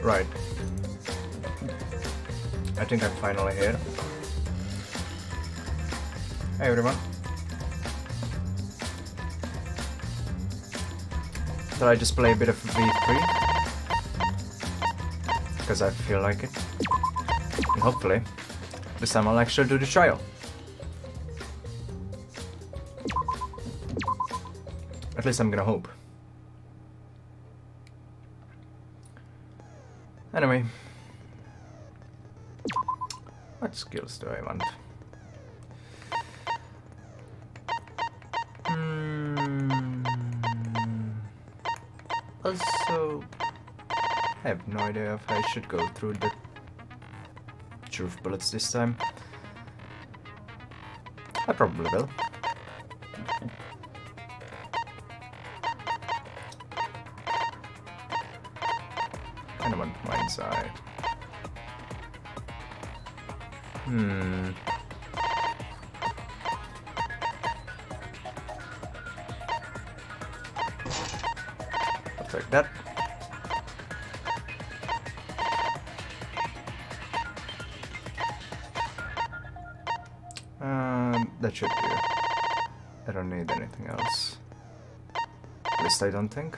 Right. I think I'm finally here. Hey everyone. Shall I just play a bit of V3? Because I feel like it. And hopefully, this time I'll actually do the trial. At least I'm gonna hope. Anyway. What skills do I want? Also, I have no idea if I should go through the truth bullets this time. I probably will. Kind of want mind's eye. Looks like that. That should do. I don't need anything else. At least I don't think.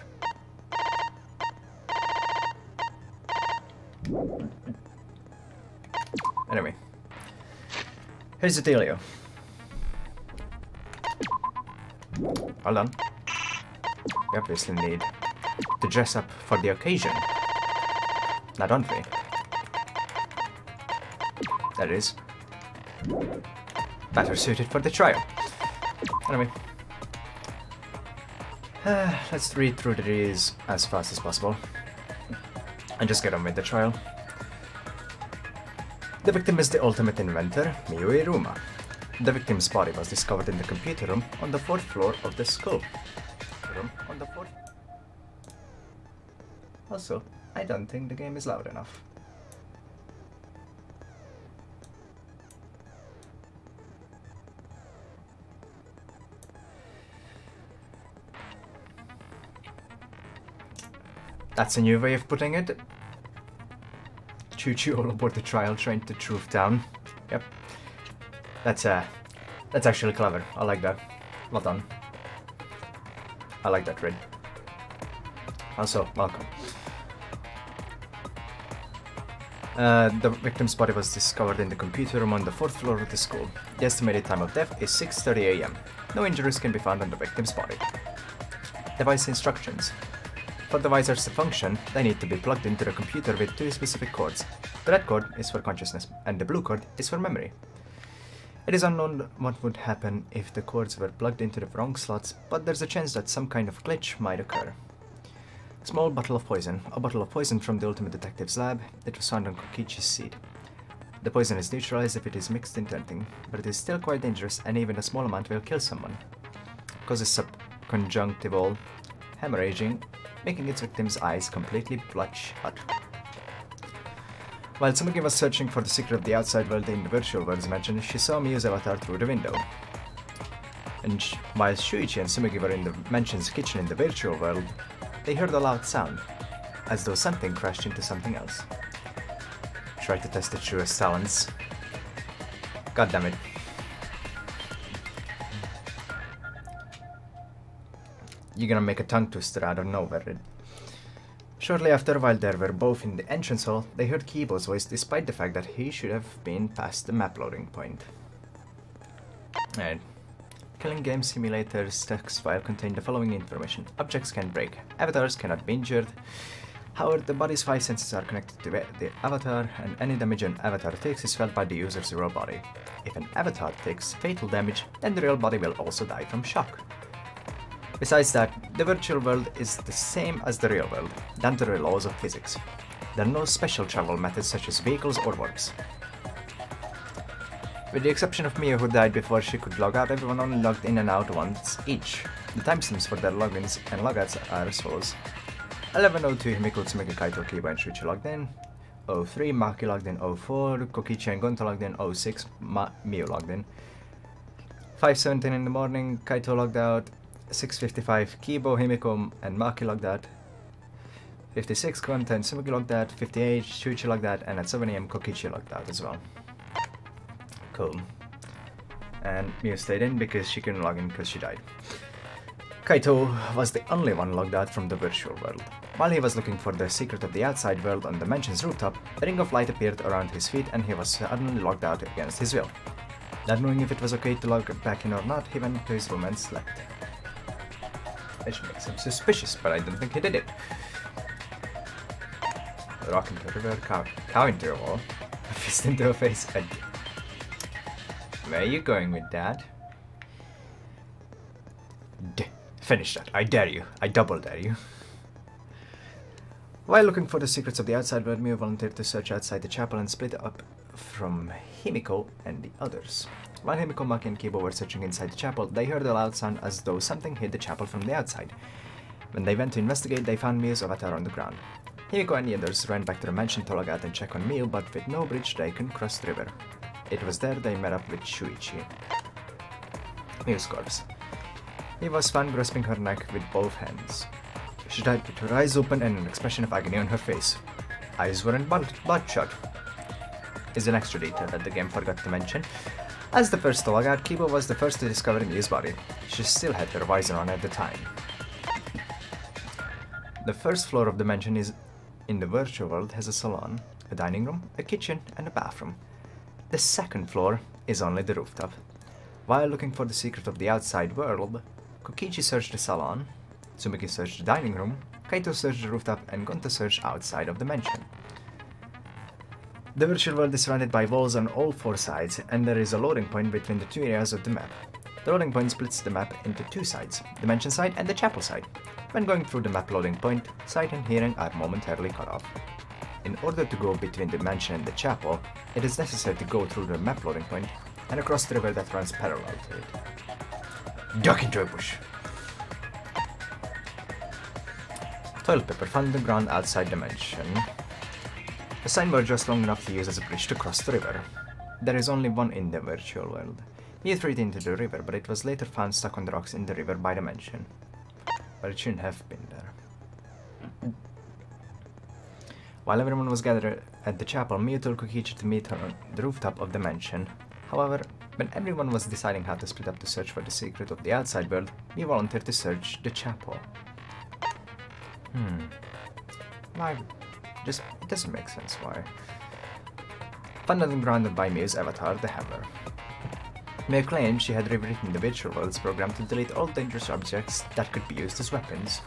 Anyway. Here's the dealio. Hold on. We obviously need to dress up for the occasion. Now don't we? That is. Better suited for the trial. Anyway. Let's read through these as fast as possible. And just get on with the trial. The victim is the ultimate inventor, Miyu Iruma. The victim's body was discovered in the computer room on the 4th floor of the school. Also, I don't think the game is loud enough. That's a new way of putting it. Choo-choo all aboard the trial train to Truth Town. Yep. That's actually clever. I like that. Well done. I like that, Red. Also, welcome. The victim's body was discovered in the computer room on the 4th floor of the school. The estimated time of death is 6:30 AM. No injuries can be found on the victim's body. Device instructions. For the visors to function, they need to be plugged into the computer with 2 specific cords. The red cord is for consciousness, and the blue cord is for memory. It is unknown what would happen if the cords were plugged into the wrong slots, but there's a chance that some kind of glitch might occur. Small bottle of poison. A bottle of poison from the Ultimate Detective's lab. It was found on Kokichi's seat. The poison is neutralized if it is mixed into anything, but it is still quite dangerous, and even a small amount will kill someone. Causes subconjunctival hemorrhaging, making its victim's eyes completely bloodshot. While Tsumugi was searching for the secret of the outside world in the virtual world's dimension, she saw Miyu's avatar through the window. And while Shuichi and Tsumugi were in the mansion's kitchen in the virtual world, they heard a loud sound, as though something crashed into something else. Try to test the truest talents. God damn it. You're gonna make a tongue twister out of nowhere. Shortly after, while they were both in the entrance hall, they heard Kibo's voice despite the fact that he should have been past the map loading point. Alright. Killing Game Simulator's text file contained the following information. Objects can break. Avatars cannot be injured. However, the body's 5 senses are connected to the avatar, and any damage an avatar takes is felt by the user's real body. If an avatar takes fatal damage, then the real body will also die from shock. Besides that, the virtual world is the same as the real world, down to the laws of physics. There are no special travel methods such as vehicles or warps. With the exception of Miyu, who died before she could log out, everyone only logged in and out once each. The timestamps for their logins and logouts are as follows. 11:02 Himiko, Tsumugi, Kaito, Kiba and Shuichi logged in. 03 Maki logged in. 04 Kokichi and Gonta logged in. 06 Miyu logged in. 5:17 in the morning Kaito logged out. 6:55 Kibo, Himiko and Maki logged out. 56, Kanta and Tsumugi logged out. 58, Shuichi logged out. And at 7 AM, Kokichi logged out as well. Cool. And Miu stayed in because she couldn't log in because she died. Kaito was the only one logged out from the virtual world. While he was looking for the secret of the outside world on the mansion's rooftop, a ring of light appeared around his feet and he was suddenly logged out against his will. Not knowing if it was okay to log back in or not, he went to his room and slept. Which makes him suspicious, but I don't think he did it. A rock into a river, cow into a wall, a fist into a face, and... Where are you going with that? Finish that. I dare you. I double dare you. While looking for the secrets of the outside world, Miu volunteered to search outside the chapel and split up from Himiko and the others. While Himiko, Maki, and Kibo were searching inside the chapel, they heard a loud sound as though something hit the chapel from the outside. When they went to investigate, they found Miu's avatar on the ground. Himiko and the others ran back to the mansion to log out and check on Miu, but with no bridge they couldn't cross the river. It was there they met up with Shuichi. Miu's corpse. He was found grasping her neck with both hands. She died with her eyes open and an expression of agony on her face. Eyes weren't bloodshot. Is an extra detail that the game forgot to mention. As the first to log out, Kibo was the first to discover Miu's body. She still had her visor on at the time. The first floor of the mansion is in the virtual world has a salon, a dining room, a kitchen, and a bathroom. The second floor is only the rooftop. While looking for the secret of the outside world, Kokichi searched the salon, Tsumugi searched the dining room, Kaito searched the rooftop, and Kanta searched outside of the mansion. The virtual world is surrounded by walls on all four sides, and there is a loading point between the two areas of the map. The loading point splits the map into two sides, the mansion side and the chapel side. When going through the map loading point, sight and hearing are momentarily cut off. In order to go between the mansion and the chapel, it is necessary to go through the map loading point and across the river that runs parallel to it. Duck into a bush! Toilet paper found on the ground outside the mansion. A signboard just long enough to use as a bridge to cross the river. There is only one in the virtual world. He threw it into the river, but it was later found stuck on the rocks in the river by the mansion. But it shouldn't have been there. While everyone was gathered at the chapel, Miu told Kokichi to meet her on the rooftop of the mansion. However, when everyone was deciding how to split up to search for the secret of the outside world, Miu volunteered to search the chapel. Why? It doesn't make sense why. Found on the ground by Miu's avatar, the Hammer. Miu claimed she had rewritten the virtual world's program to delete all dangerous objects that could be used as weapons.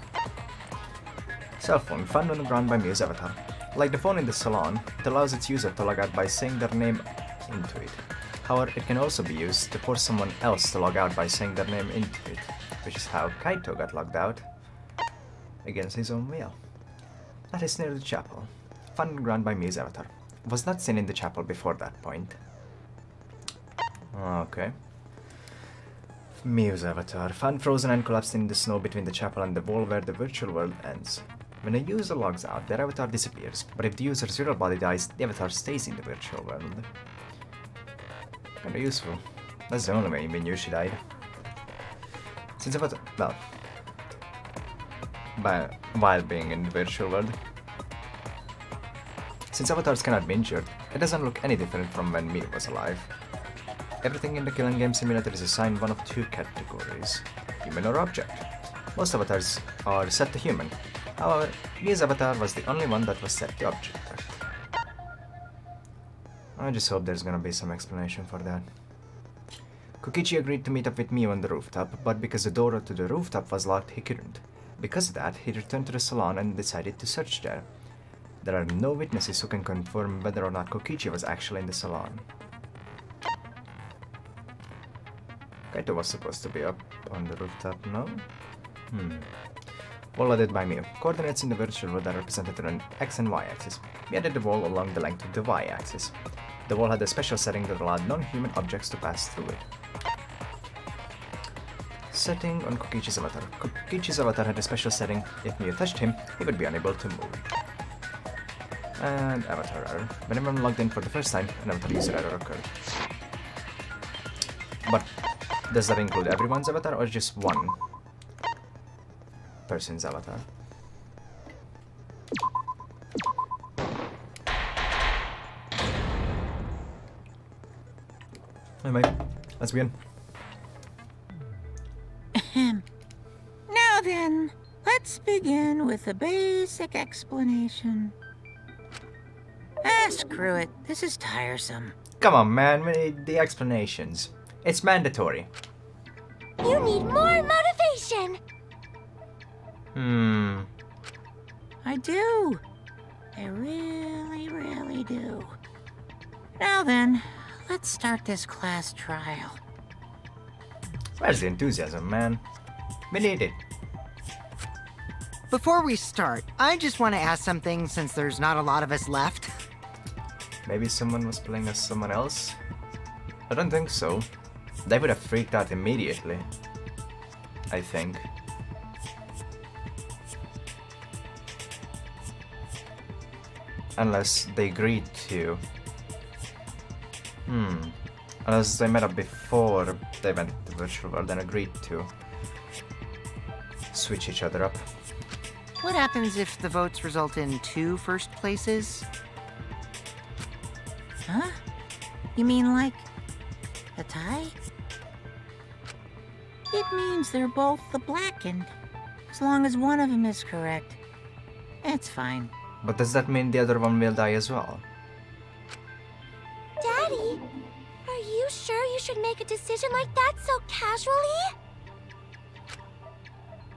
Cell phone found on the ground by Miu's avatar. Like the phone in the salon, it allows its user to log out by saying their name into it. However, it can also be used to force someone else to log out by saying their name into it, which is how Kaito got logged out against his own will. That is near the chapel. Found on the ground by Miu's avatar. Was not seen in the chapel before that point. Okay. Miu's avatar. Found frozen and collapsed in the snow between the chapel and the wall where the virtual world ends. When a user logs out, their avatar disappears, but if the user's real body dies, the avatar stays in the virtual world. Kinda useful. That's the only way we knew she died. Since avatar... well... while being in the virtual world. Since avatars cannot be injured, it doesn't look any different from when Miu was alive. Everything in the killing game simulator is assigned one of two categories, human or object. Most avatars are set to human. However, Miu's avatar was the only one that was set to object. I just hope there's gonna be some explanation for that. Kokichi agreed to meet up with Miu on the rooftop, but because the door to the rooftop was locked, he couldn't. Because of that, he returned to the salon and decided to search there. There are no witnesses who can confirm whether or not Kokichi was actually in the salon. Kaito was supposed to be up on the rooftop, no? Wall added by Miu. Coordinates in the virtual world are represented on an X and Y axis. We added the wall along the length of the Y axis. The wall had a special setting that allowed non-human objects to pass through it. Setting on Kokichi's avatar. Kokichi's avatar had a special setting. If Miu touched him, he would be unable to move. And avatar error. When everyone logged in for the first time, an avatar user error occurred. But does that include everyone's avatar or just one person's avatar? Anyway, let's begin. Now then, let's begin with a basic explanation. Ah, screw it. This is tiresome. Come on, man, we need the explanations. It's mandatory. You need more motivation! I do. I really, really do. Now then, let's start this class trial. Where's the enthusiasm, man? We need it. Before we start, I just want to ask something since there's not a lot of us left. Maybe someone was playing as someone else? I don't think so. They would have freaked out immediately. I think. Unless they agreed to. Unless they met up before they went to the virtual world and agreed to switch each other up. What happens if the votes result in 2 first places? Huh? You mean like a tie? It means they're both the blackened. As long as one of them is correct. It's fine. But does that mean the other one will die as well? Daddy, are you sure you should make a decision like that so casually?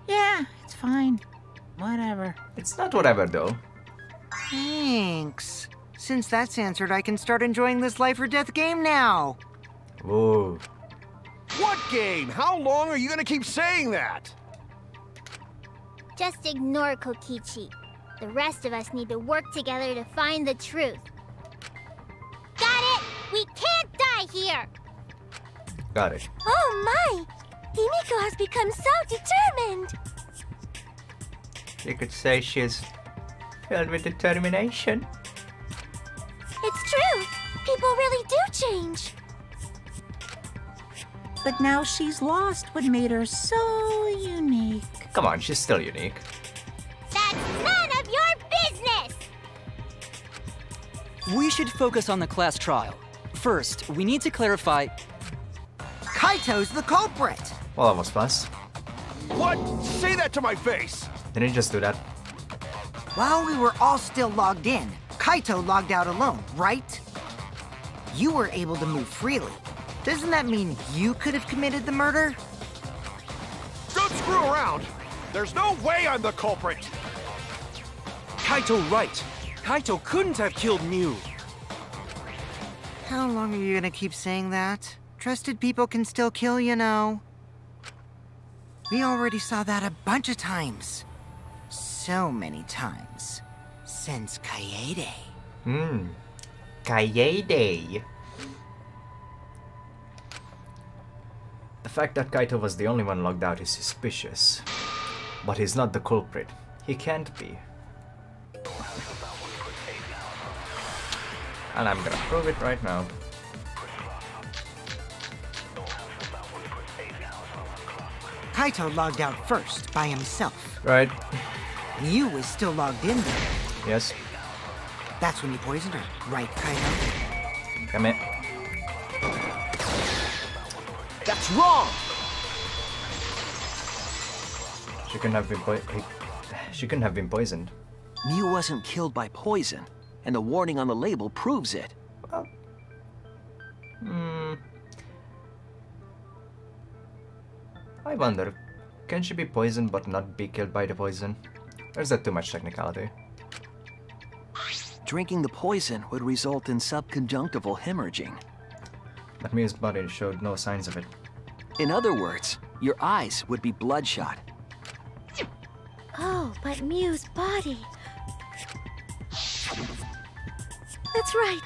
Yeah, it's fine. Whatever. It's not whatever though. Thanks. Since that's answered, I can start enjoying this life or death game now. Whoa. What game? How long are you gonna keep saying that? Just ignore Kokichi. The rest of us need to work together to find the truth. Got it? We can't die here! Got it. Oh my! Himiko has become so determined! You could say she's filled with determination. It's true! People really do change! But now she's lost what made her so unique. Come on, she's still unique. That's none of your business! We should focus on the class trial. First, we need to clarify... Kaito's the culprit! Well, that was fast. What? Say that to my face! Didn't you just do that? While we were all still logged in, Kaito logged out alone, right? You were able to move freely. Doesn't that mean you could have committed the murder? Don't screw around! There's no way I'm the culprit! Kaito right. Kaito couldn't have killed Mew. How long are you gonna keep saying that? Trusted people can still kill, you know. We already saw that a bunch of times. So many times. Since Kaede. Kaede. The fact that Kaito was the only one logged out is suspicious. But he's not the culprit. He can't be. And I'm gonna prove it right now. Kaito logged out first, by himself. Right. Mew was still logged in there. Yes. That's when you poisoned her, right, Kaito? Come in. That's wrong! She couldn't have been poisoned. Mew wasn't killed by poison, and the warning on the label proves it. Well, I wonder, can she be poisoned but not be killed by the poison? Or is that too much technicality? Drinking the poison would result in subconjunctival hemorrhaging. But Mew's body showed no signs of it. In other words, your eyes would be bloodshot. Oh, but Mew's body. That's right.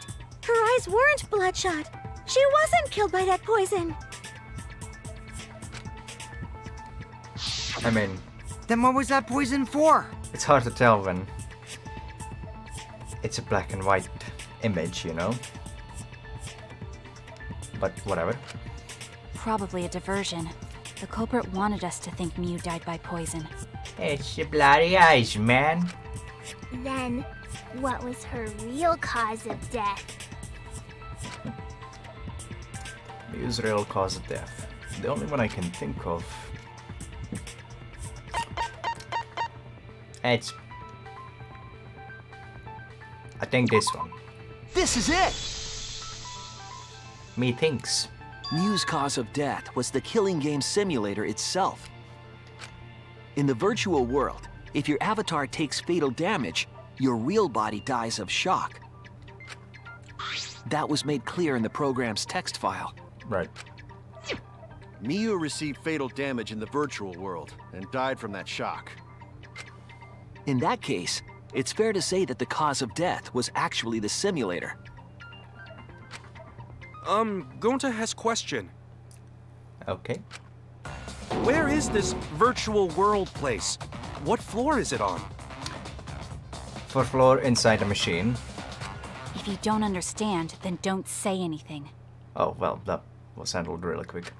Her eyes weren't bloodshot. She wasn't killed by that poison. I mean, Then what was that poison for? it's hard to tell when it's a black and white image, you know? But whatever. Probably a diversion. The culprit wanted us to think Mew died by poison. It's your bloody eyes, man. Then, what was her real cause of death? Mew's real cause of death. The only one I can think of. It's... I think this one. This is it! Methinks. Mew's cause of death was the killing game simulator itself. In the virtual world, if your avatar takes fatal damage, your real body dies of shock. That was made clear in the program's text file. Right. Mew received fatal damage in the virtual world and died from that shock. In that case, it's fair to say that the cause of death was actually the simulator. Gonta has question. Okay. Where is this virtual world place? What floor is it on? Fourth floor inside the machine. If you don't understand, then don't say anything. Oh, well, that was handled really quick.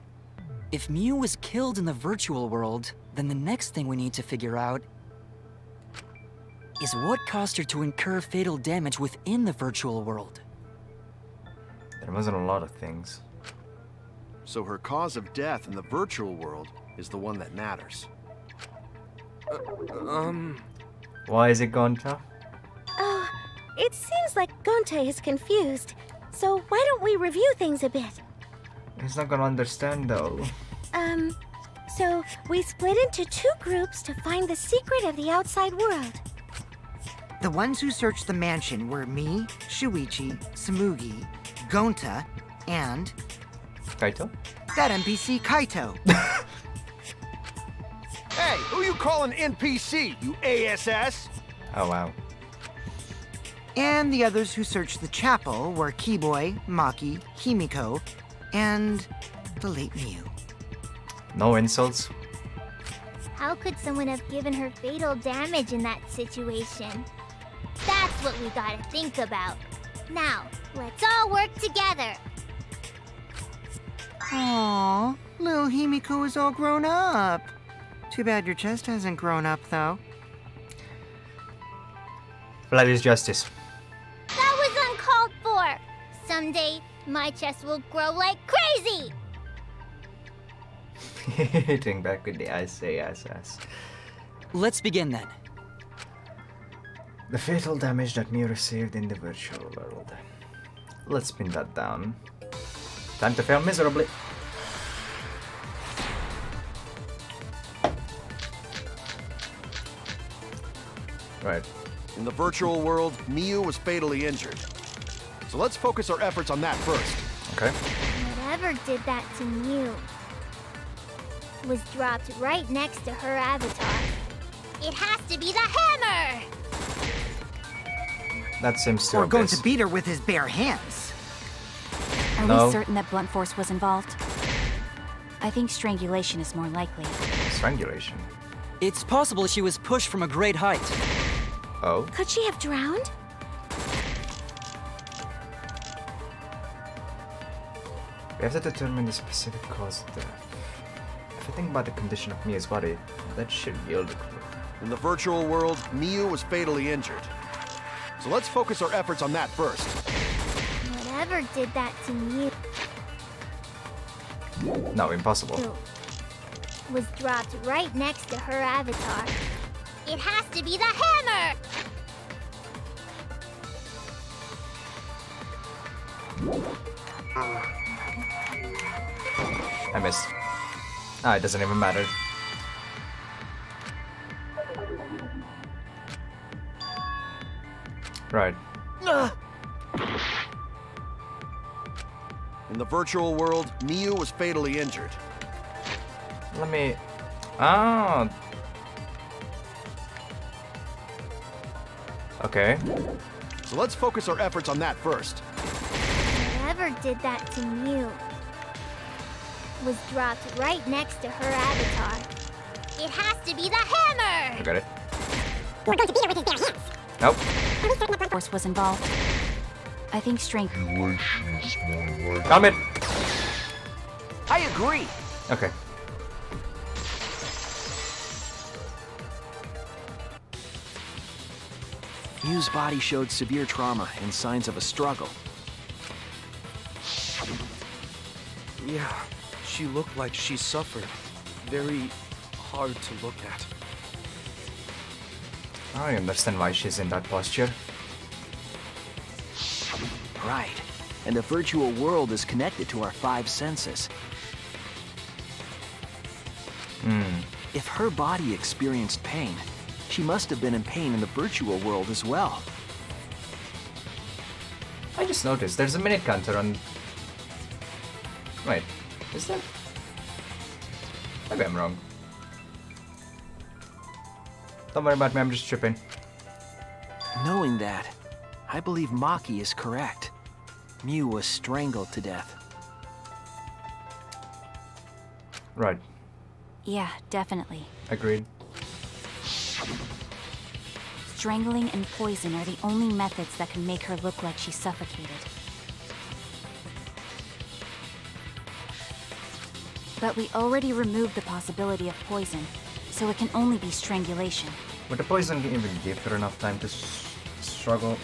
If Mew was killed in the virtual world, then the next thing we need to figure out is what caused her to incur fatal damage within the virtual world. There wasn't a lot of things. So her cause of death in the virtual world is the one that matters. Why is it Gonta? Oh, it seems like Gonta is confused. So why don't we review things a bit? He's not gonna understand though. So we split into two groups to find the secret of the outside world. The ones who searched the mansion were me, Shuichi, Tsumugi, Gonta, and... Kaito? that NPC Kaito. Hey, who you calling NPC, you ASS? Oh wow. And the others who searched the chapel were Keyboy, Maki, Himiko, and the late Mew. No insults. How could someone have given her fatal damage in that situation? That's what we gotta think about. Now, let's all work together. Aww, little Himiko is all grown up. Too bad your chest hasn't grown up, though. Blood is justice. That was uncalled for. Someday, my chest will grow like crazy. Hitting back with the SASS. Let's begin then. The fatal damage that Mew received in the virtual world. Let's pin that down. Time to fail miserably. Right. In the virtual world, Mew was fatally injured. So let's focus our efforts on that first. Okay. Whatever did that to Mew was dropped right next to her avatar. It has to be the hammer! That seems too Or going obvious. to beat her with his bare hands. Are No. we certain that blunt force was involved? I think strangulation is more likely. Strangulation. It's possible she was pushed from a great height. Oh. Could she have drowned? We have to determine the specific cause of death. If I think about the condition of Mew's body, that should yield a clue. In the virtual world, Mew was fatally injured. So let's focus our efforts on that first. Whatever did that to Mew No, impossible. was dropped right next to her avatar. It has to be the hammer! I missed. Ah, it doesn't even matter. Right. In the virtual world, Mew was fatally injured. Let me... Ah! Okay. So let's focus our efforts on that first. Whatever did that to Mew was dropped right next to her avatar. It has to be the hammer! I got it. We're going to beat her with his bare hands. Nope. Force was involved. I think strength. Damn it! I agree. Okay. Mew's body showed severe trauma and signs of a struggle. Yeah, she looked like she suffered. Very hard to look at. I understand why she's in that posture. Right. And the virtual world is connected to our 5 senses. If her body experienced pain, she must have been in pain in the virtual world as well. I just noticed there's a minute counter on... Wait, is there? Maybe I'm wrong. Don't worry about me, I'm just tripping. Knowing that, I believe Maki is correct. Mew was strangled to death. Right. Yeah, definitely. Agreed. Strangling and poison are the only methods that can make her look like she suffocated. But we already removed the possibility of poison, so it can only be strangulation. Would the poison even give her enough time to struggle?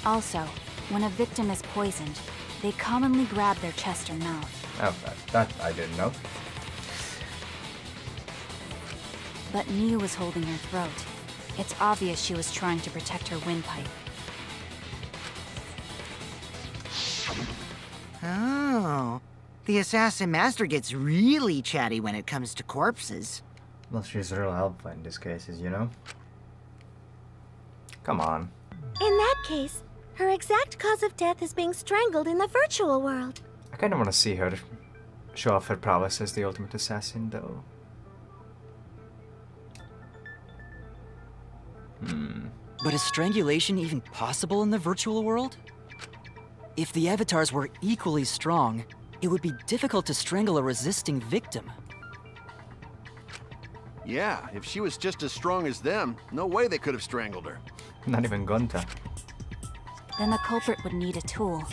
Also, when a victim is poisoned, they commonly grab their chest or mouth. Oh, that I didn't know. But Mew was holding her throat. It's obvious she was trying to protect her windpipe. Oh, the assassin master gets really chatty when it comes to corpses. Well, she's real helpful in these cases, you know? Come on. In that case, her exact cause of death is being strangled in the virtual world. I kinda wanna see her show off her prowess as the ultimate assassin, though. But is strangulation even possible in the virtual world? If the avatars were equally strong, it would be difficult to strangle a resisting victim. Yeah, if she was just as strong as them, no way they could have strangled her. Not even Kanta. Then the culprit would need a tool.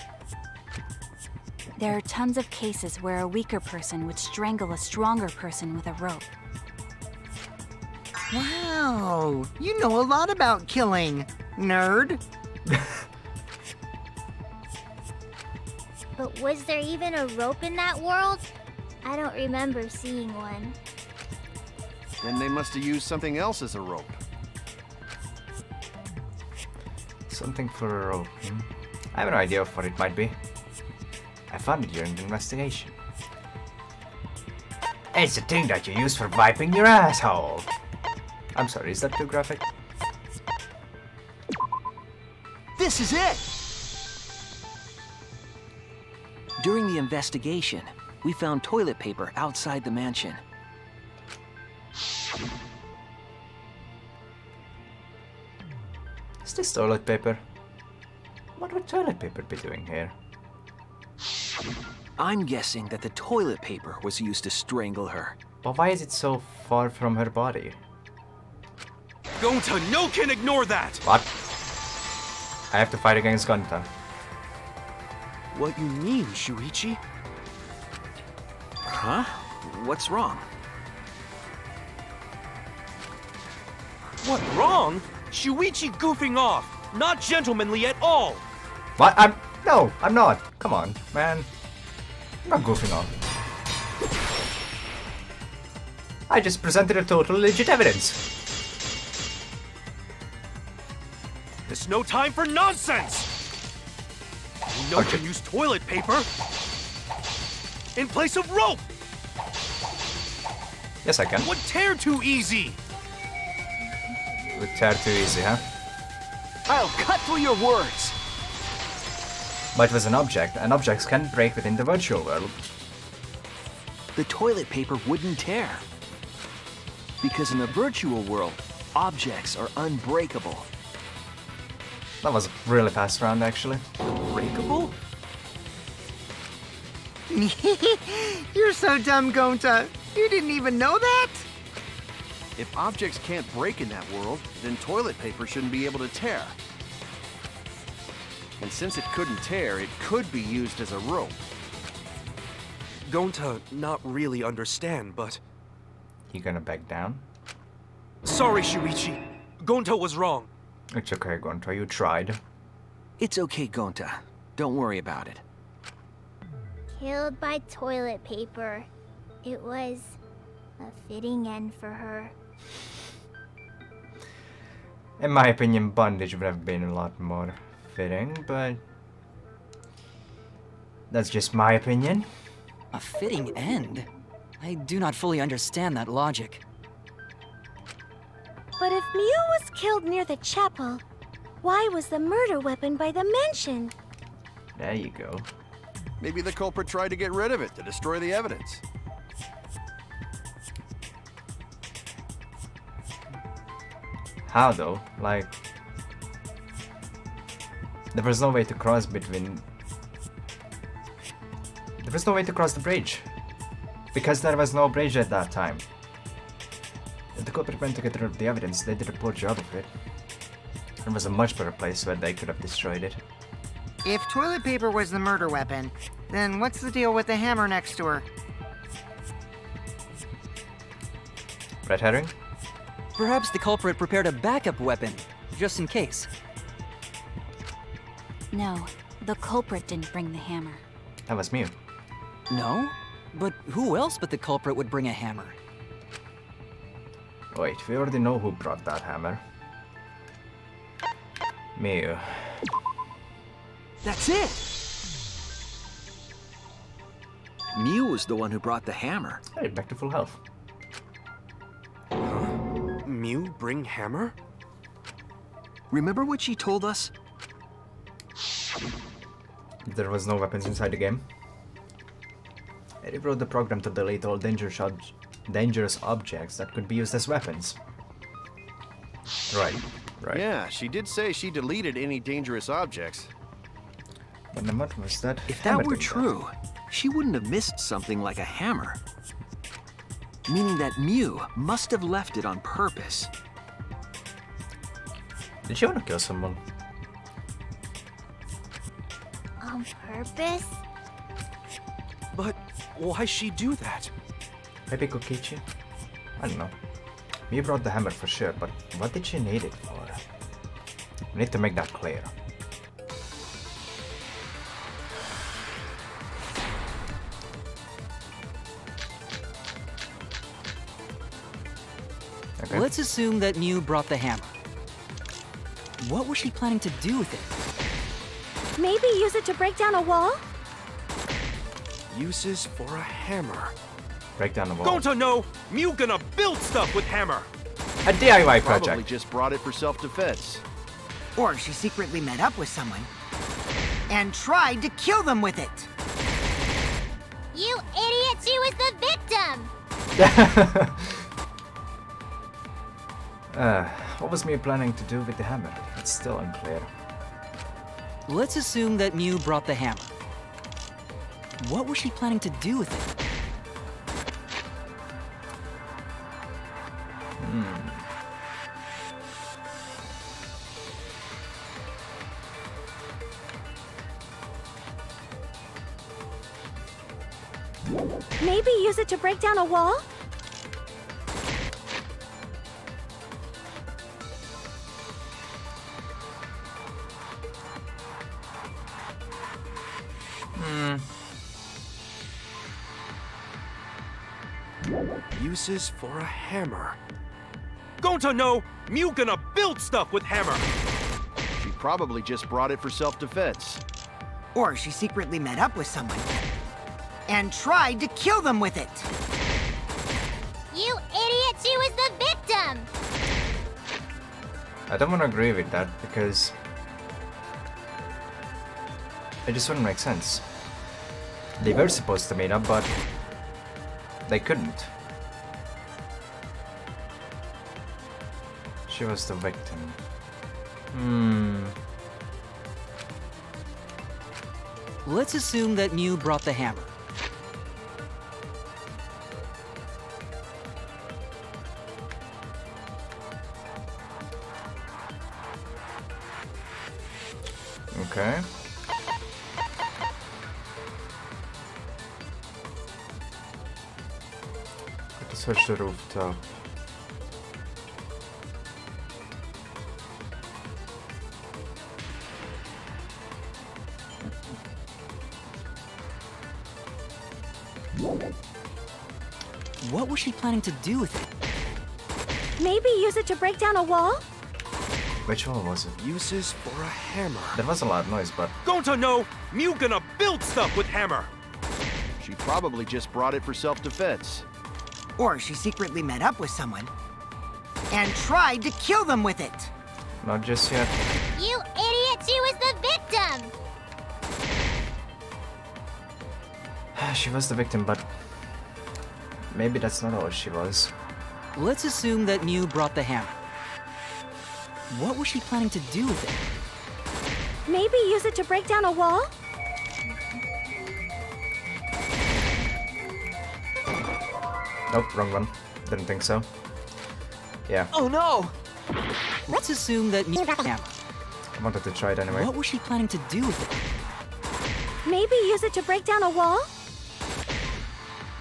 There are tons of cases where a weaker person would strangle a stronger person with a rope. Wow, you know a lot about killing, nerd. But was there even a rope in that world? I don't remember seeing one. Then they must have used something else as a rope. Something for a rope. I have no idea of what it might be. I found it during the investigation. It's the thing that you use for wiping your asshole. I'm sorry, is that too graphic? This is it! During the investigation, we found toilet paper outside the mansion. Is this toilet paper? What would toilet paper be doing here? I'm guessing that the toilet paper was used to strangle her. But why is it so far from her body? Gonta, no can ignore that! What? I have to fight against Kanta. What you mean, Shuichi? Huh? What's wrong? What, wrong? Shuichi goofing off! Not gentlemanly at all! What? No, I'm not. Come on, man. I'm not goofing off. I just presented a total legit evidence. There's no time for nonsense! You know you can use toilet paper in place of rope! Yes, I can. Would tear too easy! Would tear too easy, huh? I'll cut through your words! But it was an object, and objects can break within the virtual world. The toilet paper wouldn't tear. Because in the virtual world, objects are unbreakable. That was a really fast round, actually. Breakable? You're so dumb, Gonta. You didn't even know that? If objects can't break in that world, then toilet paper shouldn't be able to tear. And since it couldn't tear, it could be used as a rope. Gonta not really understand, but... You gonna back down? Sorry, Shuichi. Gonta was wrong. It's okay, Gonta, you tried. It's okay, Gonta. Don't worry about it. Killed by toilet paper. It was a fitting end for her. In my opinion, bondage would have been a lot more fitting, but that's just my opinion. A fitting end? I do not fully understand that logic. But if Mew was killed near the chapel, why was the murder weapon by the mansion? There you go. Maybe the culprit tried to get rid of it to destroy the evidence. How though? Like, there was no way to cross between... There was no way to cross the bridge. Because there was no bridge at that time. If the culprit went to get rid of the evidence, they did a poor job of it. There was a much better place where they could have destroyed it. If toilet paper was the murder weapon, then what's the deal with the hammer next to her? Red herring? Perhaps the culprit prepared a backup weapon, just in case. No, the culprit didn't bring the hammer. That was Mew. No? But who else but the culprit would bring a hammer? Wait, we already know who brought that hammer. Mew. That's it! Mew was the one who brought the hammer. Hey, back to full health. Mew bring hammer? Remember what she told us? There was no weapons inside the game. I rewrote the program to delete all dangerous objects that could be used as weapons. Right. Yeah, she did say she deleted any dangerous objects. But then what was that? If that were true, she wouldn't have missed something like a hammer. Meaning that Mew must have left it on purpose. Did she want to kill someone? On purpose? But why she do that? Maybe Kokichi? I don't know. Mew brought the hammer for sure, but what did she need it for? We need to make that clear. Okay. Let's assume that Mew brought the hammer. What was she planning to do with it? Maybe use it to break down a wall? Uses for a hammer. Break down the wall. Don't know! Mew gonna build stuff with hammer! A DIY Probably project. just brought it for self-defense. Or she secretly met up with someone and tried to kill them with it. You idiot! She was the victim! What was Mew planning to do with the hammer? It's still unclear. Let's assume that Mew brought the hammer. What was she planning to do with it? Maybe use it to break down a wall? Uses for a hammer. Don't know! Mew gonna build stuff with hammer! She probably just brought it for self-defense. Or she secretly met up with someone and tried to kill them with it. You idiot! She was the victim! I don't want to agree with that because it just wouldn't make sense. They were supposed to meet up, but they couldn't. She was the victim. Let's assume that Mew brought the hammer. Okay. Got to search the rooftop. What was she planning to do with it? Maybe use it to break down a wall? Which one was it? Uses for a hammer. There was a lot of noise, but... Gonta no! Mew gonna build stuff with hammer! She probably just brought it for self-defense. Or she secretly met up with someone and tried to kill them with it. Not just yet. You idiot! She was the victim! She was the victim, but... maybe that's not all she was. Let's assume that Mew brought the hammer. What was she planning to do with it? Maybe use it to break down a wall? Nope, wrong one. Didn't think so. Yeah, Oh no! Let's assume that Mew brought the hammer. I wanted to try it anyway. What was she planning to do with it? Maybe use it to break down a wall?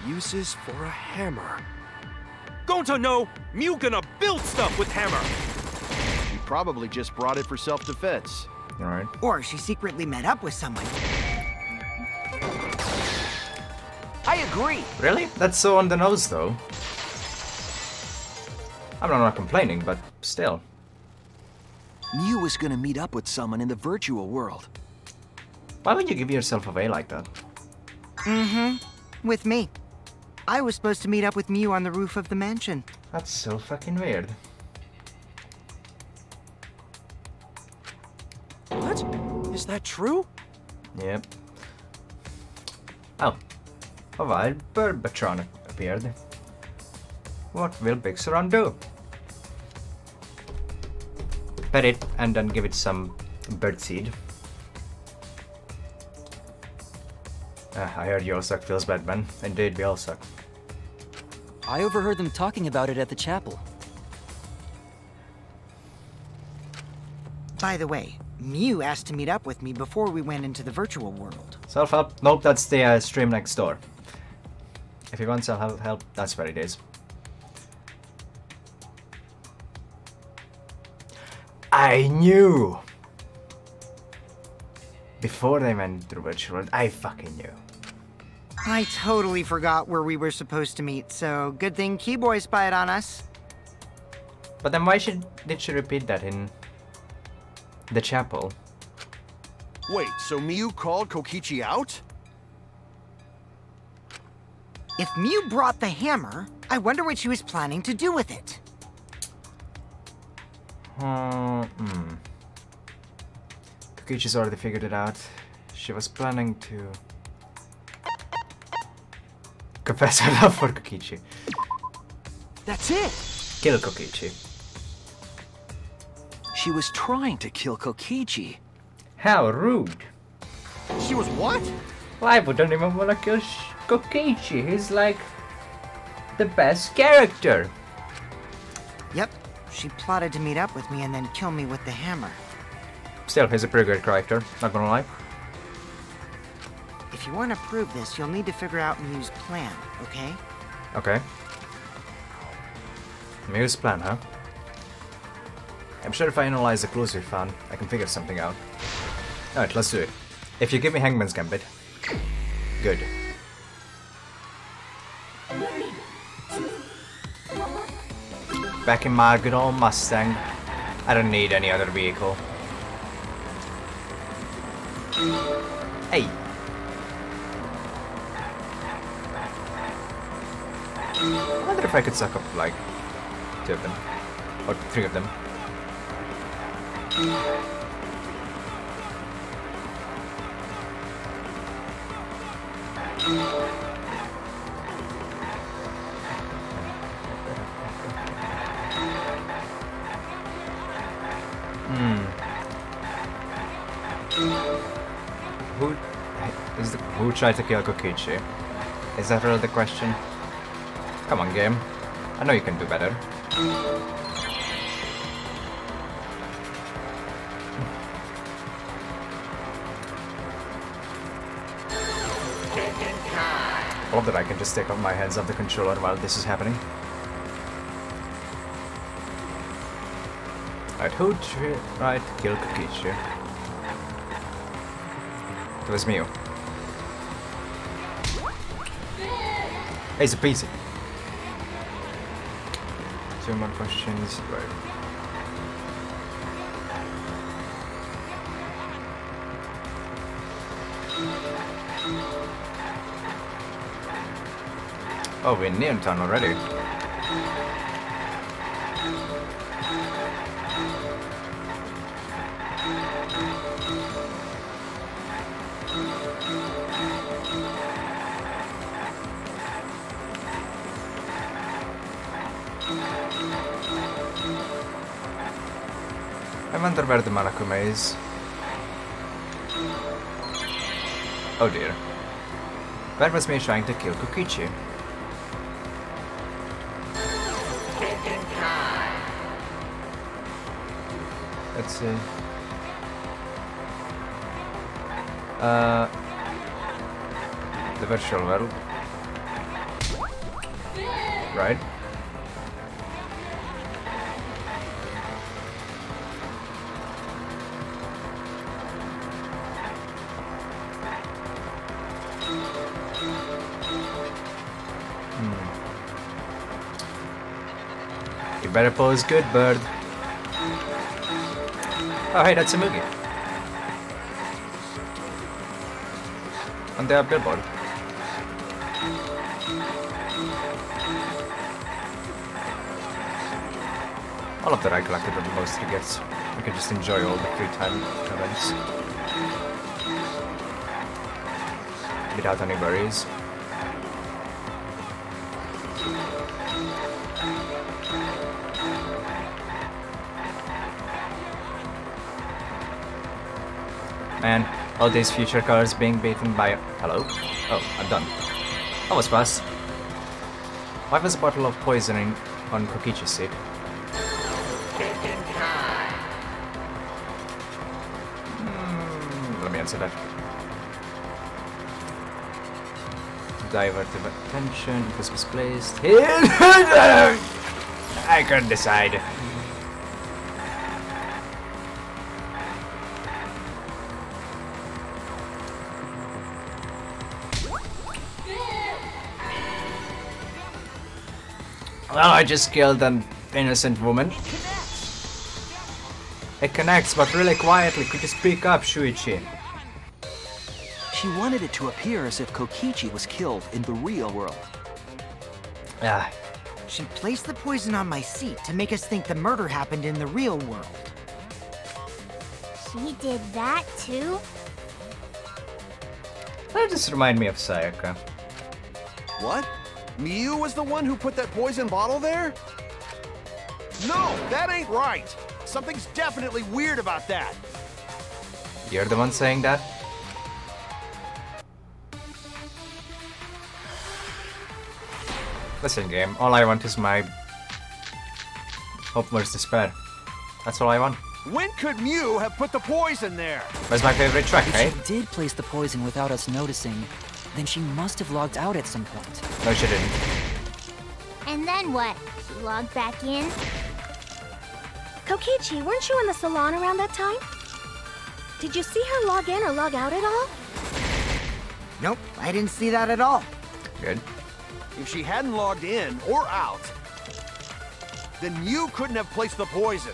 Uses for a hammer. Gonta no! Mew gonna build stuff with hammer! She probably just brought it for self-defense. Alright. Or she secretly met up with someone. I agree. Really? That's so on the nose, though. I'm not complaining, but still. Mew was gonna meet up with someone in the virtual world. Why would you give yourself away like that? With me. I was supposed to meet up with Mew on the roof of the mansion. That's so fucking weird. What? Is that true? Yep. Oh. A wild bird Batronic appeared. What will Pixaron do? Pet it and then give it some birdseed. I heard you all suck feels bad, man. Indeed, we all suck. I overheard them talking about it at the chapel. By the way, Mew asked to meet up with me before we went into the virtual world. Self-help? Nope, that's the stream next door. If you want self-help, that's where it is. I knew! Before they went to the virtual world, I fucking knew. I totally forgot where we were supposed to meet, so good thing Keyboy spied on us. But then why did she repeat that in the chapel? Wait, so Mew called Kokichi out? If Mew brought the hammer, I wonder what she was planning to do with it. Kokichi's already figured it out. She was planning to confess her love for Kokichi. That's it. Kill Kokichi. She was trying to kill Kokichi. How rude. She was what? Well, I wouldn't even want to kill Kokichi. He's like the best character. Yep, she plotted to meet up with me and then kill me with the hammer. Still, he's a pretty great character, not gonna lie. If you want to prove this, you'll need to figure out Mew's plan, okay? Okay. Mew's plan, huh? I'm sure if I analyze the clues we found, I can figure something out. Alright, let's do it. If you give me Hangman's Gambit. Good. Back in my good old Mustang. I don't need any other vehicle. Hey! I wonder if I could suck up, like, 2 of them. Or 3 of them. Who tried to kill Kokichi? Is that really the question? Come on, game. I know you can do better. I love that I can just take off my hands off the controller while this is happening. Alright, who tried to kill Kokichi? It was Mew. Easy peasy. 2 more questions. Right. Oh, we're in Neon Town already. I wonder where the Manakume is. Oh dear. Where was me trying to kill Kokichi? Let's see. The virtual world. Right. You better pose good, bird. Oh, hey, that's Tsumugi. On the billboard. All of that I collected are the most he gets. I can just enjoy all the free time events. Without any worries. Man, all these future cars being beaten by... Hello? Oh, I'm done. That was fast. Why was a bottle of poisoning on Kokichi's seat? Let me answer that. Diverted attention, it was misplaced. I couldn't decide. Oh, I just killed an innocent woman. It connects, but really quietly. Could you speak up, Shuichi? She wanted it to appear as if Kokichi was killed in the real world. Ah. She placed the poison on my seat to make us think the murder happened in the real world. She did that too? That just remind me of Sayaka. What? Miyu was the one who put that poison bottle there? No, that ain't right. Something's definitely weird about that. You're the one saying that? Listen, game, all I want is my hope versus despair. That's all I want. When could Miyu have put the poison there? That's my favorite track, If right? she did place the poison without us noticing, then she must have logged out at some point. No, she didn't. And then what? She logged back in? Kokichi, weren't you in the salon around that time? Did you see her log in or log out at all? Nope, I didn't see that at all. Good. If she hadn't logged in or out, then you couldn't have placed the poison.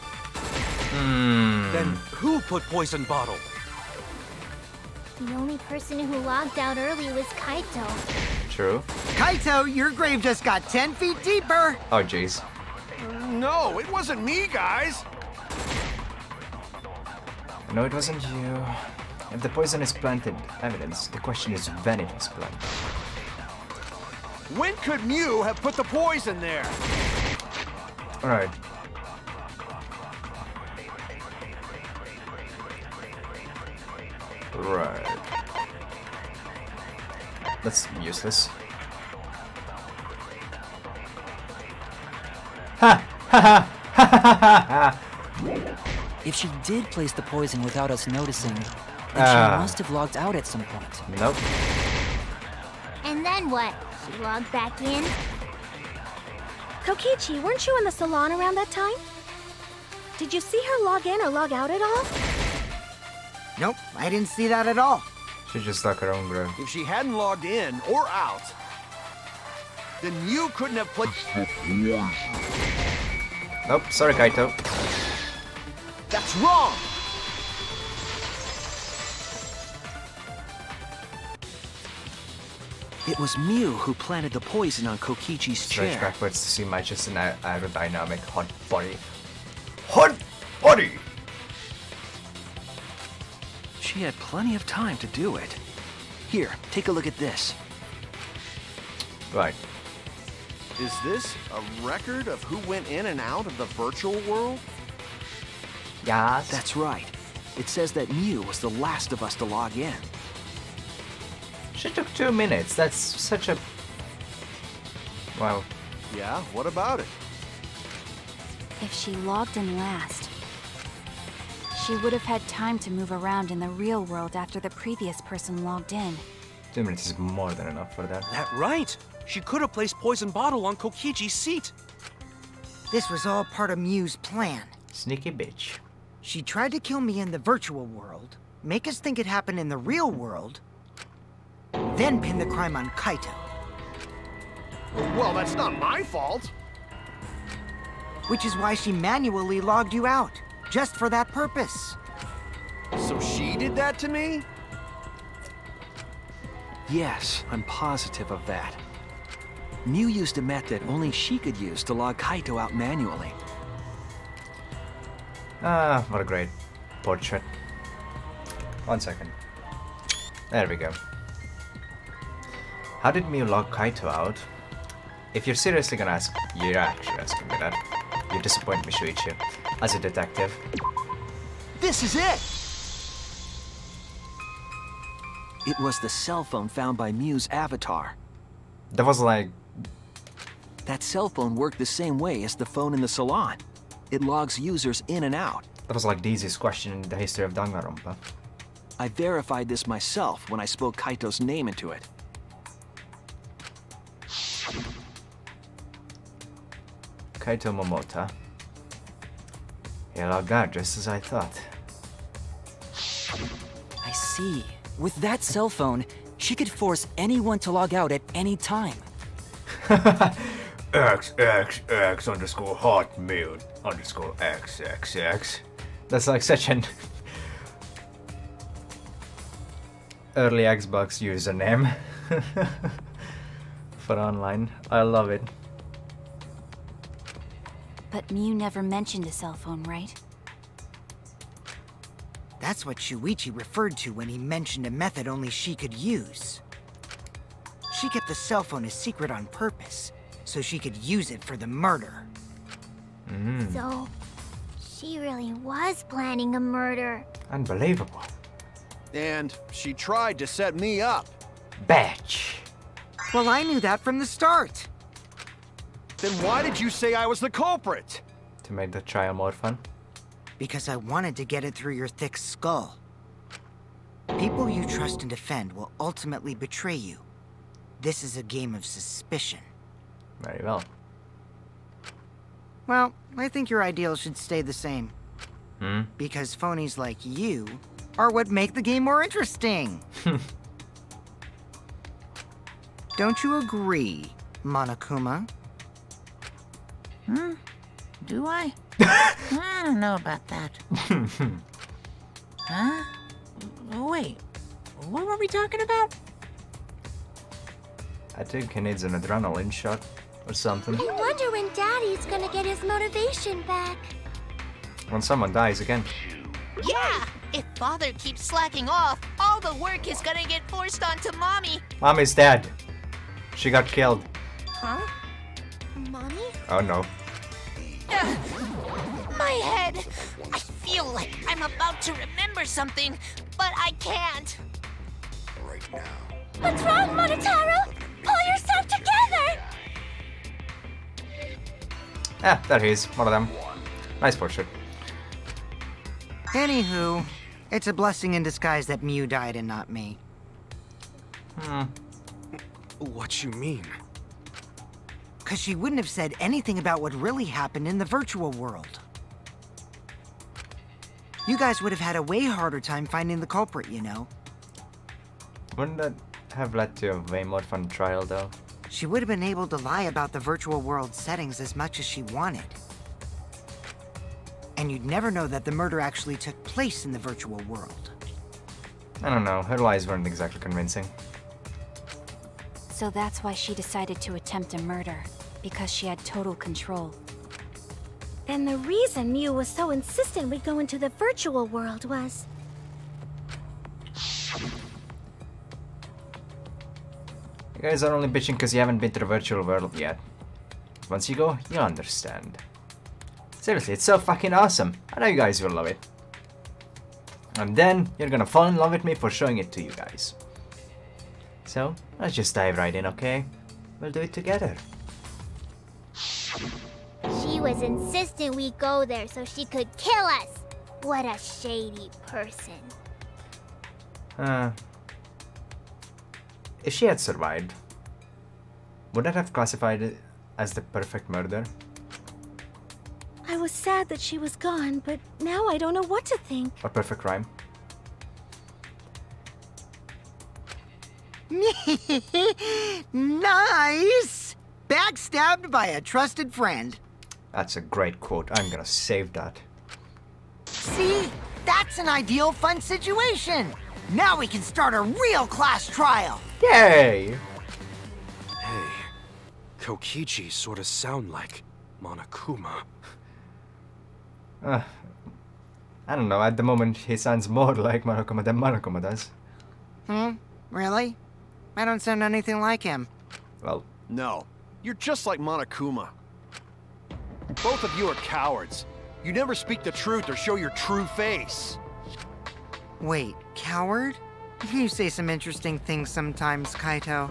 Then who put poison bottle? The only person who logged out early was Kaito. True. Kaito, your grave just got 10 feet deeper! Oh, jeez. No, it wasn't me, guys. No, it wasn't you. If the poison is planted evidence, the question is when it was planted. When could Miyu have put the poison there? Alright. Right. That's useless. Ha! Ha ha! Ha ha ha ha! If she did place the poison without us noticing, then she must have logged out at some point. Nope. And then what? She logged back in? Kokichi, weren't you in the salon around that time? Did you see her log in or log out at all? Nope, I didn't see that at all. She just stuck her own grave. If she hadn't logged in or out, Then you couldn't have played... Nope, sorry Kaito. That's wrong! It was Mew who planted the poison on Kokichi's Stretch chair. backwards to see my just an aerodynamic hot body. Hot body! She had plenty of time to do it. Here, take a look at this. Right. Is this a record of who went in and out of the virtual world? Yes. That's right. It says that Mew was the last of us to log in. She took 2 minutes. That's such a... Wow. Yeah, what about it? If she logged in last, she would have had time to move around in the real world after the previous person logged in. 2 minutes is more than enough for that. That right. She could have placed poison bottle on Kokichi's seat. This was all part of Mew's plan. Sneaky bitch. She tried to kill me in the virtual world, make us think it happened in the real world, then pin the crime on Kaito. Well, that's not my fault. Which is why she manually logged you out, just for that purpose. So she did that to me? Yes, I'm positive of that. Mew used a method only she could use to log Kaito out manually. Ah, what a great portrait. 1 second. There we go. How did Mew log Kaito out? If you're seriously gonna ask, you're actually asking me that. You disappoint me, Shuichi. As a detective. This is it! It was the cell phone found by Mew's avatar. That was like... That cell phone worked the same way as the phone in the salon. It logs users in and out. That was like the easiest question in the history of Danganronpa. I verified this myself when I spoke Kaito's name into it. Kaito Momota. He logged out just as I thought. I see. With that cell phone, she could force anyone to log out at any time. XXX underscore hotmail underscore XXX. That's like such an early Xbox username for online. I love it. But Mew never mentioned a cell phone, right? That's what Shuichi referred to when he mentioned a method only she could use. She kept the cell phone a secret on purpose, so she could use it for the murder. So, she really was planning a murder. Unbelievable. And she tried to set me up. Batch. Well, I knew that from the start. Then why did you say I was the culprit? To make the trial more fun. Because I wanted to get it through your thick skull. People you trust and defend will ultimately betray you. This is a game of suspicion. Very well. Well, I think your ideals should stay the same. Hmm? Because phonies like you are what make the game more interesting. Don't you agree, Monokuma? Do I? I don't know about that. Huh? Wait, what were we talking about? I think he needs an adrenaline shot or something. I wonder when Daddy's gonna get his motivation back. When someone dies again. Yeah! If Father keeps slacking off, all the work is gonna get forced onto Mommy. Mommy's dead. She got killed. Huh? Mommy? Oh no. My head! I feel like I'm about to remember something, but I can't. Right now. What's wrong, Monotaro? Pull yourself together! Ah, there he is. One of them. Nice portrait. Anywho, it's a blessing in disguise that Mew died and not me. What you mean? Because she wouldn't have said anything about what really happened in the virtual world. You guys would have had a way harder time finding the culprit, you know. Wouldn't that have led to a way more fun trial though? She would have been able to lie about the virtual world settings as much as she wanted. And you'd never know that the murder actually took place in the virtual world. I don't know, her lies weren't exactly convincing. So that's why she decided to attempt a murder, because she had total control. Then the reason Mew was so insistent we go into the virtual world was... You guys are only bitching because you haven't been to the virtual world yet. Once you go, you'll understand. Seriously, it's so fucking awesome. I know you guys will love it. And then, you're gonna fall in love with me for showing it to you guys. So, let's just dive right in, okay? We'll do it together. She was insistent we go there so she could kill us. What a shady person. If she had survived, would that have classified it as the perfect murder? I was sad that she was gone, but now I don't know what to think. Or perfect crime? Nice! Backstabbed by a trusted friend. That's a great quote. I'm gonna save that. See? That's an ideal fun situation! Now we can start a real class trial! Yay! Hey, Kokichi sort of sound like Monokuma. I don't know, at the moment he sounds more like Monokuma than Monokuma does. Really? I don't sound anything like him. Well... No, you're just like Monokuma. Both of you are cowards. You never speak the truth or show your true face. Wait, coward? You say some interesting things sometimes, Kaito.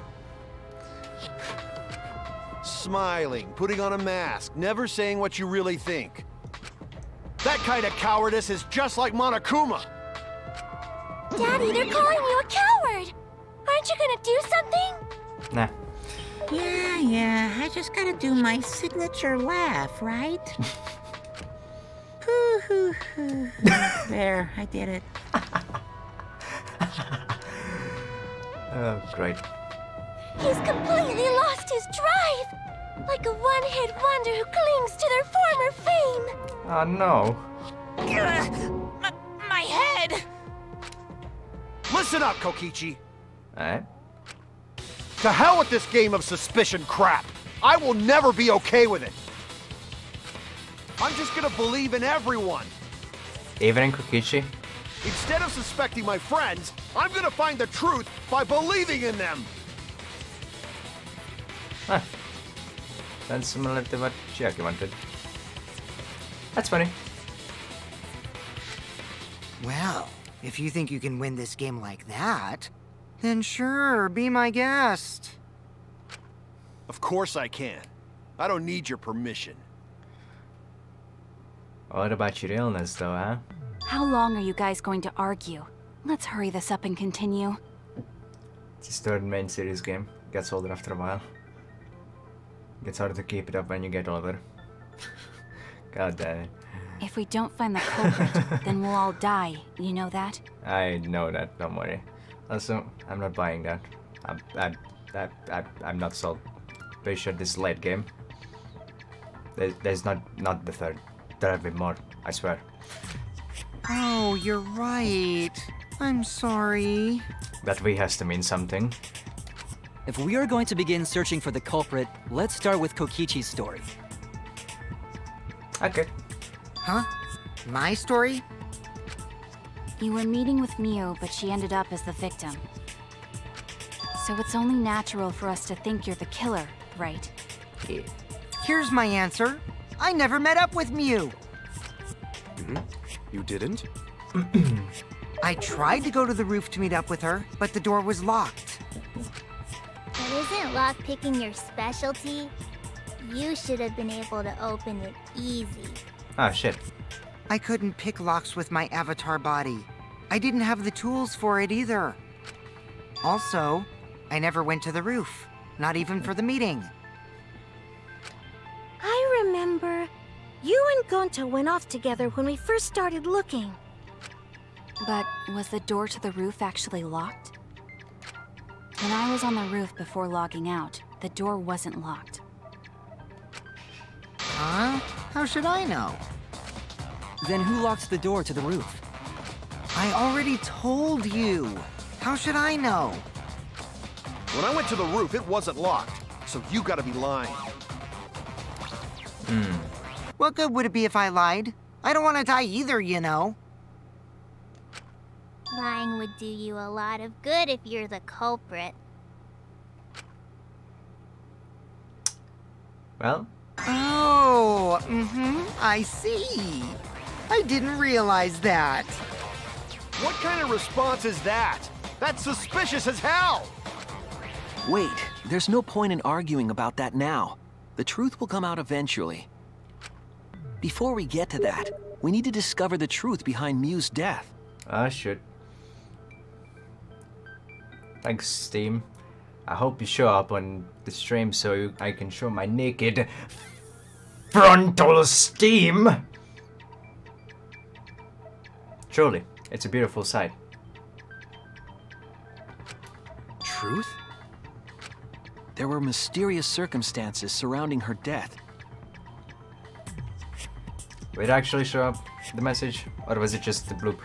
Smiling, putting on a mask, never saying what you really think. That kind of cowardice is just like Monokuma. Daddy, they're calling you a coward! Aren't you gonna do something? Nah. Yeah, I just gotta do my signature laugh, right? Hoo hoo hoo. There, I did it. Oh, great. He's completely lost his drive! Like a one-hit wonder who clings to their former fame! Oh no. My head! Listen up, Kokichi. Alright. To hell with this game of suspicion crap. I will never be okay with it. I'm just gonna believe in everyone. Even in Kokichi? Instead of suspecting my friends, I'm gonna find the truth by believing in them. Huh. Sounds similar to what Chiaki wanted. That's funny. Well, if you think you can win this game like that, then sure, be my guest. Of course I can. I don't need your permission. What about your illness though, huh? How long are you guys going to argue? Let's hurry this up and continue. It's his third main series game. Gets older after a while. Gets harder to keep it up when you get older. God damn it. If we don't find the culprit, then we'll all die. You know that? I know that, don't worry. Also, I'm not buying that. I'm not sold. Pretty sure this is late game. There's not the third. There'll be more, I swear. Oh, you're right. I'm sorry. That V has to mean something. If we are going to begin searching for the culprit, let's start with Kokichi's story. Okay. Huh? My story? You were meeting with Mew, but she ended up as the victim. So it's only natural for us to think you're the killer, right? Yeah. Here's my answer. I never met up with Mew. You didn't? I tried to go to the roof to meet up with her, but the door was locked. But isn't lockpicking your specialty? You should have been able to open it easy. Ah, shit. I couldn't pick locks with my avatar body. I didn't have the tools for it either. Also, I never went to the roof, not even for the meeting. I remember you and Gonta went off together when we first started looking. But was the door to the roof actually locked? When I was on the roof before logging out, The door wasn't locked. Huh? How should I know? Then who locked the door to the roof? I already told you. How should I know? When I went to the roof, it wasn't locked. So you gotta be lying. What good would it be if I lied? I don't want to die either, you know. Lying would do you a lot of good if you're the culprit. Well, Oh, I see. I didn't realize that. What kind of response is that? That's suspicious as hell! Wait, there's no point in arguing about that now. The truth will come out eventually. Before we get to that, we need to discover the truth behind Miu's death. I should. Thanks, Steam. I hope you show up on the stream so I can show my naked frontal steam. Truly, it's a beautiful sight. Truth? There were mysterious circumstances surrounding her death. Will it actually show up the message, or was it just the bloop?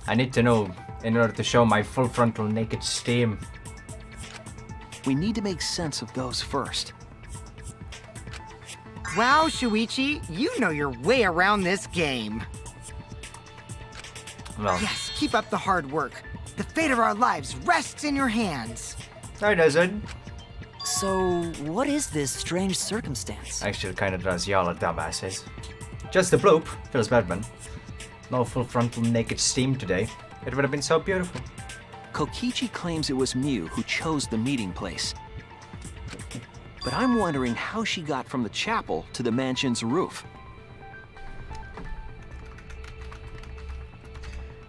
I need to know in order to show my full frontal naked steam. We need to make sense of those first. Wow, Shuichi, you know your way around this game. Well, Yes, keep up the hard work. The fate of our lives rests in your hands. no, it doesn't. So, what is this strange circumstance? Actually, kind of does. Y'all are dumbasses. Just a bloop. Feels bad, man. No full frontal naked steam today. It would have been so beautiful. Kokichi claims it was Miu who chose the meeting place. But I'm wondering how she got from the chapel to the mansion's roof.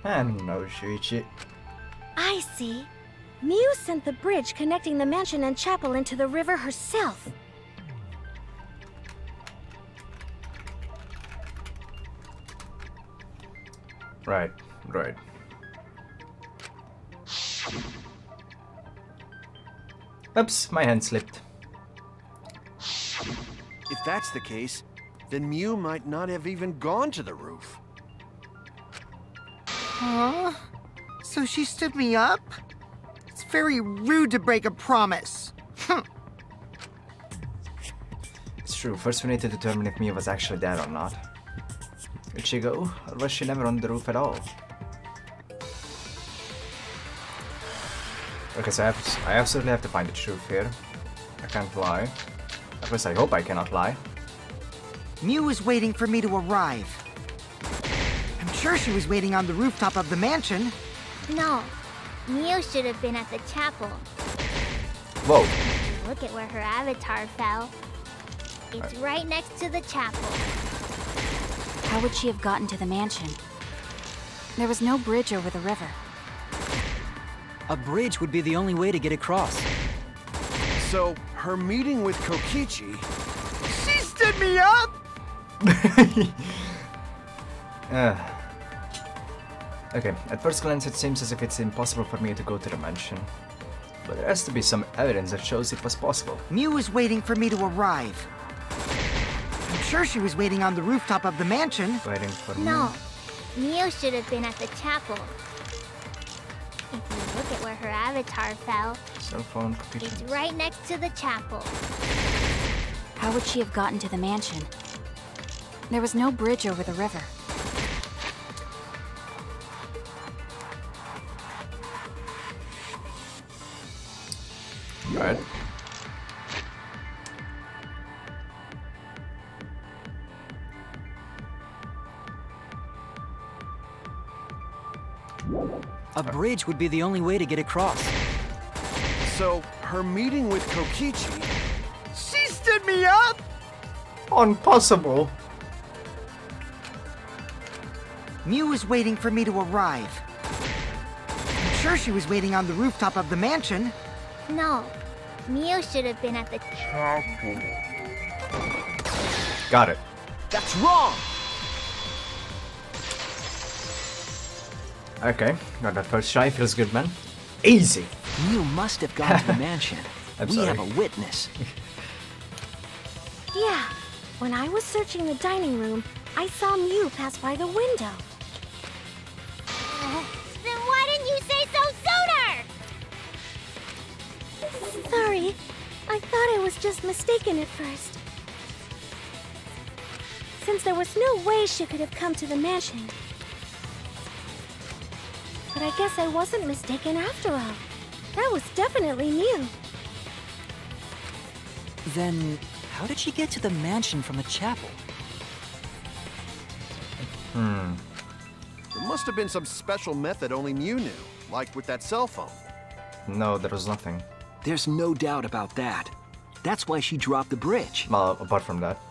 I don't know, Shuichi. I see. Miu sent the bridge connecting the mansion and chapel into the river herself. Right, right. Oops, my hand slipped. If that's the case, then Miu might not have even gone to the roof. Huh? So she stood me up? It's very rude to break a promise. It's true, first we need to determine if Miu was actually dead or not. Did she go, or was she never on the roof at all? Okay, so I absolutely have to find the truth here. I can't lie. At least I hope I cannot lie. Miu was waiting for me to arrive. I'm sure she was waiting on the rooftop of the mansion. No, Miu should have been at the chapel. Whoa. Look at where her avatar fell. It's right next to the chapel. How would she have gotten to the mansion? There was no bridge over the river. A bridge would be the only way to get across. So, her meeting with Kokichi... She stood me up! Okay, at first glance it seems as if it's impossible for me to go to the mansion. But there has to be some evidence that shows it was possible. Miu was waiting for me to arrive. I'm sure she was waiting on the rooftop of the mansion. Waiting for me. No, Miu should have been at the chapel. If you look at where her avatar fell, Cell phone, it's Kokichi. right next to the chapel. How would she have gotten to the mansion? There was no bridge over the river. Right. A bridge would be the only way to get across. So, her meeting with Kokichi... She stood me up! Impossible. Miu was waiting for me to arrive. I'm sure she was waiting on the rooftop of the mansion. No, Miu should have been at the chapel. Got it. That's wrong! Okay, got that first try. Feels good, man. Easy. Mew must have gone to the mansion. We sorry. have a witness. Yeah, when I was searching the dining room, I saw Mew pass by the window. Then why didn't you say so sooner? Sorry, I thought I was just mistaken at first. Since there was no way she could have come to the mansion. But I guess I wasn't mistaken after all. That was definitely Mew. Then, how did she get to the mansion from the chapel? There must have been some special method only Mew knew, like with that cell phone. No, there was nothing. There's no doubt about that. That's why she dropped the bridge. Well, apart from that.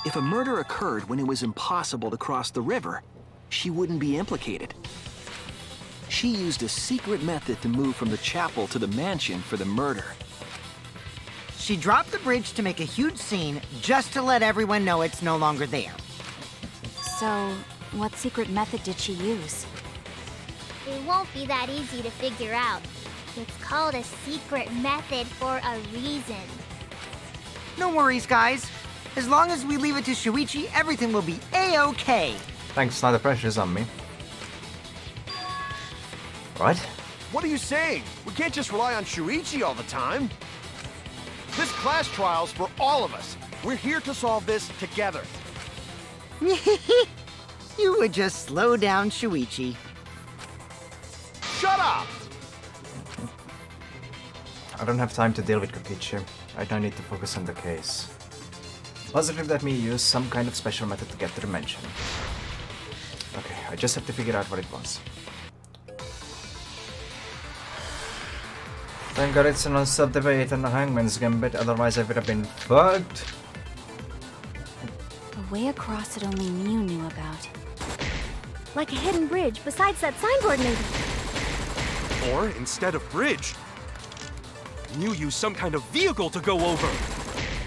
If a murder occurred when it was impossible to cross the river, she wouldn't be implicated. She used a secret method to move from the chapel to the mansion for the murder. She dropped the bridge to make a huge scene just to let everyone know it's no longer there. So, what secret method did she use? It won't be that easy to figure out. It's called a secret method for a reason. No worries, guys. As long as we leave it to Shuichi, everything will be A-okay. Thanks, now the pressure's on me. What? What are you saying? We can't just rely on Shuichi all the time. This class trial's for all of us. We're here to solve this together. You would just slow down Shuichi. Shut up! I don't have time to deal with Kokichi. I don't need to focus on the case. Positive that me use some kind of special method to get to the mansion. Okay, I just have to figure out what it was. Thank God it's an sub-debate and the Hangman's Gambit, otherwise I would have been fucked. A way across it only Mew knew about. Like a hidden bridge besides that signboard maybe. Or, instead of bridge, Mew used some kind of vehicle to go over.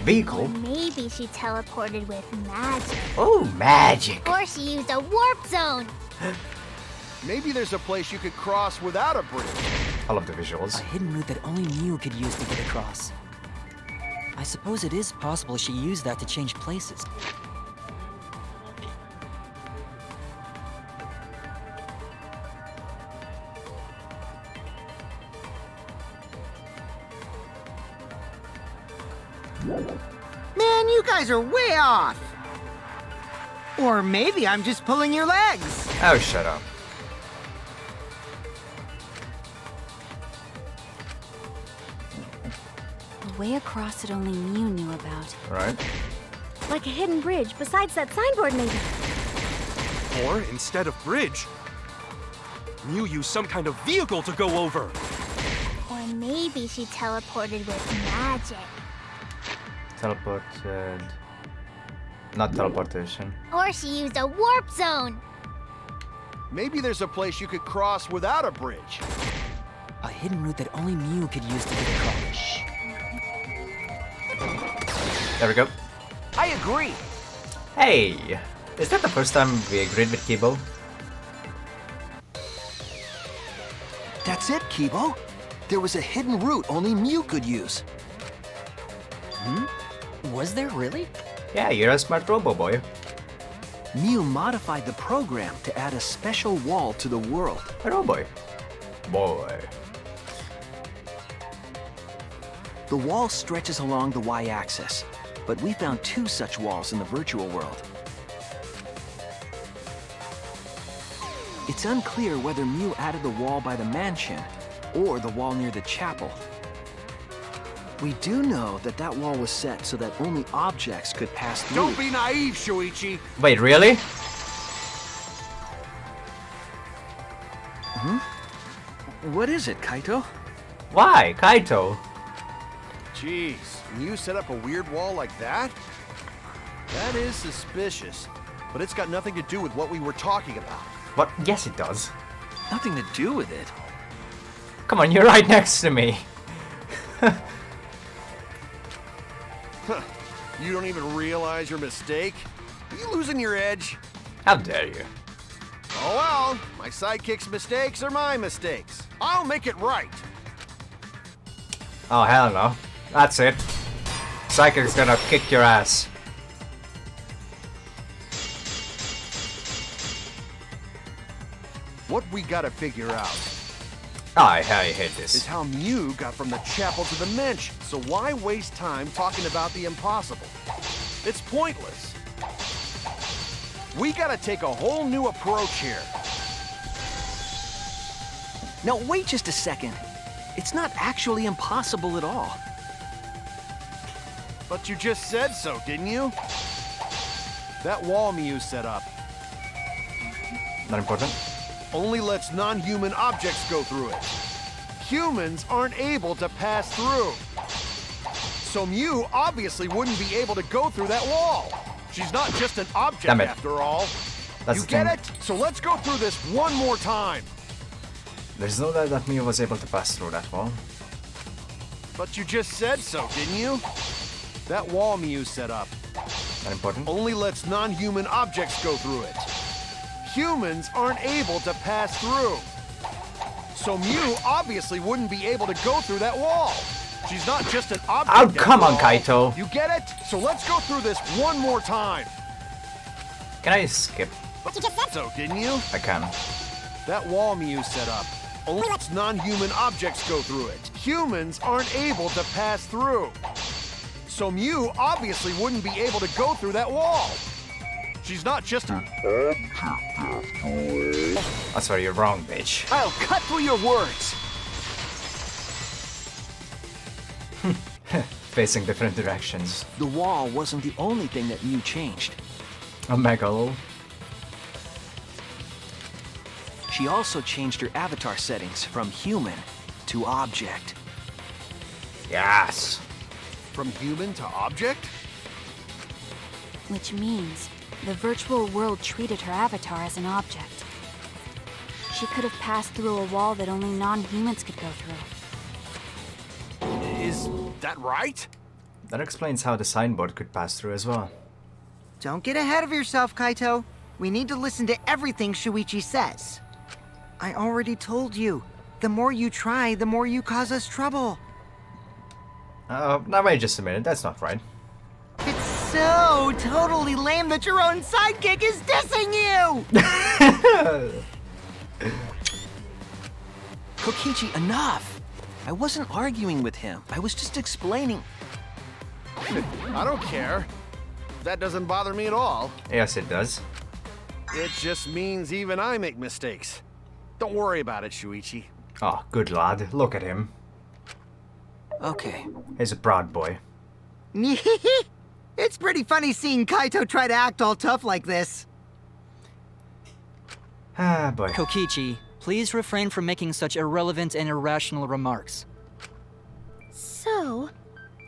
Vehicle? Or maybe she teleported with magic. Oh, magic! Or she used a warp zone. Maybe there's a place you could cross without a bridge. I love the visuals. A hidden route that only Mew could use to get across. I suppose it is possible she used that to change places. Man, you guys are way off! Or maybe I'm just pulling your legs. Oh, shut up. A way across it only Mew knew about. Right. Like a hidden bridge besides that signboard maybe. Or, instead of bridge, Mew used some kind of vehicle to go over. Or maybe she teleported with magic. Teleported... Not teleportation. Or she used a warp zone. Maybe there's a place you could cross without a bridge. A hidden route that only Mew could use to get across. There we go. I agree. Hey! Is that the first time we agreed with Kibo? That's it, Kibo. There was a hidden route only Mew could use. Was there really? Yeah, you're a smart robo boy. Mew modified the program to add a special wall to the world. A robo boy. The wall stretches along the y-axis, but we found 2 such walls in the virtual world. It's unclear whether Mew added the wall by the mansion or the wall near the chapel. We do know that that wall was set so that only objects could pass through. Don't be naive, Shuichi. Wait, really? What is it, Kaito? Why, Kaito? Jeez, Mew set up a weird wall like that? That is suspicious, but it's got nothing to do with what we were talking about. What? Yes, it does. Nothing to do with it. Come on, you're right next to me. You don't even realize your mistake? Are you losing your edge? How dare you? Oh well, my sidekick's mistakes are my mistakes. I'll make it right. Oh, hell no. That's it. Psychic's gonna kick your ass. What we gotta figure out I hate this. is how Mew got from the chapel to the mensch. So why waste time talking about the impossible? It's pointless. We gotta take a whole new approach here. Now, wait just a second. It's not actually impossible at all. But you just said so, didn't you? That wall Mew set up Not important. only lets non-human objects go through it. Humans aren't able to pass through. So Mew obviously wouldn't be able to go through that wall. She's not just an object Damn it. after all. That's You the get thing. it? So let's go through this one more time. There's no doubt that Mew was able to pass through that wall. But you just said so, didn't you? That wall Mew set up Not important. only lets non-human objects go through it. Humans aren't able to pass through. So Mew obviously wouldn't be able to go through that wall. She's not just an object. Oh, come after on, all. Kaito. You get it? So let's go through this one more time. Can I skip? But you just said so, didn't you? I can. That wall Mew set up only lets non-human objects go through it. Humans aren't able to pass through. So Mew obviously wouldn't be able to go through that wall. She's not just an That's where you're wrong, bitch. I'll cut through your words. Facing different directions. The wall wasn't the only thing that Mew changed. Omega lol. She also changed her avatar settings from human to object. Yes. from human to object? Which means the virtual world treated her avatar as an object. She could have passed through a wall that only non-humans could go through. Is that right? That explains how the signboard could pass through as well. Don't get ahead of yourself, Kaito. We need to listen to everything Shuichi says. I already told you. The more you try, the more you cause us trouble. Now wait just a minute, that's not right. It's so totally lame that your own sidekick is dissing you! Kokichi, enough! I wasn't arguing with him. I was just explaining. I don't care. That doesn't bother me at all. Yes, it does. It just means even I make mistakes. Don't worry about it, Shuichi. Oh, good lad. Look at him. Okay. He's a proud boy. It's pretty funny seeing Kaito try to act all tough like this. Ah, boy. Kokichi, please refrain from making such irrelevant and irrational remarks. So,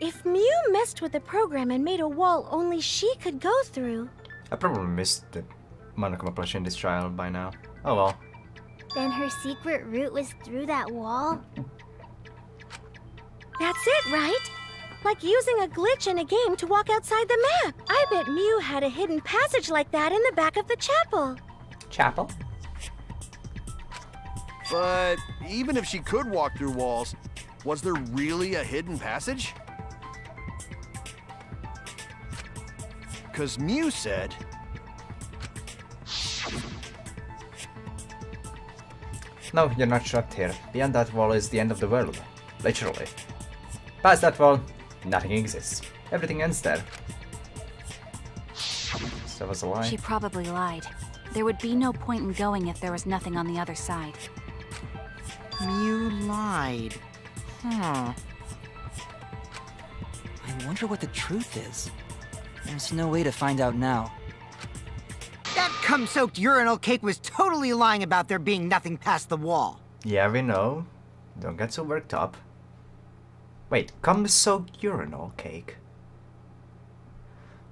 if Mew messed with the program and made a wall only she could go through... I probably missed the Monokuma plush in this trial by now. Oh well. Then her secret route was through that wall? That's it, right? Like using a glitch in a game to walk outside the map. I bet Mew had a hidden passage like that in the back of the chapel. Chapel? But even if she could walk through walls, was there really a hidden passage? 'Cause Mew said... No, you're not trapped here. Beyond that wall is the end of the world. Literally. Past that wall, nothing exists. Everything ends there. So that was a lie. She probably lied. There would be no point in going if there was nothing on the other side. Mew lied. Huh. I wonder what the truth is. There's no way to find out now. That cum-soaked urinal cake was totally lying about there being nothing past the wall. Yeah, we know. Don't get so worked up. Wait, cum-soaked urinal cake?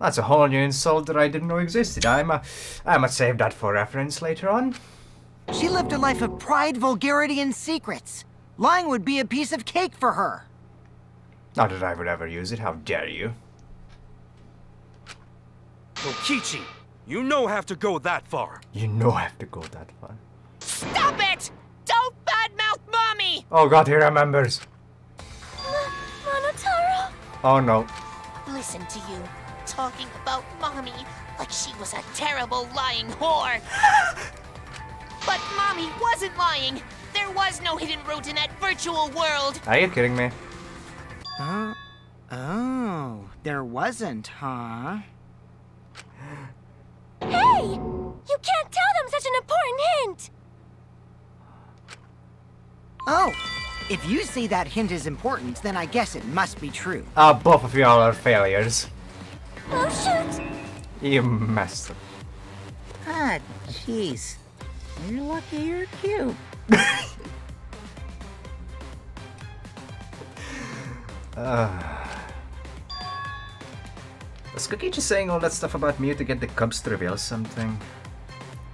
That's a whole new insult that I didn't know existed. I must save that for reference later on. She lived a life of pride, vulgarity, and secrets. Lying would be a piece of cake for her. Not that I would ever use it, how dare you. Kokichi, you know have to go that far. You know I have to go that far. Stop it! Don't badmouth Mommy! Oh god, he remembers. Oh no. Listen to you, talking about Mommy like she was a terrible lying whore. But Mommy wasn't lying. There was no hidden route in that virtual world. Are you kidding me? Oh, there wasn't, huh? Hey! You can't tell them such an important hint! Oh, if you say that hint is important, then I guess it must be true. Both of y'all are failures. Oh, shoot! You messed up. Ah, jeez. You're lucky you're cute. Was Kokichi saying all that stuff about Mew to get the cubs to reveal something?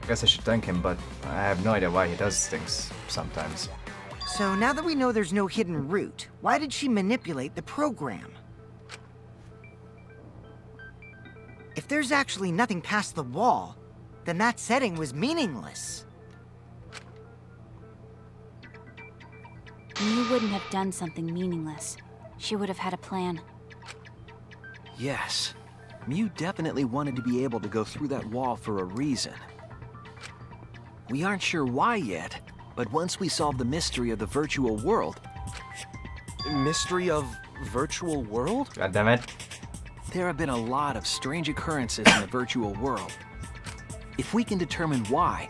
I guess I should thank him, but I have no idea why he does things sometimes. So now that we know there's no hidden route, why did she manipulate the program? If there's actually nothing past the wall, then that setting was meaningless. Mew wouldn't have done something meaningless. She would have had a plan. Yes. Mew definitely wanted to be able to go through that wall for a reason. We aren't sure why yet, but once we solve the mystery of the virtual world... Mystery of virtual world? God damn it. There have been a lot of strange occurrences in the virtual world. If we can determine why,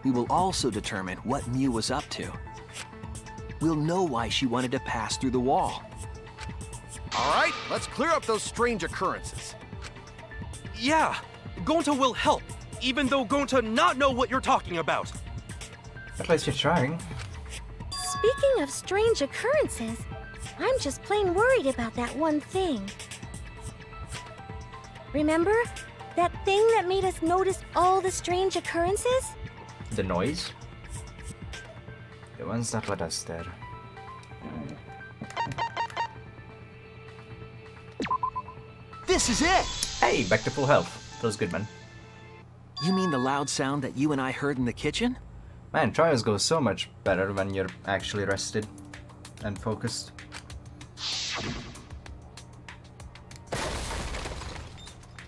we will also determine what Mew was up to. We'll know why she wanted to pass through the wall. Alright, let's clear up those strange occurrences. Yeah, Gonta will help, even though Gonta not know what you're talking about. At least you're trying. Speaking of strange occurrences, I'm just plain worried about that one thing. Remember? That thing that made us notice all the strange occurrences? The noise? The one's not what us there. This is it! Hey, back to full health. Feels good, man. You mean the loud sound that you and I heard in the kitchen? Man, trials go so much better when you're actually rested and focused.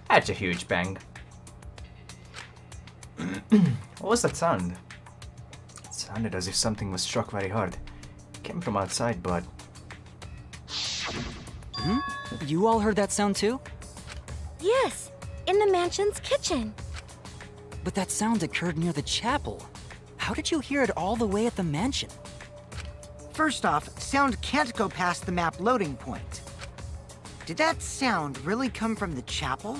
That's a huge bang. What was that sound? It sounded as if something was struck very hard. It came from outside, but... You all heard that sound too? Yes, in the mansion's kitchen. But that sound occurred near the chapel. How did you hear it all the way at the mansion? First off, sound can't go past the map loading point. Did that sound really come from the chapel?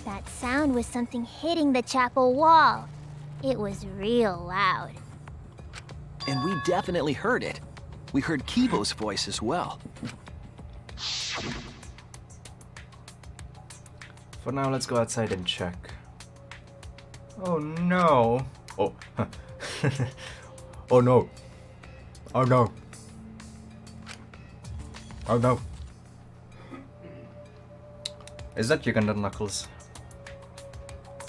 That sound was something hitting the chapel wall. It was real loud. And we definitely heard it. We heard Kibo's voice as well. For now, let's go outside and check. Oh no! Oh. Oh no! Oh no! Oh no! Is that Uganda Knuckles?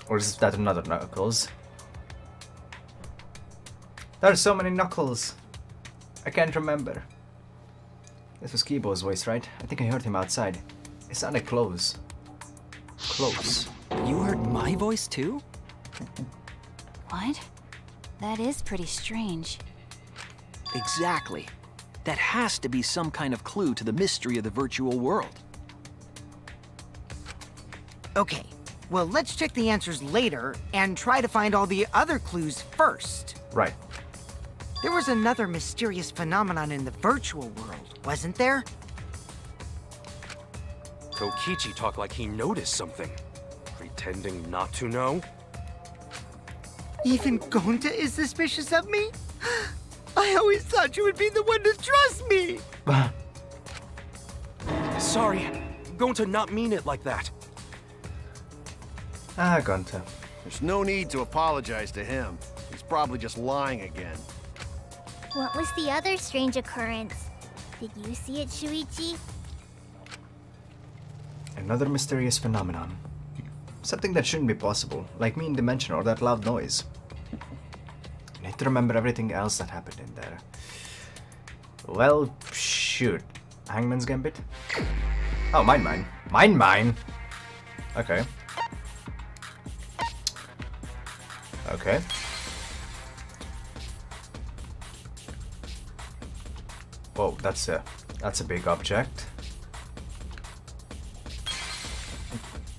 Or is that another Knuckles? There are so many Knuckles! I can't remember. This was Kibo's voice, right? I think I heard him outside. It sounded close. Close. You heard my voice too? What? That is pretty strange. Exactly. That has to be some kind of clue to the mystery of the virtual world. Okay, well, let's check the answers later and try to find all the other clues first. Right. There was another mysterious phenomenon in the virtual world, wasn't there? Kokichi talked like he noticed something, pretending not to know. Even Gonta is suspicious of me? I always thought you would be the one to trust me! Sorry, Gonta not mean it like that. Ah, Gonta. There's no need to apologize to him. He's probably just lying again. What was the other strange occurrence? Did you see it, Shuichi? Another mysterious phenomenon. Something that shouldn't be possible, like mean dimension or that loud noise. I need to remember everything else that happened in there. Well, shoot. Hangman's Gambit? Oh, mine. Mine. Okay. Okay. Whoa, that's a big object.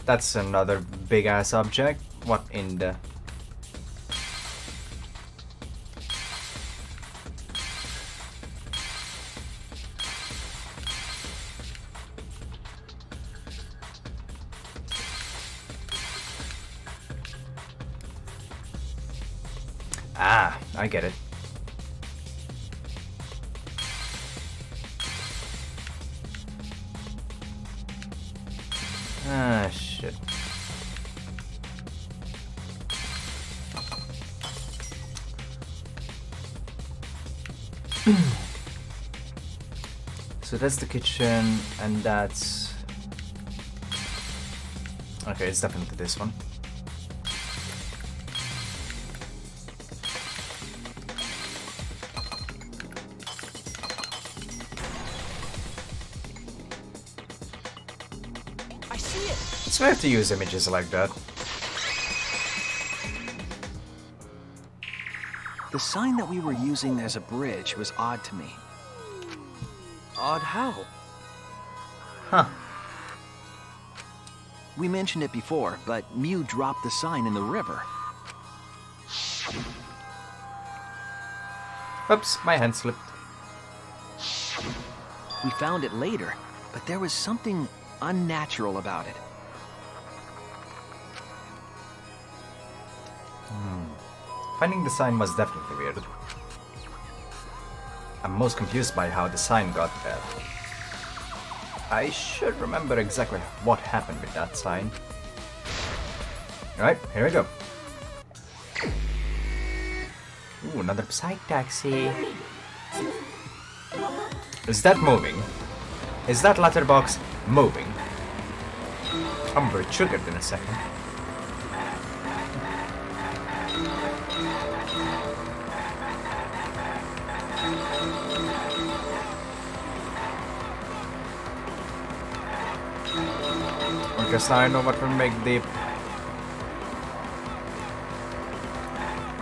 That's another big ass object. What in the... Ah, I get it. Ah, shit. So that's the kitchen, and that's... Okay, it's definitely this one. It's weird to use images like that. The sign that we were using as a bridge was odd to me. Odd how? Huh. We mentioned it before, but Mew dropped the sign in the river. Oops, my hand slipped. We found it later, but there was something unnatural about it. Finding the sign was definitely weird. I'm most confused by how the sign got there. I should remember exactly what happened with that sign. Alright, here we go. Ooh, another psych taxi. Is that moving? Is that letterbox moving? I'm very triggered in a second. I guess now I know what will make the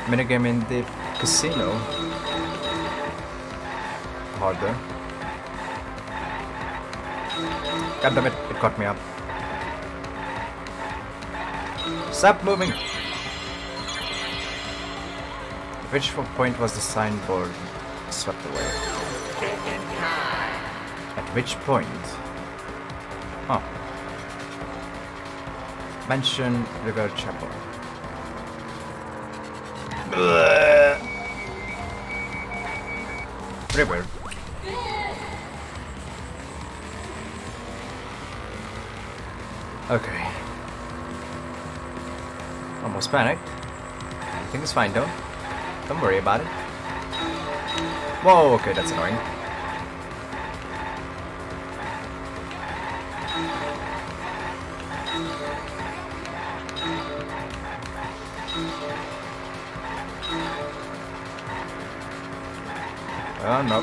minigame in the casino harder. God damn it, it caught me up. Stop moving! At which point was the signboard swept away? At which point? Huh. Mention River Chapel. River. Okay. Almost panicked. Everything is fine though. Don't worry about it. Whoa, okay, that's annoying. Oh no.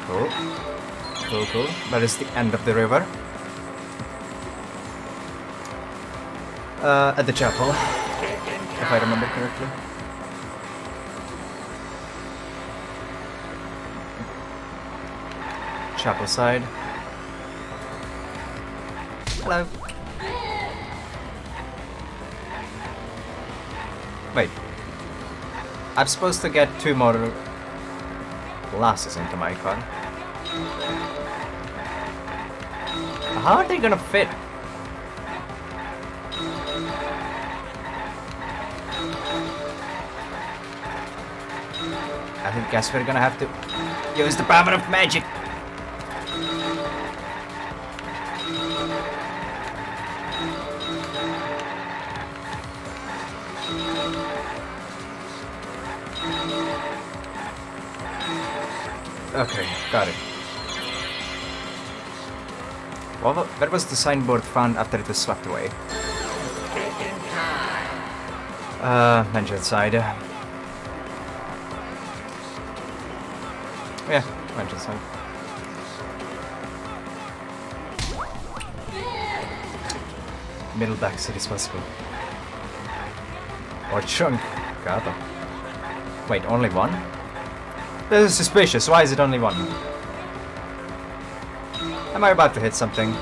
Cool. Cool. That is the end of the river. At the chapel, if I remember correctly. Chapel side. Hello. Wait. I'm supposed to get 2 more glasses into my car. How are they gonna fit? I guess we're gonna have to use the power of magic. Okay, got it. Well, where was the signboard found after it was swept away? Mansion side. Yeah, mansion side. Middle back seat is possible. Or chunk. Kata. Wait, only one? This is suspicious. Why is it only one? Am I about to hit something?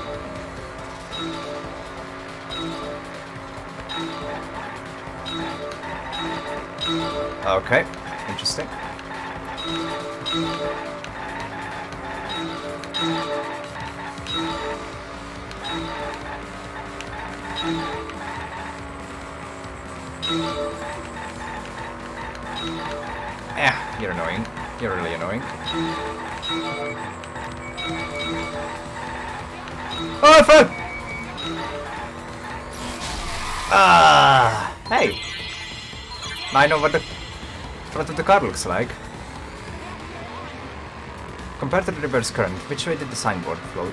Okay, interesting. Yeah, you're annoying. You're really annoying. Oh, fuck! Hey! I know what the front of the car looks like. Compared to the reverse current, which way did the signboard float?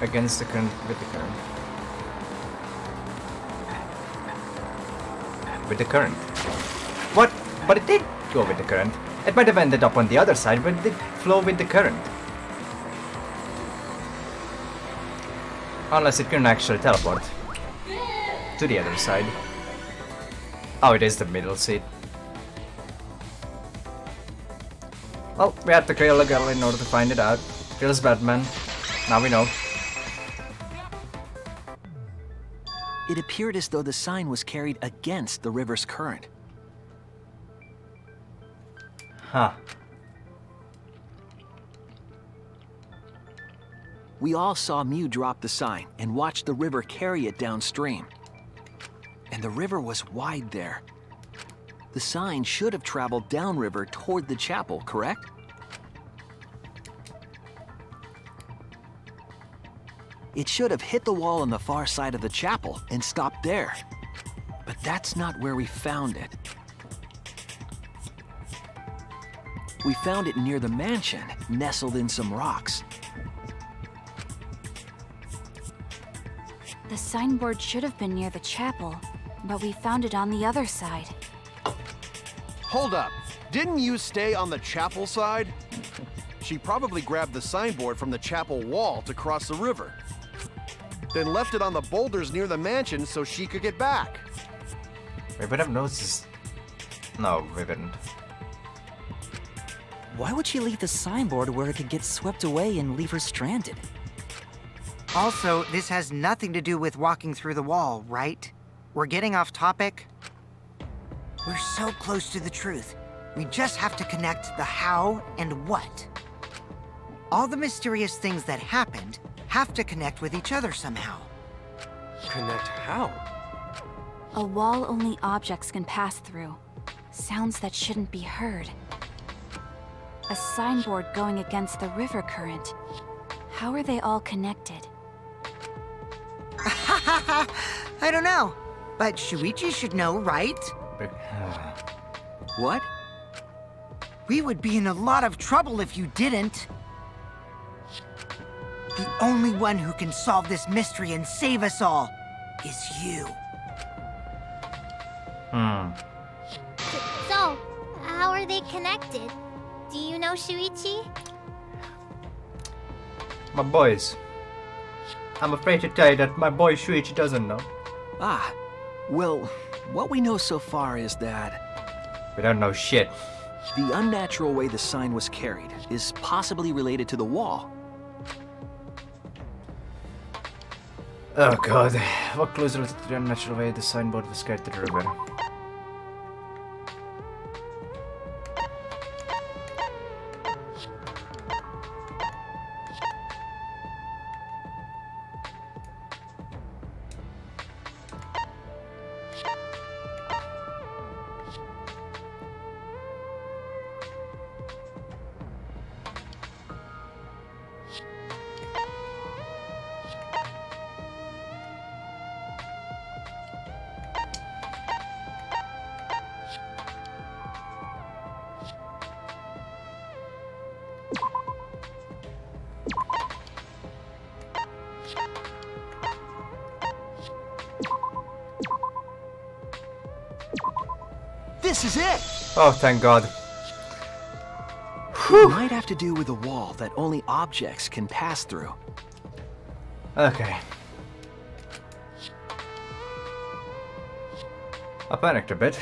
Against the current, with the current. With the current. What? But it did go with the current. It might have ended up on the other side, but it did flow with the current. Unless it couldn't actually teleport to the other side. Oh, it is the middle seat. Well, we had to kill a girl in order to find it out. Kills Batman. Now we know. It appeared as though the sign was carried against the river's current. Huh. We all saw Mew drop the sign and watched the river carry it downstream. And the river was wide there. The sign should have traveled downriver toward the chapel, correct? It should have hit the wall on the far side of the chapel and stopped there. But that's not where we found it. We found it near the mansion, nestled in some rocks. The signboard should have been near the chapel, but we found it on the other side. Hold up. Didn't you stay on the chapel side? She probably grabbed the signboard from the chapel wall to cross the river. Then left it on the boulders near the mansion so she could get back. We would have noticed. No, we didn't. Why would she leave the signboard where it could get swept away and leave her stranded? Also, this has nothing to do with walking through the wall, right? We're getting off topic. We're so close to the truth. We just have to connect the how and what. All the mysterious things that happened have to connect with each other somehow. Connect how? A wall only objects can pass through. Sounds that shouldn't be heard. A signboard going against the river current. How are they all connected? I don't know, but Shuichi should know, right? What? We would be in a lot of trouble if you didn't. The only one who can solve this mystery and save us all is you. So, how are they connected? Do you know Shuichi? My boys. I'm afraid to tell you that my boy Shuichi doesn't know. Ah, well, what we know so far is that We don't know shit. the unnatural way the sign was carried is possibly related to the wall. Oh god. What clues related to the unnatural way the signboard was carried to the river? This is it! Oh, thank God. It might have to do with a wall that only objects can pass through. Okay. I panicked a bit.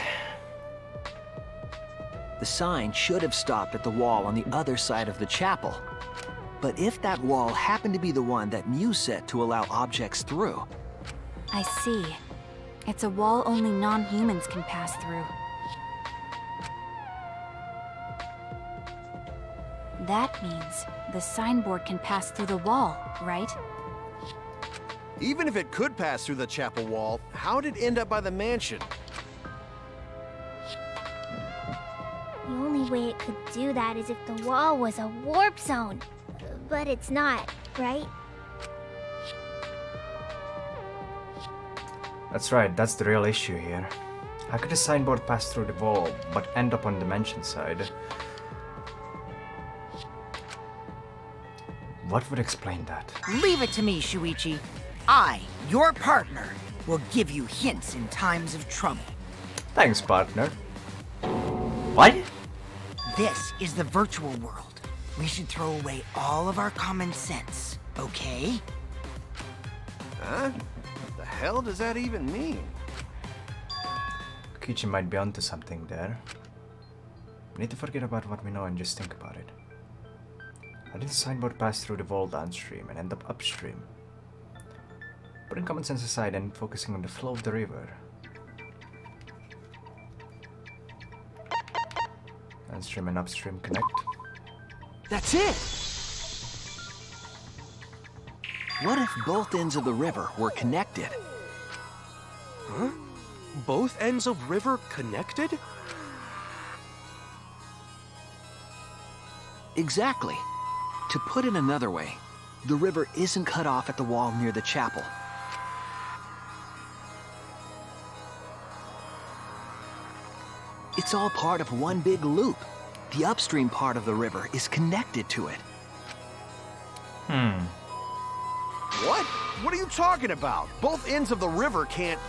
The sign should have stopped at the wall on the other side of the chapel. But if that wall happened to be the one that Mew set to allow objects through... I see. It's a wall only non-humans can pass through. That means the signboard can pass through the wall, right? Even if it could pass through the chapel wall, how'd it end up by the mansion? The only way it could do that is if the wall was a warp zone. But it's not, right? That's right, that's the real issue here. How could a signboard pass through the wall, but end up on the mansion side? What would explain that? Leave it to me, Shuichi. I, your partner, will give you hints in times of trouble. Thanks, partner. What? This is the virtual world. We should throw away all of our common sense, okay? Huh? What the hell does that even mean? Kokichi might be onto something there. We need to forget about what we know and just think about it. How did the signboard pass through the wall downstream and end up upstream? Putting common sense aside and focusing on the flow of the river. Downstream and upstream connect. That's it! What if both ends of the river were connected? Huh? Both ends of river connected? Exactly. To put it another way, the river isn't cut off at the wall near the chapel. It's all part of one big loop. The upstream part of the river is connected to it. What? What are you talking about? Both ends of the river can't...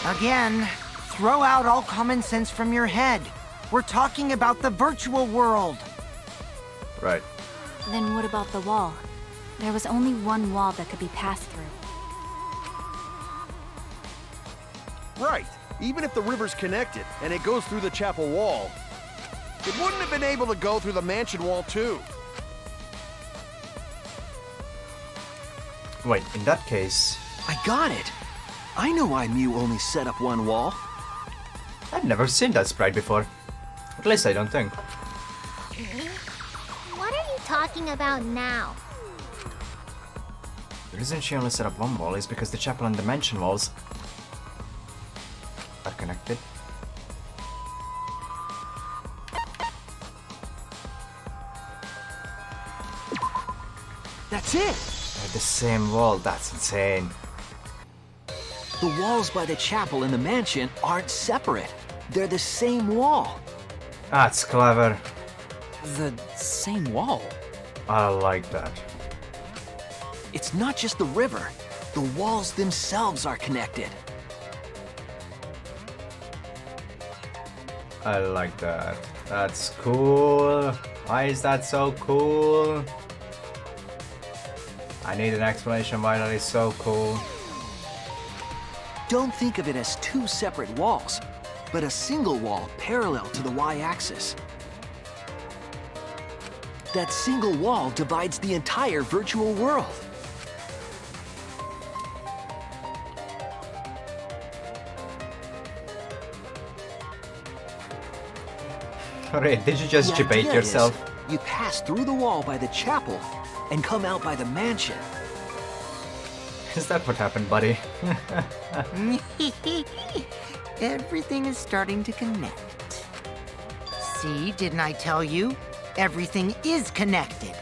Again, throw out all common sense from your head. We're talking about the virtual world. Right. Then what about the wall? There was only one wall that could be passed through. Right. Even if the river's connected and it goes through the chapel wall, it wouldn't have been able to go through the mansion wall too. Wait, in that case... I got it! I know why Mew only set up one wall. I've never seen that sprite before. At least I don't think. What are you talking about now? The reason she only set up one wall is because the chapel and the mansion walls are connected. That's it! They're the same wall, that's insane. The walls by the chapel and the mansion aren't separate. They're the same wall. That's clever. The same wall? I like that. It's not just the river. The walls themselves are connected. I like that. That's cool. Why is that so cool? I need an explanation why that is so cool. Don't think of it as two separate walls, but a single wall parallel to the y-axis. That single wall divides the entire virtual world. Alright, did you just The debate idea yourself? is, you pass through the wall by the chapel and come out by the mansion. Is that what happened, buddy? Everything is starting to connect. See, didn't I tell you? Everything is connected.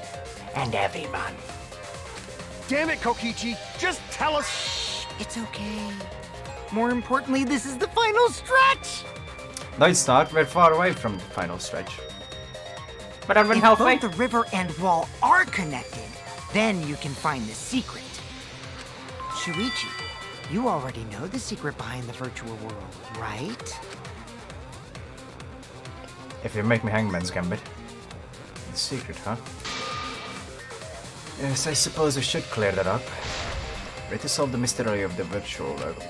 And everyone. Damn it, Kokichi! Just tell us... It's okay. More importantly, this is the final stretch! No, it's not. We're far away from the final stretch. But I'm If halfway. both the river and wall are connected, then you can find the secret. Shuichi, you already know the secret behind the virtual world, right? If you make me Hangman's Gambit. The secret, huh? Yes, I suppose we should clear that up. Try to solve the mystery of the virtual level.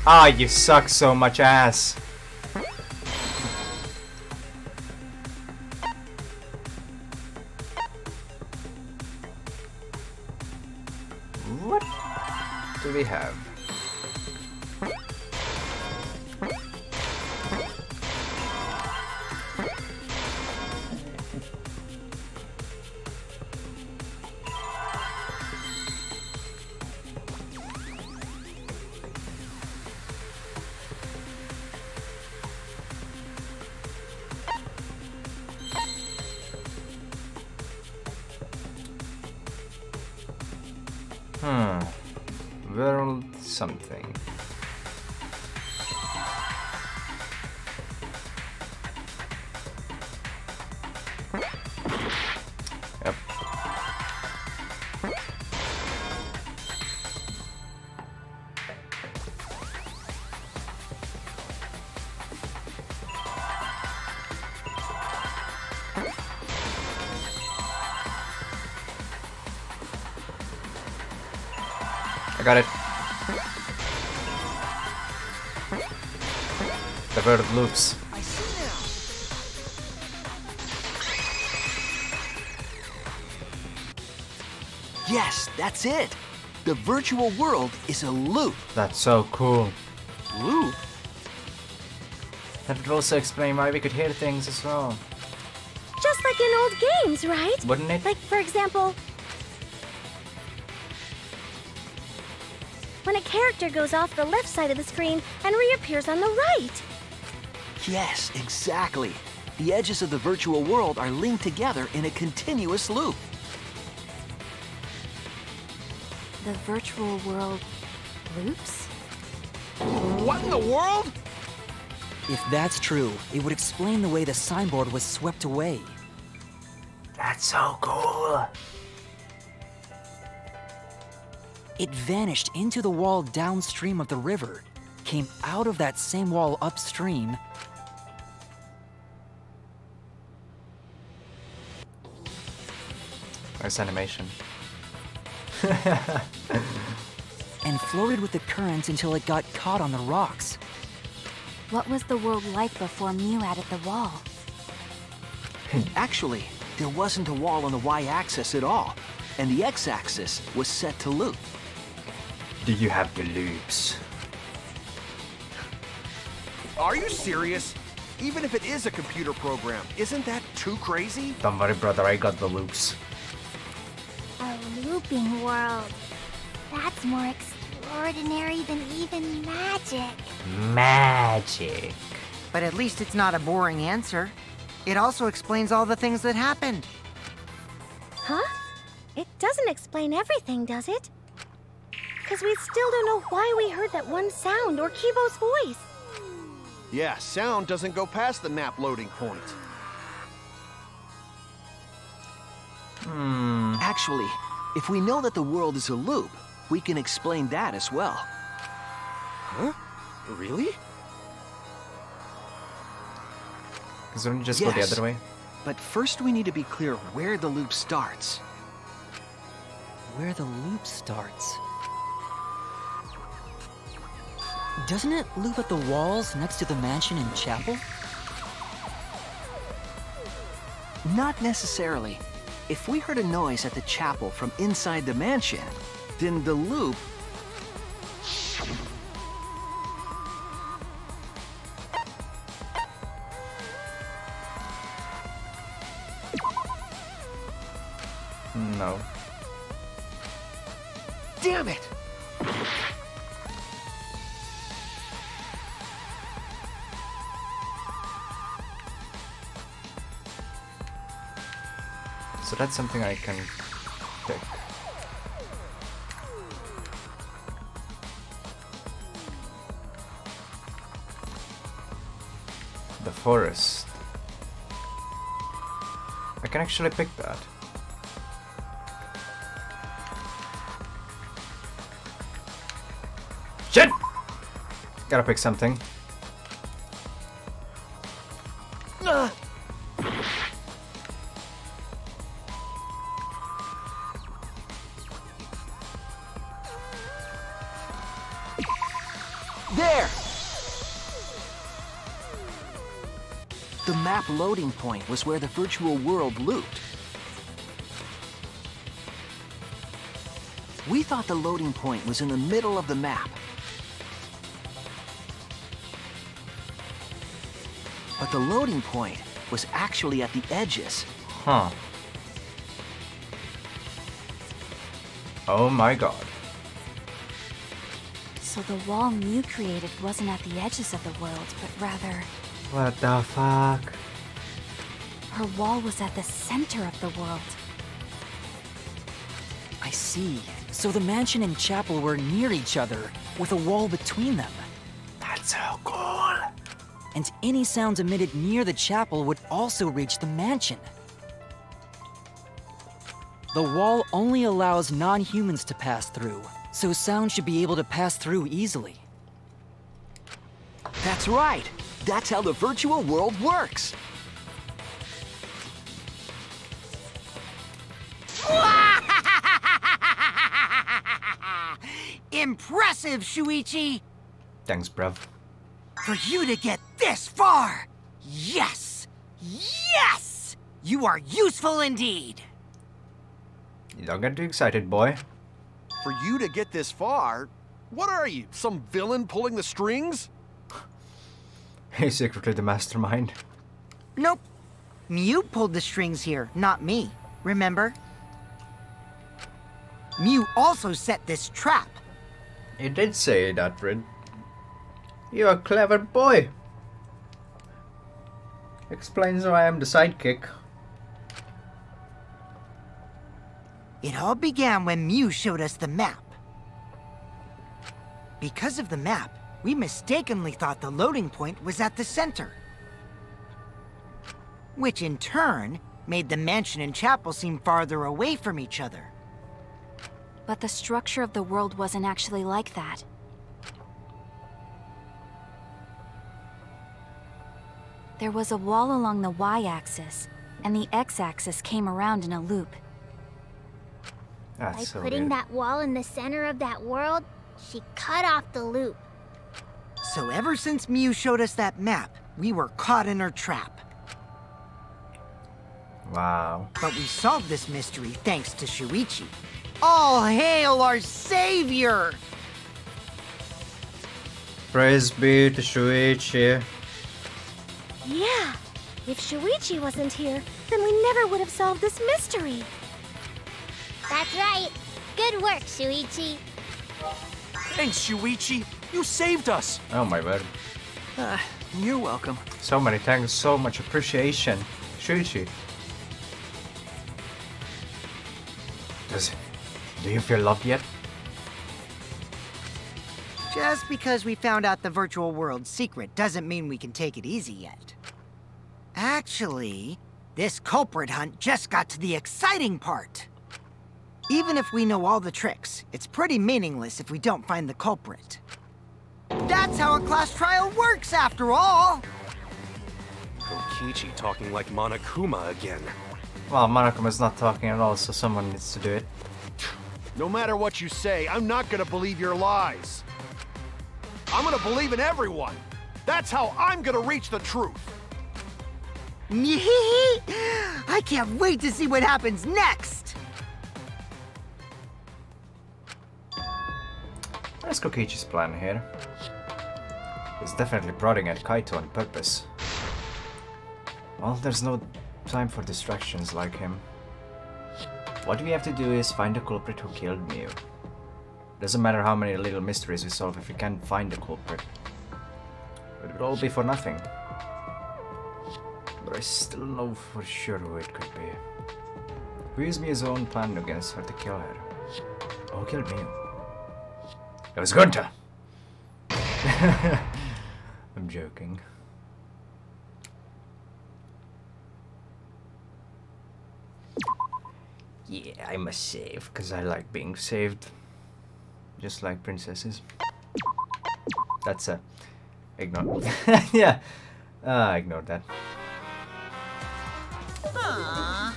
Ah, you suck so much ass! What do we have? World something. Yep. I got it. The bird loops. I see now. Yes, that's it. The virtual world is a loop. That's so cool. Loop? That would also explain why we could hear things as well. Just like in old games, right? Wouldn't it? Like, for example, when a character goes off the left side of the screen and reappears on the right. Yes, exactly. The edges of the virtual world are linked together in a continuous loop. The virtual world loops? What in the world? If that's true, it would explain the way the signboard was swept away. That's so cool. It vanished into the wall downstream of the river, came out of that same wall upstream, Nice animation. and flowed with the current until it got caught on the rocks. What was the world like before Mew added the wall? Actually, there wasn't a wall on the y-axis at all, and the x-axis was set to loop. Do you have the loops? Are you serious? Even if it is a computer program, isn't that too crazy? Don't worry, brother, I got the loops. A looping world. That's more extraordinary than even magic. Magic. But at least it's not a boring answer. It also explains all the things that happened. Huh? It doesn't explain everything, does it? Because we still don't know why we heard that one sound or Kibo's voice. Yeah, sound doesn't go past the map loading point. Actually, if we know that the world is a loop, we can explain that as well. Huh? Really? Because don't you just go the Yes. other way? But first we need to be clear where the loop starts. Where the loop starts. Doesn't it loop at the walls next to the mansion and chapel? Not necessarily. If we heard a noise at the chapel from inside the mansion, then the loop... No. Damn it! So that's something I can pick. The forest. I can actually pick that. Shit! Gotta pick something. There! The map loading point was where the virtual world looped. We thought the loading point was in the middle of the map. But the loading point was actually at the edges. Huh. Oh my god. So the wall Mew created wasn't at the edges of the world, but rather... What the fuck? Her wall was at the center of the world. I see. So the mansion and chapel were near each other, with a wall between them. That's so cool. And any sounds emitted near the chapel would also reach the mansion. The wall only allows non-humans to pass through, so sound should be able to pass through easily. That's right. That's how the virtual world works. Impressive, Shuichi! Thanks, bruv. For you to get this far! Yes! Yes! You are useful indeed! You don't get too excited, boy. For you to get this far? What are you, some villain pulling the strings? He's secretly the mastermind. Nope. Mew pulled the strings here, not me. Remember? Mew also set this trap. You did say that, Red. You're a clever boy. Explains why I'm the sidekick. It all began when Mew showed us the map. Because of the map, we mistakenly thought the loading point was at the center. Which in turn made the mansion and chapel seem farther away from each other. But the structure of the world wasn't actually like that. There was a wall along the y-axis, and the x-axis came around in a loop. That's By so putting weird. that wall in the center of that world, she cut off the loop. So ever since Mew showed us that map, we were caught in her trap. Wow. But we solved this mystery thanks to Shuichi. All hail our savior! Praise be to Shuichi. Yeah, if Shuichi wasn't here, then we never would have solved this mystery. That's right. Good work, Shuichi. Thanks, Shuichi. You saved us. Oh my word. You're welcome. So many thanks, so much appreciation. Shuichi. Do you feel loved yet? Just because we found out the virtual world's secret doesn't mean we can take it easy yet. Actually, this culprit hunt just got to the exciting part. Even if we know all the tricks, it's pretty meaningless if we don't find the culprit. That's how a class trial works, after all! Kokichi talking like Monokuma again. Well, Monokuma's not talking at all, so someone needs to do it. No matter what you say, I'm not gonna believe your lies. I'm gonna believe in everyone. That's how I'm gonna reach the truth. I can't wait to see what happens next! What's Kokichi's plan here? He's definitely prodding at Kaito on purpose. Well, there's no time for distractions like him. What we have to do is find the culprit who killed Mew. Doesn't matter how many little mysteries we solve if we can't find the culprit. It would all be for nothing. But I still know for sure who it could be. Who used Mew's own plan against her to kill her? Who killed Mew? It was Kanta! I'm joking. Yeah, I must save, because I like being saved. Just like princesses. That's a... ignore. Yeah. Ignore that. Aww.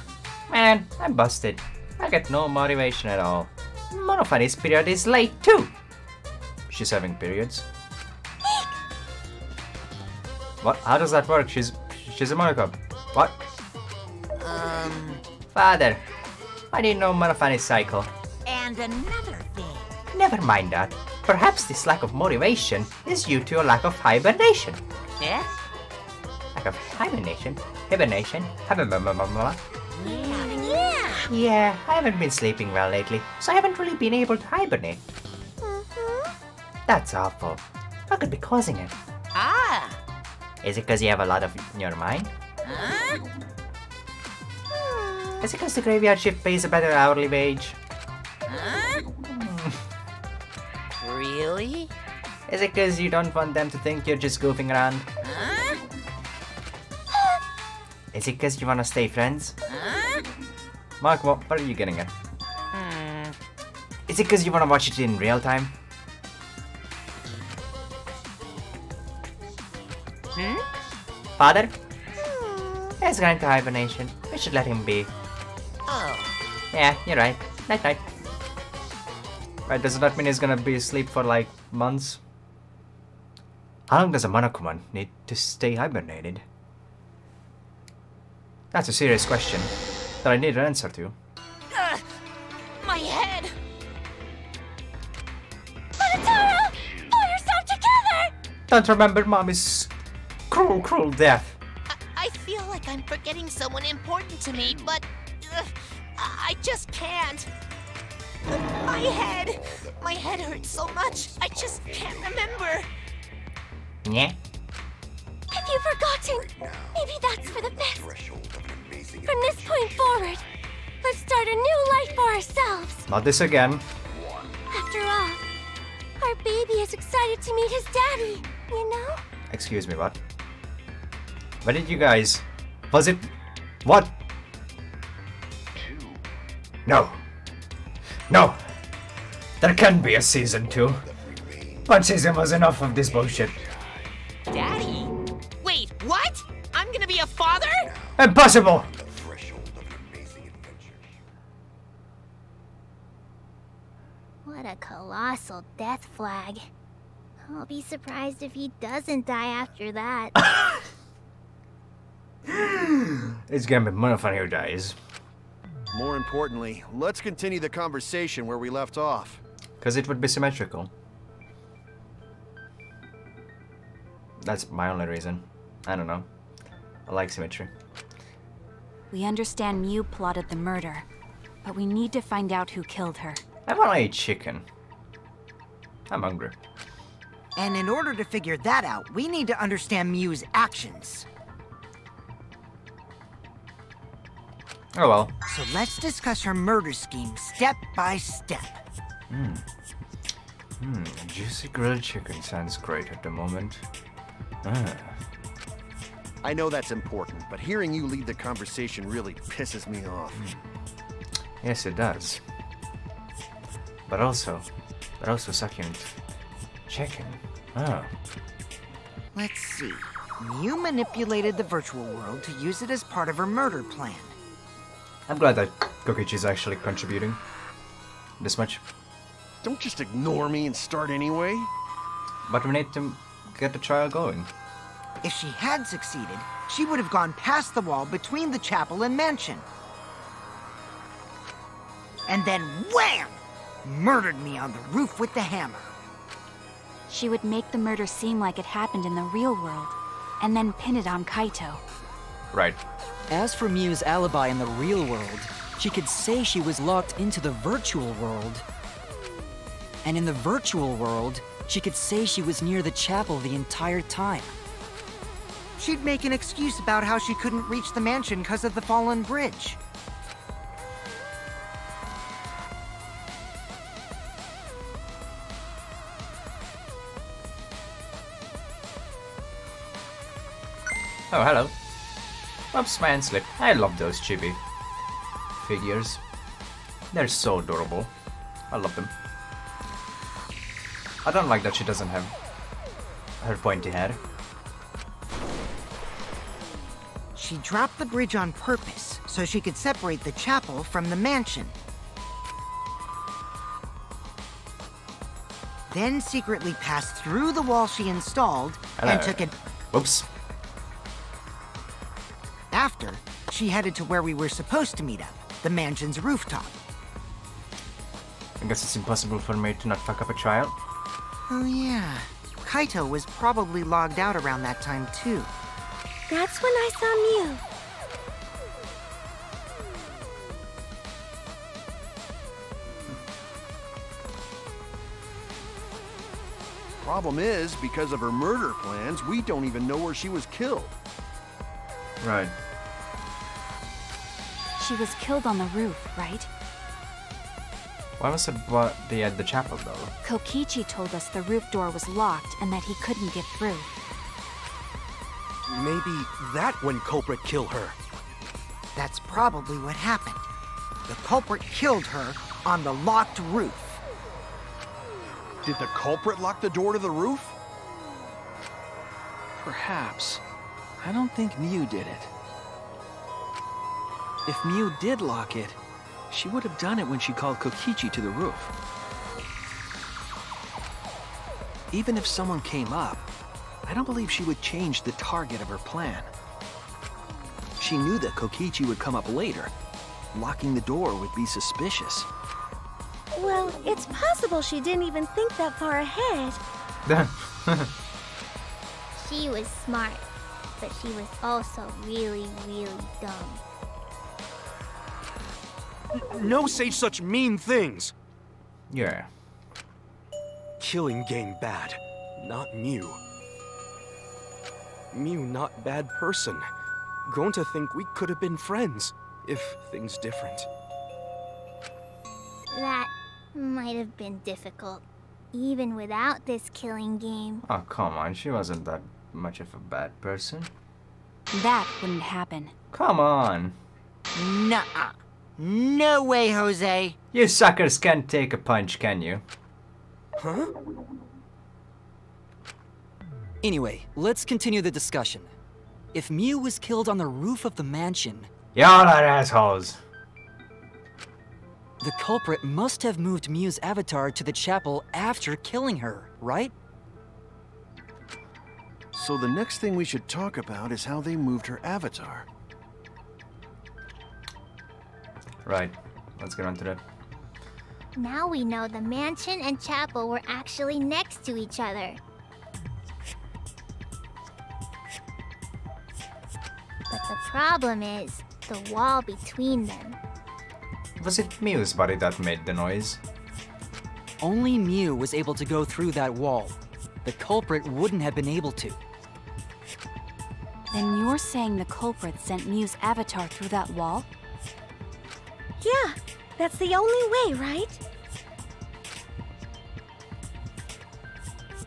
Man, I'm busted. I get no motivation at all. Monophady's period is late too. She's having periods. What? How does that work? She's a monocop. What? Father, I didn't know Monofani's cycle. And another thing. Never mind that. Perhaps this lack of motivation is due to a lack of hibernation. Yeah? Lack of hibernation? Hibernation? Yeah. Yeah, I haven't been sleeping well lately, so I haven't really been able to hibernate. That's awful. What could be causing it? Ah. Is it because you have a lot of in your mind? Huh? Is it because the graveyard shift pays a better hourly wage? Huh? Really? Is it because you don't want them to think you're just goofing around? Huh? Is it because you want to stay friends? Huh? Mark, what are you getting at? Is it because you want to watch it in real time? Father? He's going to hibernation. We should let him be. Oh. Yeah, you're right. Night night. Right, does that mean he's gonna be asleep for like months? How long does a Monokuman need to stay hibernated? That's a serious question that I need an answer to. My head! Monotaro! Pull yourself together! Don't remember Mommy's cruel death. I feel like I'm forgetting someone important to me, but I just can't. My head hurts so much, I just can't remember. Yeah? Have you forgotten? Maybe that's for the best. From this point forward, let's start a new life for ourselves. Not this again. After all, our baby is excited to meet his daddy, you know? Excuse me, what? Where did you guys... Was it... What? No. No! There can be a season 2. One season was enough of this bullshit. Daddy? Wait, what? I'm gonna be a father? Impossible! What a colossal death flag. I'll be surprised if he doesn't die after that. It's gonna be Monofani who dies. More importantly, let's continue the conversation where we left off. Because it would be symmetrical. That's my only reason. I don't know. I like symmetry. We understand Mew plotted the murder, but we need to find out who killed her. I want to eat chicken. I'm hungry. And in order to figure that out, we need to understand Mew's actions. Oh well. So let's discuss her murder scheme step by step. Juicy grilled chicken sounds great at the moment. I know that's important, but hearing you lead the conversation really pisses me off. Yes, it does. But also succulent chicken. Oh. Let's see. Mew manipulated the virtual world to use it as part of her murder plan. I'm glad that Kokichi is actually contributing this much. Don't just ignore me and start anyway. But we need to get the trial going. If she had succeeded, she would have gone past the wall between the chapel and mansion. And then wham! Murdered me on the roof with the hammer. She would make the murder seem like it happened in the real world, and then pin it on Kaito. Right. As for Mew's alibi in the real world, she could say she was locked into the virtual world. And in the virtual world, she could say she was near the chapel the entire time. She'd make an excuse about how she couldn't reach the mansion because of the fallen bridge. Oh, hello. Oops, my hand slipped. I love those chibi figures. They're so adorable. I love them. I don't like that she doesn't have her pointy head. She dropped the bridge on purpose so she could separate the chapel from the mansion. Then secretly passed through the wall she installed and took it. Whoops. After, she headed to where we were supposed to meet up, the mansion's rooftop. I guess it's impossible for me to not fuck up a child. Oh yeah, Kaito was probably logged out around that time too. That's when I saw Mew. Problem is, because of her murder plans, we don't even know where she was killed. Right. She was killed on the roof, right? Why was the body at the chapel, though? Kokichi told us the roof door was locked and that he couldn't get through. Maybe that when Culprit killed her. That's probably what happened. The culprit killed her on the locked roof. Did the culprit lock the door to the roof? Perhaps. I don't think Mew did it. If Mew did lock it, she would have done it when she called Kokichi to the roof. Even if someone came up, I don't believe she would change the target of her plan. She knew that Kokichi would come up later. Locking the door would be suspicious. Well, it's possible she didn't even think that far ahead. She was smart, but she was also really, really dumb. No say such mean things. Yeah. Killing game bad, not Mew. Mew not bad person. Going to think we could have been friends, if things different. That might have been difficult, even without this killing game. Oh, come on. She wasn't that much of a bad person. That wouldn't happen. Come on. Nuh-uh. No way, Jose. You suckers can't take a punch, can you? Huh? Anyway, let's continue the discussion. If Mew was killed on the roof of the mansion... Y'all are assholes. The culprit must have moved Mew's avatar to the chapel after killing her, right? So the next thing we should talk about is how they moved her avatar. Right. Let's get on to that. Now we know the mansion and chapel were actually next to each other. But the problem is the wall between them. Was it Mew's body that made the noise? Only Mew was able to go through that wall. The culprit wouldn't have been able to. Then you're saying the culprit sent Mew's avatar through that wall? Yeah, that's the only way, right?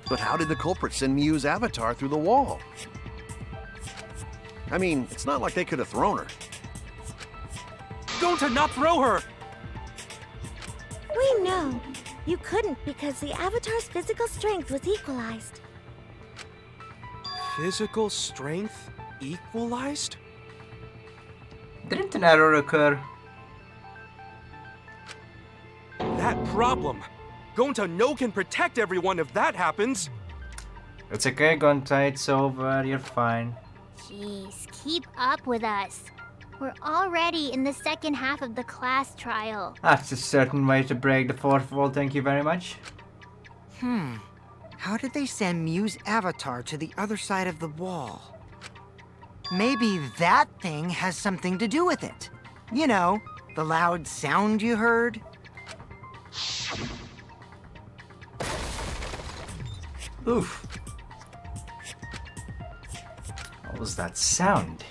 But how did the culprit send Mew's avatar through the wall? I mean, it's not like they could have thrown her. Going to not throw her! We know. You couldn't because the avatar's physical strength was equalized. Physical strength equalized? Didn't an error occur? That problem. Gonta no can protect everyone if that happens. It's okay, Gonta. It's over. You're fine. Jeez, keep up with us. We're already in the second half of the class trial. That's a certain way to break the fourth wall, thank you very much. How did they send Mew's avatar to the other side of the wall? Maybe that thing has something to do with it. You know, the loud sound you heard? Oof. What was that sound?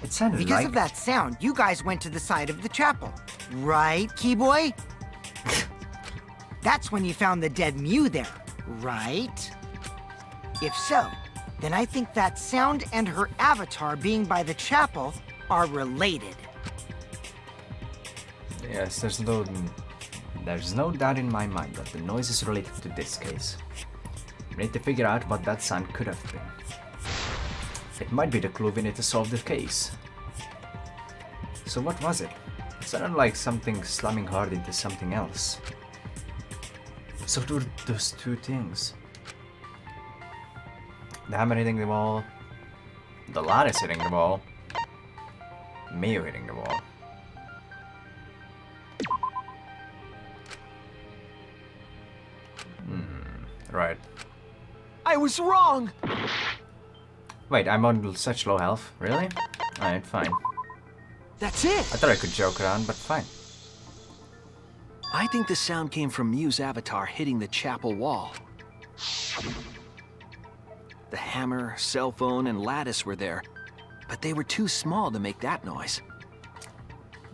It sounded Because like... of that sound, you guys went to the side of the chapel. Right, Keyboy? That's when you found the dead Mew there, right? If so, then I think that sound and her avatar being by the chapel are related. Yes, there's no doubt in my mind that the noise is related to this case. We need to figure out what that sound could have been. It might be the clue we need to solve the case. So what was it? It sounded like something slamming hard into something else. So what were those two things? The hammer hitting the wall, the lattice hitting the wall, Miu hitting the wall. Right. I was wrong! Wait, I'm on such low health? Really? Alright, fine. That's it! I thought I could joke around, but fine. I think the sound came from Miu's avatar hitting the chapel wall. The hammer, cell phone, and lattice were there, but they were too small to make that noise.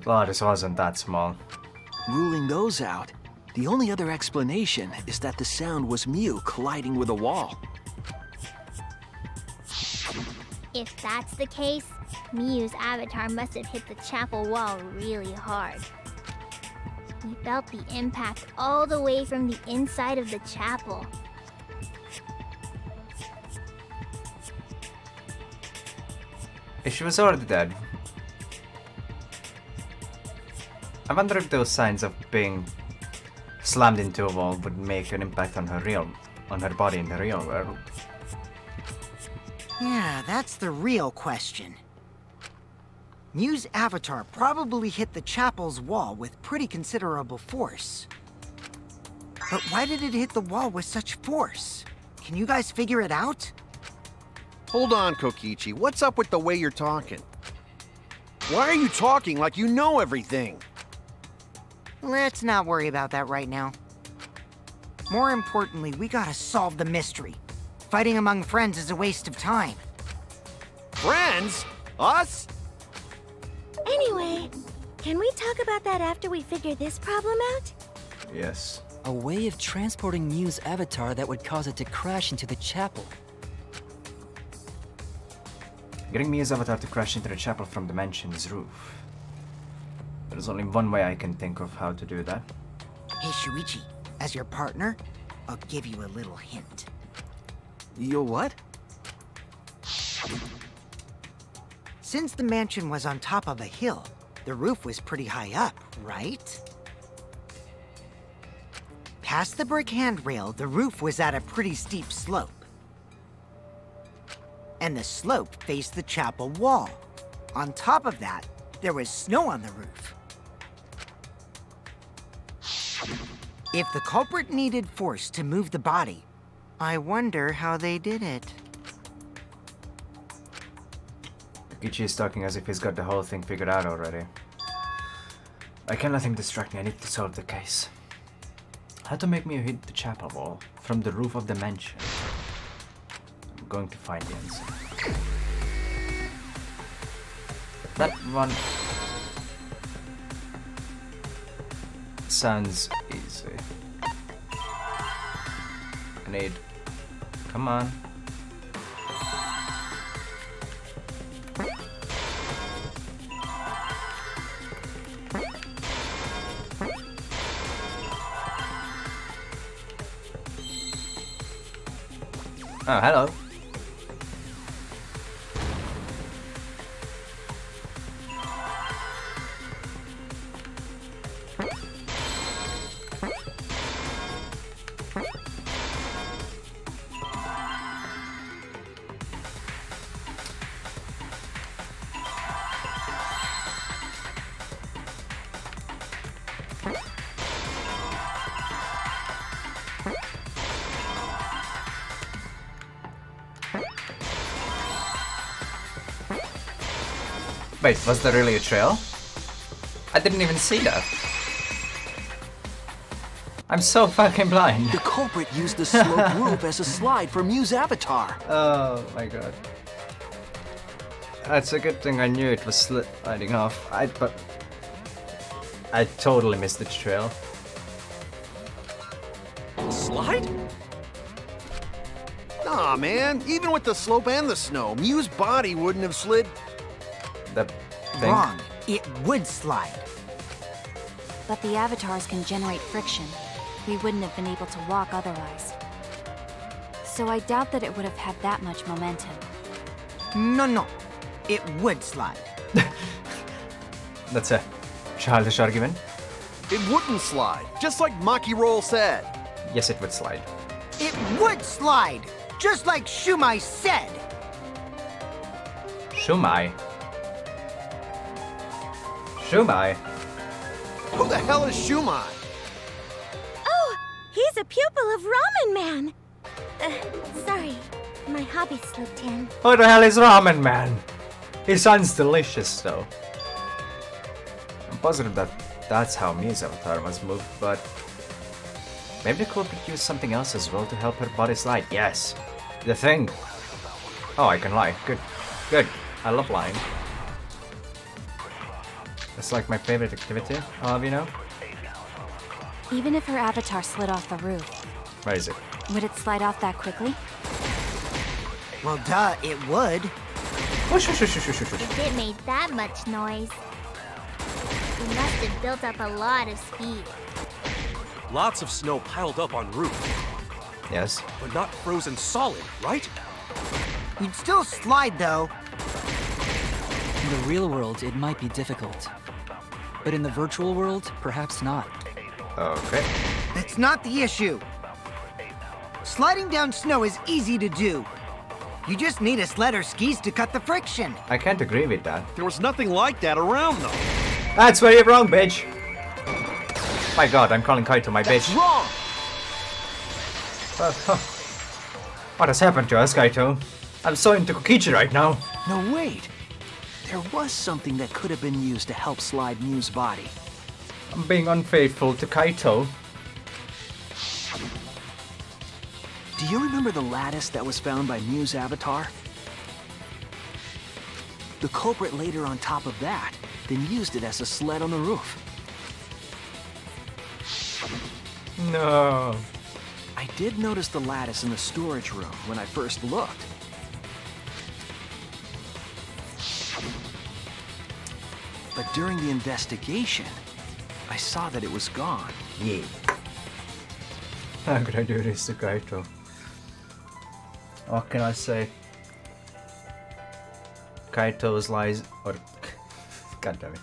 Well, this wasn't that small. Ruling those out, the only other explanation is that the sound was Miu colliding with a wall. If that's the case, Miu's avatar must have hit the chapel wall really hard. We felt the impact all the way from the inside of the chapel. If she was already dead, I wonder if those signs of being slammed into a wall would make an impact on her body in the real world. Yeah, that's the real question. Miu's avatar probably hit the chapel's wall with pretty considerable force. But why did it hit the wall with such force? Can you guys figure it out? Hold on, Kokichi. What's up with the way you're talking? Why are you talking like you know everything? Let's not worry about that right now. More importantly, we gotta solve the mystery. Fighting among friends is a waste of time. Friends? Us? Anyway, can we talk about that after we figure this problem out? Yes. A way of transporting Miu's avatar that would cause it to crash into the chapel. Getting Miu's avatar to crash into the chapel from the mansion's roof. There's only one way I can think of how to do that. Hey Shuichi, as your partner, I'll give you a little hint. You'll what? Since the mansion was on top of a hill, the roof was pretty high up, right? Past the brick handrail, the roof was at a pretty steep slope. And the slope faced the chapel wall. On top of that, there was snow on the roof. If the culprit needed force to move the body, I wonder how they did it. Kokichi is talking as if he's got the whole thing figured out already. I can't let him distract me, I need to solve the case. How to make me hit the chapel wall from the roof of the mansion? I'm going to find the answer. That one sounds easy. Grenade. Come on. Oh, hello. Wait, was there really a trail? I didn't even see that. I'm so fucking blind. The culprit used the sloped roof as a slide for Miu's avatar. Oh my god. That's a good thing I knew it was sliding off. But I totally missed the trail. Slide? Nah, man. Even with the slope and the snow, Miu's body wouldn't have slid. The thing? Wrong. It would slide. But the avatars can generate friction. We wouldn't have been able to walk otherwise. So I doubt that it would have had that much momentum. No. It would slide. That's a childish argument. It wouldn't slide, just like Maki Roll said. Yes, it would slide. It would slide, just like Shumai said. Shumai? Shumai? Who the hell is Shumai? Oh, he's a pupil of Ramen Man. Sorry, my hobby slipped in. Who the hell is Ramen Man? He sounds delicious though. I'm positive that that's how Miu's avatar must move, but maybe the culprit used something else as well to help her body slide. Yes, the thing. Oh, I can lie. Good, good. I love lying. It's like my favorite activity. All of you know. Even if her avatar slid off the roof, Where is it? would it slide off that quickly? Well, duh, it would. If it made that much noise, it must have built up a lot of speed. Lots of snow piled up on roof, Yes. but not frozen solid, right? You'd still slide, though. In the real world, it might be difficult. But in the virtual world, perhaps not. Okay. That's not the issue. Sliding down snow is easy to do. You just need a sled or skis to cut the friction. I can't agree with that. There was nothing like that around, though. That's where you're wrong, bitch. My god, I'm calling Kaito my bitch. Wrong! What has happened to us, Kaito? I'm so into Kokichi right now. No, wait. There was something that could have been used to help slide Miu's body. I'm being unfaithful to Kaito. Do you remember the lattice that was found by Miu's avatar? The culprit laid her on top of that, then used it as a sled on the roof. No. I did notice the lattice in the storage room when I first looked. But during the investigation, I saw that it was gone. Yeah. How could I do this to Kaito? What can I say? Kaito's lies, or god damn it.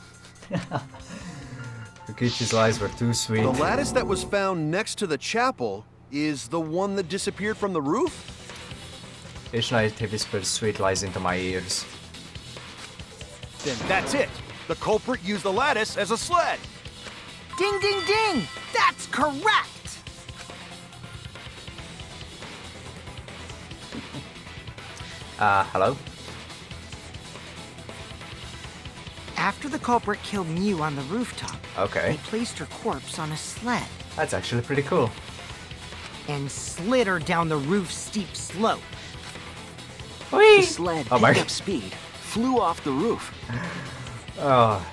Kokichi's lies were too sweet. The lattice that was found next to the chapel is the one that disappeared from the roof? Each night he whispered sweet lies into my ears. Then that's it. The culprit used the lattice as a sled. Ding, ding, ding! That's correct! Hello? After the culprit killed Miu on the rooftop, Okay. they placed her corpse on a sled That's actually pretty cool. and slid her down the roof's steep slope. The sled Oh my picked god. up speed, flew off the roof, Oh.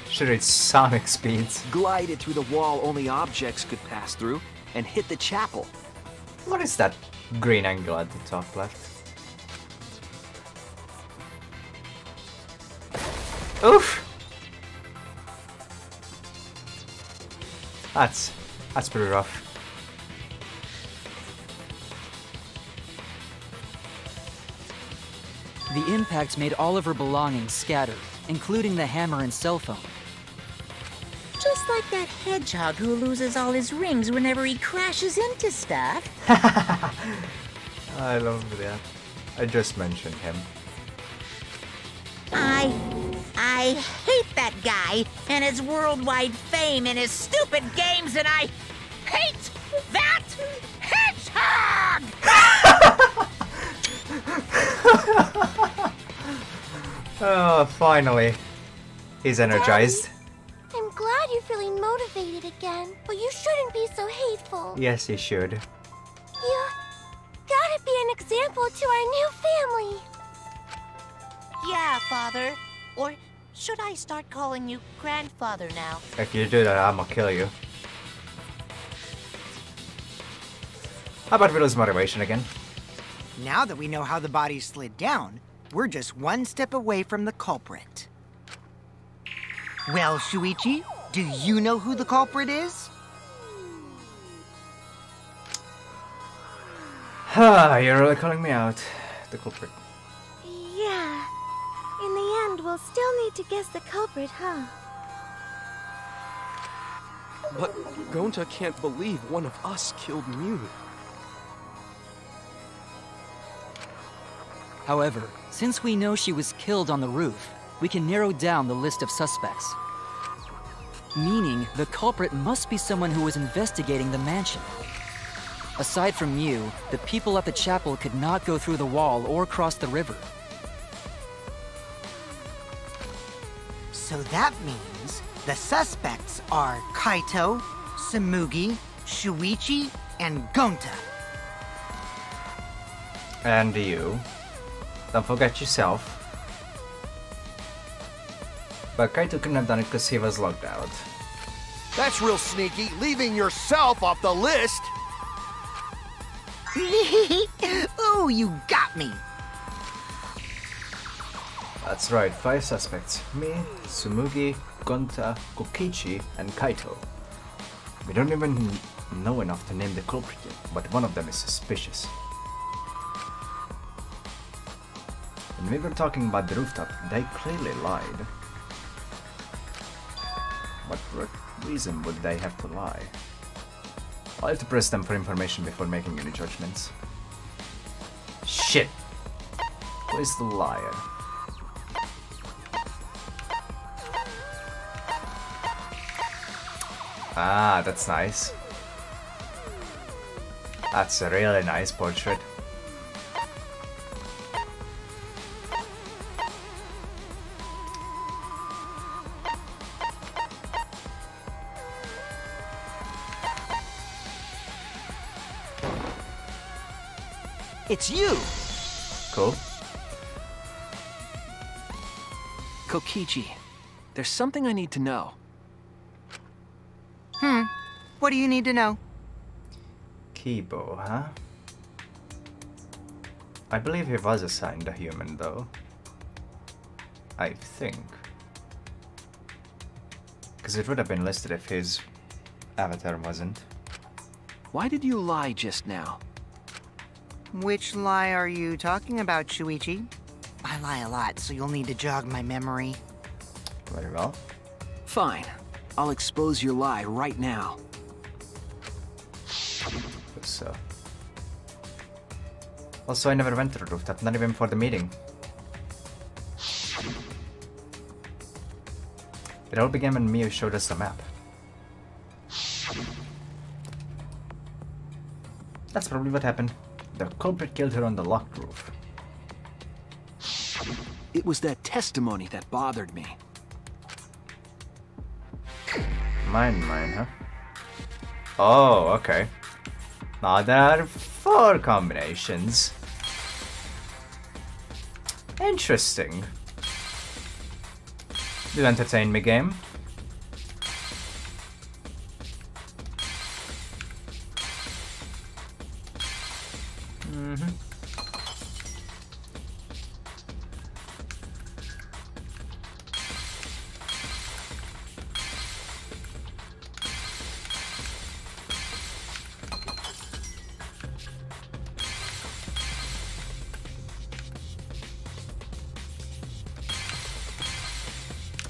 Should reach sonic speeds. glided through the wall only objects could pass through, and hit the chapel. What is that green angle at the top left? Oof! That's pretty rough. The impact made all of her belongings scatter, including the hammer and cell phone. Just like that hedgehog who loses all his rings whenever he crashes into stuff. I love that. I just mentioned him. I hate that guy and his worldwide fame and his stupid games, and I hate that hedgehog! Oh, finally. He's energized. I'm glad you're feeling motivated again, but you shouldn't be so hateful. Yes, he should. You gotta be an example to our new family. Yeah, Father. Or should I start calling you Grandfather now? If you do that, I'ma kill you. How about we lose motivation again? Now that we know how the body slid down, we're just one step away from the culprit. Well, Shuichi, do you know who the culprit is? You're really calling me out. The culprit. Yeah. In the end, we'll still need to guess the culprit, huh? But Gonta can't believe one of us killed Miu. However, since we know she was killed on the roof, we can narrow down the list of suspects. meaning the culprit must be someone who was investigating the mansion. Aside from you, the people at the chapel could not go through the wall or cross the river. So that means the suspects are Kaito, Tsumugi, Shuichi, and Kanta. And you. Don't forget yourself. But Kaito couldn't have done it because he was locked out. That's real sneaky, leaving yourself off the list. Ooh, you got me. That's right, 5 suspects. Me, Tsumugi, Kanta, Kokichi, and Kaito. We don't even know enough to name the culprit yet, but one of them is suspicious. When we were talking about the rooftop, they clearly lied. But what reason would they have to lie? I'll have to press them for information before making any judgments. Shit! Who is the liar? Ah, that's nice. That's a really nice portrait. It's you! Cool. Kokichi, there's something I need to know. What do you need to know? Kibo, huh? I believe he was assigned a human, though. I think. Because it would have been listed if his avatar wasn't. Why did you lie just now? Which lie are you talking about, Shuichi? I lie a lot, so you'll need to jog my memory. Very well. Fine. I'll expose your lie right now. So. Also, I never went to the rooftop, not even for the meeting. It all began when Miu showed us the map. That's probably what happened. The culprit killed her on the locked roof. It was that testimony that bothered me. Mine, huh? Oh, okay. Now there are 4 combinations. Interesting. You entertain me, game.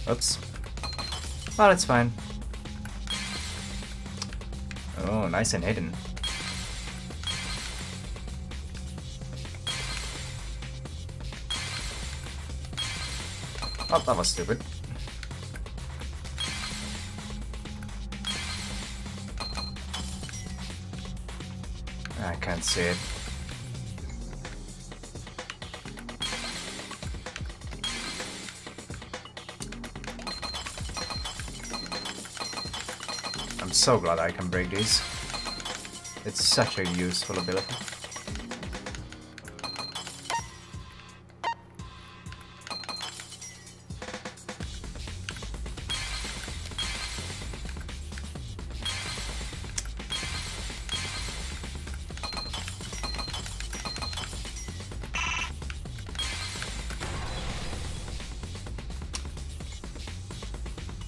Oops. Well, it's fine. Oh, nice and hidden. Oh, that was stupid. I can't see it. I'm so glad I can break these. It's such a useful ability.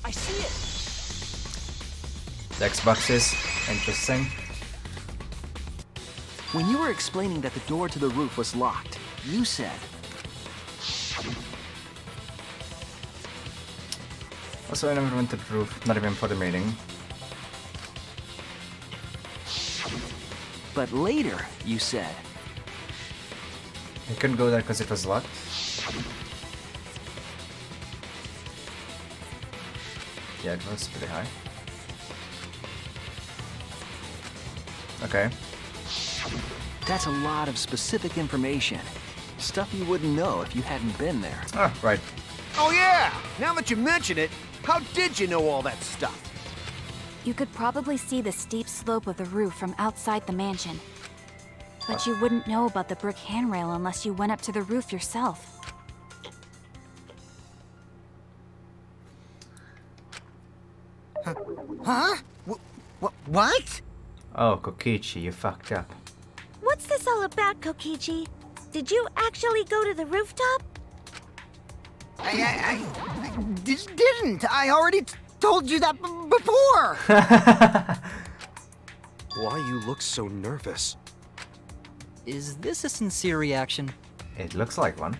I see it! The Xbox is interesting. When you were explaining that the door to the roof was locked, you said... Also, I never went to the roof, not even for the meeting. But later, you said... I couldn't go there because it was locked. Yeah, it was pretty high. Okay. That's a lot of specific information. Stuff you wouldn't know if you hadn't been there. Oh, right. Oh yeah! Now that you mention it, how did you know all that stuff? You could probably see the steep slope of the roof from outside the mansion. But you wouldn't know about the brick handrail unless you went up to the roof yourself. Huh? What? Oh, Kokichi, you fucked up. What's this all about, Kokichi? Did you actually go to the rooftop? I didn't. I already told you that before. Why you look so nervous? Is this a sincere reaction? It looks like one.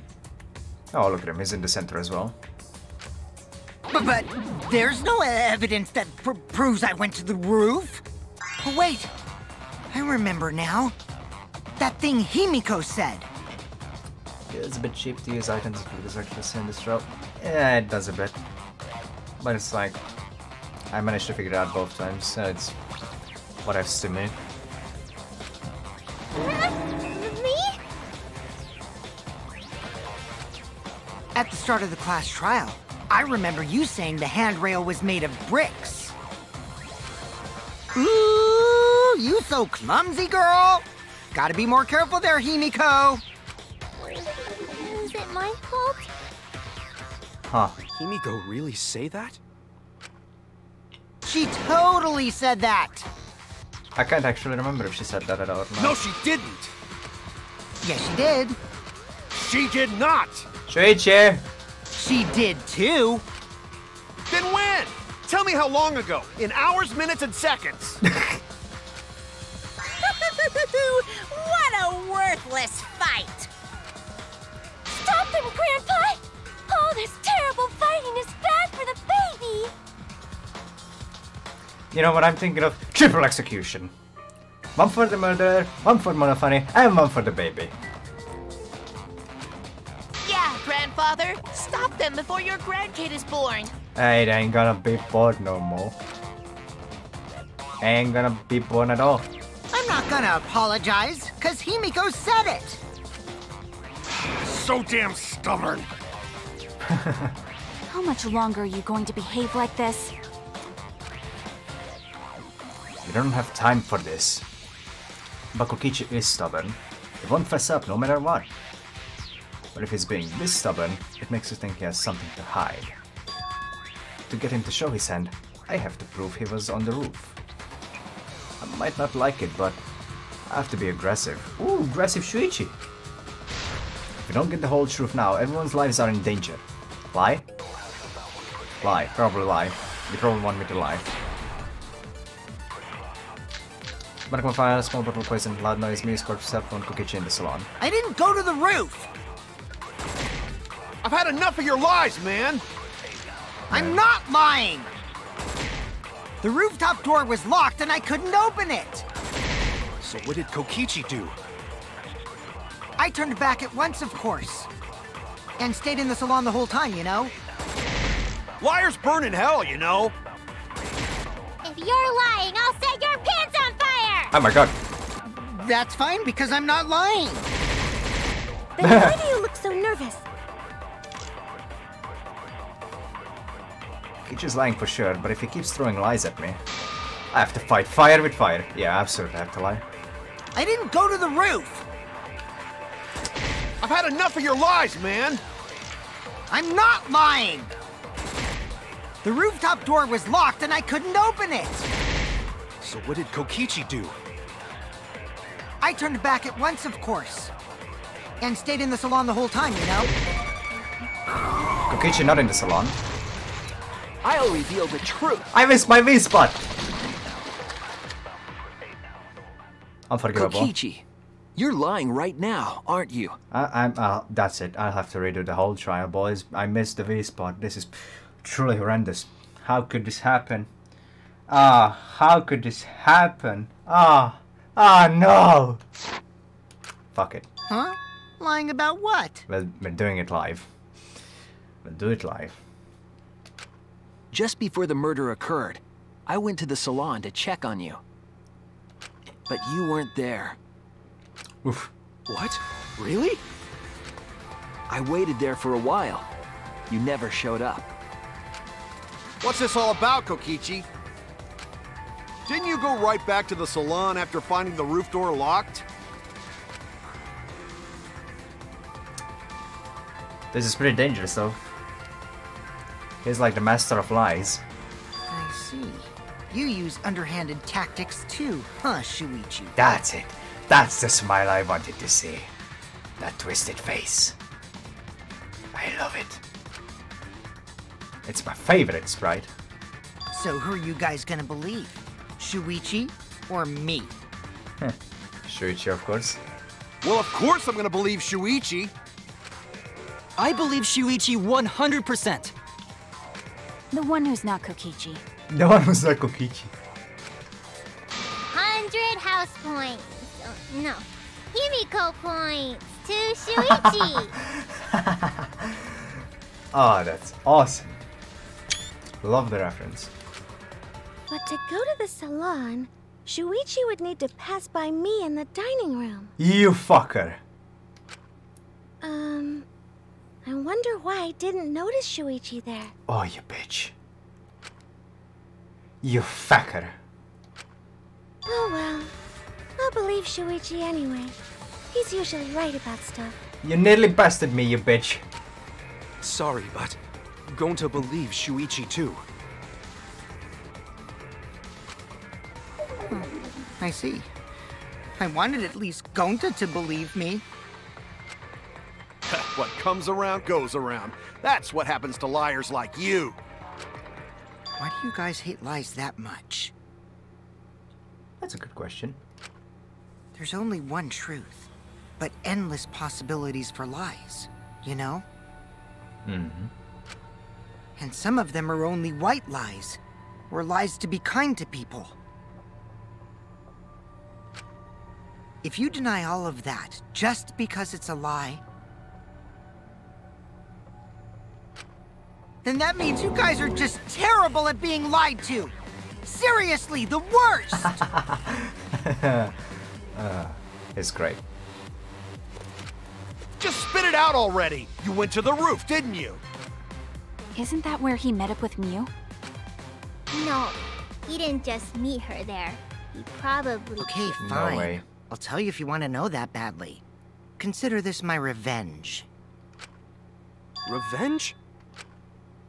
Oh, look at him. He's in the center as well. But there's no evidence that proves I went to the roof. Oh, wait. I remember now. That thing Himiko said. Yeah, it's a bit cheap to use items if it's actually send this route. Yeah, it does a bit. But it's like... I managed to figure it out both times, so it's... what I've to me. Me? At the start of the class trial, I remember you saying the handrail was made of bricks. Ooh, you so clumsy, girl! Gotta be more careful there, Himiko! Is it my fault? Huh. Himiko really say that? She totally said that! I can't actually remember if she said that at all or not. No, she didn't! Yes, she did. She did not! Shuichi! She did too. Then when? Tell me how long ago. In hours, minutes, and seconds. What a worthless fight! Stop them, Grandpa! All this terrible fighting is bad for the baby! You know what I'm thinking of? Triple execution. One for the murderer, one for Monofani, and one for the baby. Yeah, Grandfather. Stop them before your grandkid is born. Hey, it ain't gonna be born no more. Ain't gonna be born at all. I'm not gonna apologize, cause Himiko said it. So damn stubborn. How much longer are you going to behave like this? You don't have time for this. But Kokichi is stubborn. He won't fess up no matter what. But if he's being this stubborn, it makes you think he has something to hide. To get him to show his hand, I have to prove he was on the roof. I might not like it, but I have to be aggressive. Ooh, aggressive Shuichi! If you don't get the whole truth now, everyone's lives are in danger. Lie? Lie. Probably lie. You probably want me to lie. Medical fire, small bottle of poison, loud noise, music, corpse, cell phone, Kokichi in the salon. I didn't go to the roof. I've had enough of your lies, man. I'm not lying. The rooftop door was locked and I couldn't open it. So what did Kokichi do? I turned back at once, of course. And stayed in the salon the whole time, you know? Liars burn in hell, you know. If you're lying, I'll set your pants on fire! Oh my god. That's fine, because I'm not lying. Then why do you look so nervous? Kokichi's lying for sure, but if he keeps throwing lies at me, I have to fight fire with fire. Yeah, absolutely, I have to lie. I didn't go to the roof. I've had enough of your lies, man. I'm not lying. The rooftop door was locked and I couldn't open it. So what did Kokichi do? I turned back at once, of course. And stayed in the salon the whole time, you know? Kokichi not in the salon. I'll reveal the truth. I missed my V-spot! Unforgivable. Kokichi, you're lying right now, aren't you? That's it. I'll have to redo the whole trial, boys. I missed the V-spot. This is truly horrendous. How could this happen? How could this happen? No! Fuck it. Huh? Lying about what? Well, we're doing it live. We'll do it live. Just before the murder occurred, I went to the salon to check on you. But you weren't there. Oof. What? Really? I waited there for a while. You never showed up. What's this all about, Kokichi? Didn't you go right back to the salon after finding the roof door locked? This is pretty dangerous, though. He's like the master of lies. I see. You use underhanded tactics too, huh, Shuichi? That's it. That's the smile I wanted to see. That twisted face. I love it. It's my favorite sprite. So who are you guys gonna believe? Shuichi or me? Shuichi, of course. Well, of course I'm gonna believe Shuichi. I believe Shuichi 100%. The one who's not Kokichi. The one who's like Kokichi. 100 house points. Oh, no. Himiko points to Shuichi. Oh, that's awesome. Love the reference. But to go to the salon, Shuichi would need to pass by me in the dining room. You fucker. I wonder why I didn't notice Shuichi there. Oh, you bitch. You fucker. Oh well. I'll believe Shuichi anyway. He's usually right about stuff. You nearly bested me, you bitch. Sorry, but I'm going to believe Shuichi too. I see. I wanted at least Gonta to believe me. What comes around goes around. That's what happens to liars like you. Why do you guys hate lies that much? That's a good question. There's only one truth, but endless possibilities for lies, you know? Mm-hmm. And some of them are only white lies, or lies to be kind to people. If you deny all of that just because it's a lie, then that means you guys are just terrible at being lied to. Seriously, the worst! It's great. Just spit it out already. You went to the roof, didn't you? Isn't that where he met up with Miu? No, he didn't just meet her there. He probably... Okay, No fine. way. I'll tell you if you want to know that badly. Consider this my revenge. Revenge?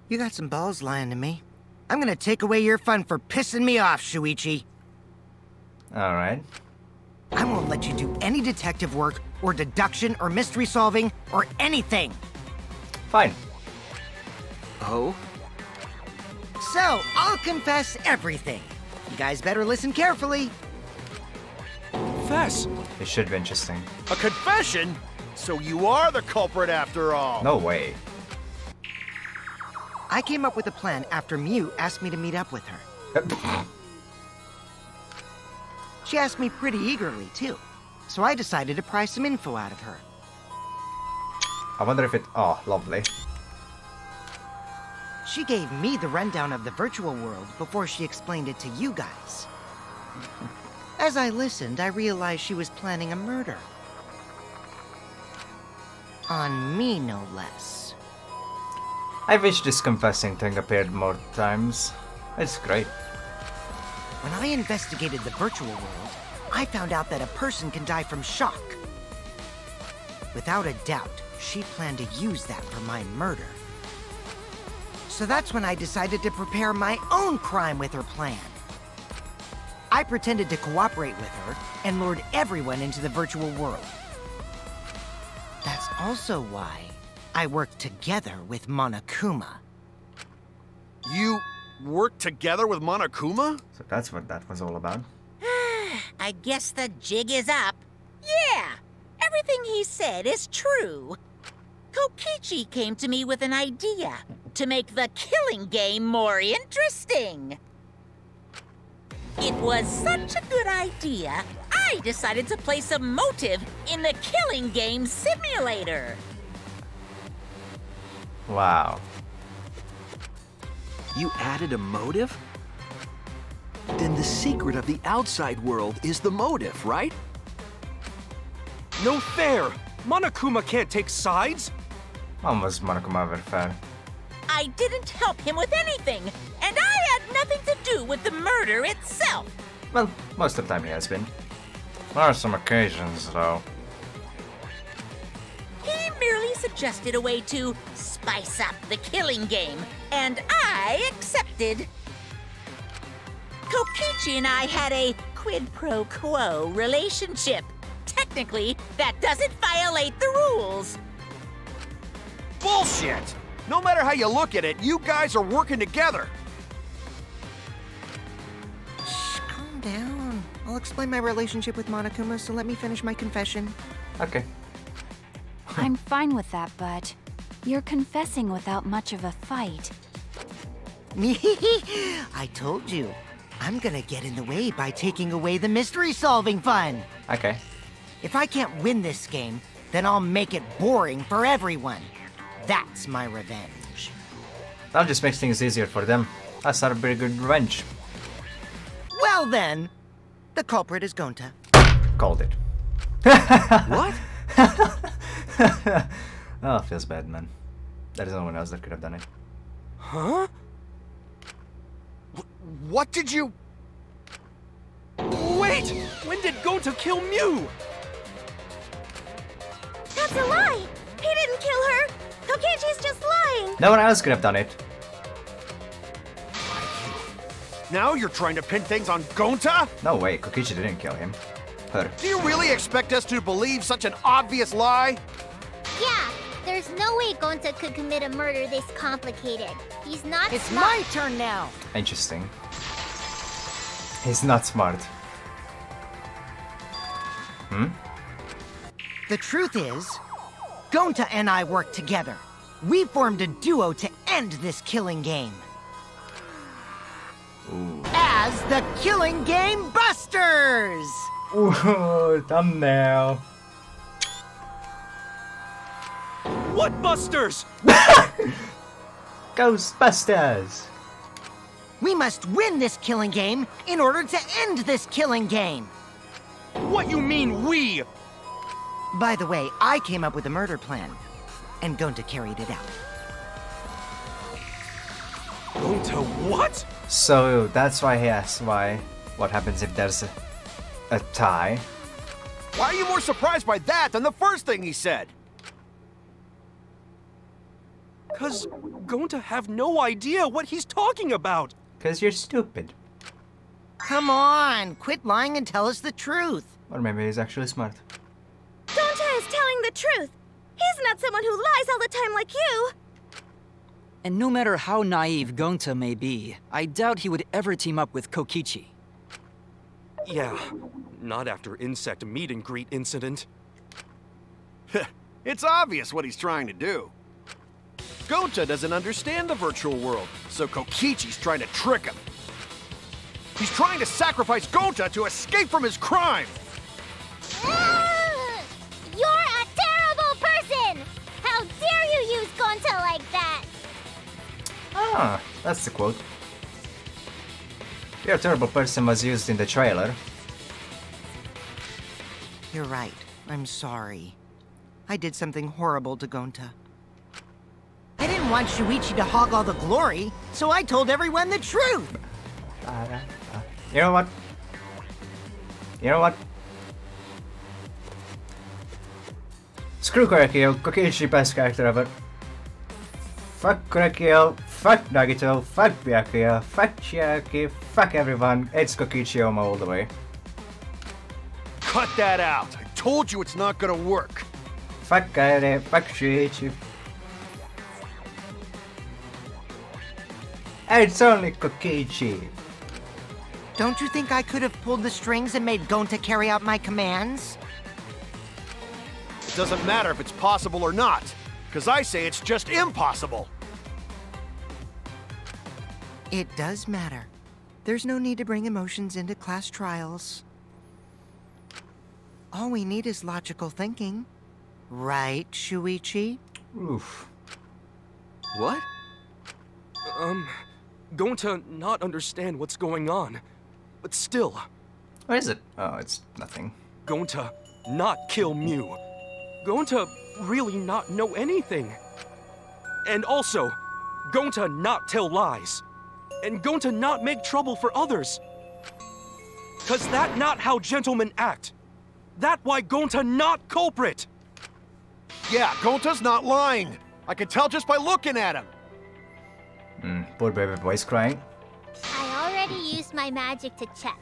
You got some balls lying to me. I'm gonna take away your fun for pissing me off, Shuichi. Alright. I won't let you do any detective work, or deduction, or mystery solving, or anything. Fine. Oh? So, I'll confess everything. You guys better listen carefully. Confess? It should be interesting. A confession? So you are the culprit after all. No way. I came up with a plan after Miu asked me to meet up with her. She asked me pretty eagerly, too. So I decided to pry some info out of her. I wonder if it... Oh, lovely. She gave me the rundown of the virtual world before she explained it to you guys. As I listened, I realized she was planning a murder. On me, no less. I wish this confessing thing appeared more times. It's great. When I investigated the virtual world, I found out that a person can die from shock. Without a doubt, she planned to use that for my murder. So that's when I decided to prepare my own crime with her plan. I pretended to cooperate with her and lured everyone into the virtual world. That's also why I worked together with Monokuma. You worked together with Monokuma? So that's what that was all about. I guess the jig is up. Yeah, everything he said is true. Kokichi came to me with an idea to make the killing game more interesting. It was such a good idea, I decided to place a motive in the killing game simulator. Wow. You added a motive? Then the secret of the outside world is the motive, right? No fair! Monokuma can't take sides! Man måste Monokuma vara fair. I didn't help him with anything, and I had nothing to do with the murder itself. Well, most of the time he has been. There are some occasions, though. He merely suggested a way to spice up the killing game, and I accepted. Kokichi and I had a quid pro quo relationship. Technically, that doesn't violate the rules. Bullshit! No matter how you look at it, you guys are working together. Shh, calm down. I'll explain my relationship with Monokuma, so let me finish my confession. Okay. I'm fine with that, but you're confessing without much of a fight. I told you. I'm gonna get in the way by taking away the mystery-solving fun. Okay. If I can't win this game, then I'll make it boring for everyone. That's my revenge. That just makes things easier for them. That's not a very good revenge. Well then, the culprit is Gonta. Called it. What? Oh, it feels bad, man. There is no one else that could have done it. Huh? What did you... Wait! When did Gonta kill Mew? That's a lie! He didn't kill her! Kokichi's just lying! No one else could have done it. Now you're trying to pin things on Gonta? No way, Kokichi didn't kill him. Her. Do you really expect us to believe such an obvious lie? Yeah, there's no way Gonta could commit a murder this complicated. He's not It's smart. my turn now! Interesting. He's not smart. Hmm? The truth is, Gonta and I worked together. We formed a duo to end this killing game. Ooh. As the Killing Game Busters! Ooh, thumbnail. What busters? Ghostbusters! We must win this killing game in order to end this killing game. What you mean, we? By the way, I came up with a murder plan, and Gonta carried it out. Gonta what? So that's why he asked what happens if there's a tie. Why are you more surprised by that than the first thing he said? Cause Gonta have no idea what he's talking about. Cause you're stupid. Come on, quit lying and tell us the truth. Or maybe he's actually smart. Gonta is telling the truth! He's not someone who lies all the time like you! And no matter how naive Gonta may be, I doubt he would ever team up with Kokichi. Yeah, not after insect meet and greet incident. It's obvious what he's trying to do. Gonta doesn't understand the virtual world, so Kokichi's trying to trick him. He's trying to sacrifice Gonta to escape from his crime! You're a terrible person! How dare you use Gonta like that? Ah, that's the quote. You're a terrible person was used in the trailer. You're right. I'm sorry. I did something horrible to Gonta. I didn't want Shuichi to hog all the glory, so I told everyone the truth! You know what? You know what? Screw Korekio, Kokichi, best character ever. Fuck Korekio, fuck Nagito, fuck Byakuya, fuck Chiaki, fuck everyone. It's Kokichi Oma all the way. Cut that out! I told you it's not gonna work! Fuck Kaede, fuck Shuichi. It's only Kokichi. Don't you think I could have pulled the strings and made Gonta carry out my commands? It doesn't matter if it's possible or not, because I say it's just impossible! It does matter. There's no need to bring emotions into class trials. All we need is logical thinking. Right, Shuichi? Oof. What? going to not understand what's going on. But still. What is it? Oh, it's nothing. Going to not kill Mew. Going to really not know anything. And also, going to not tell lies. And going to not make trouble for others. 'Cause that not how gentlemen act. That why Gonta not culprit. Yeah, Gonta's not lying. I can tell just by looking at him. Poor baby boy's crying. I already used my magic to check.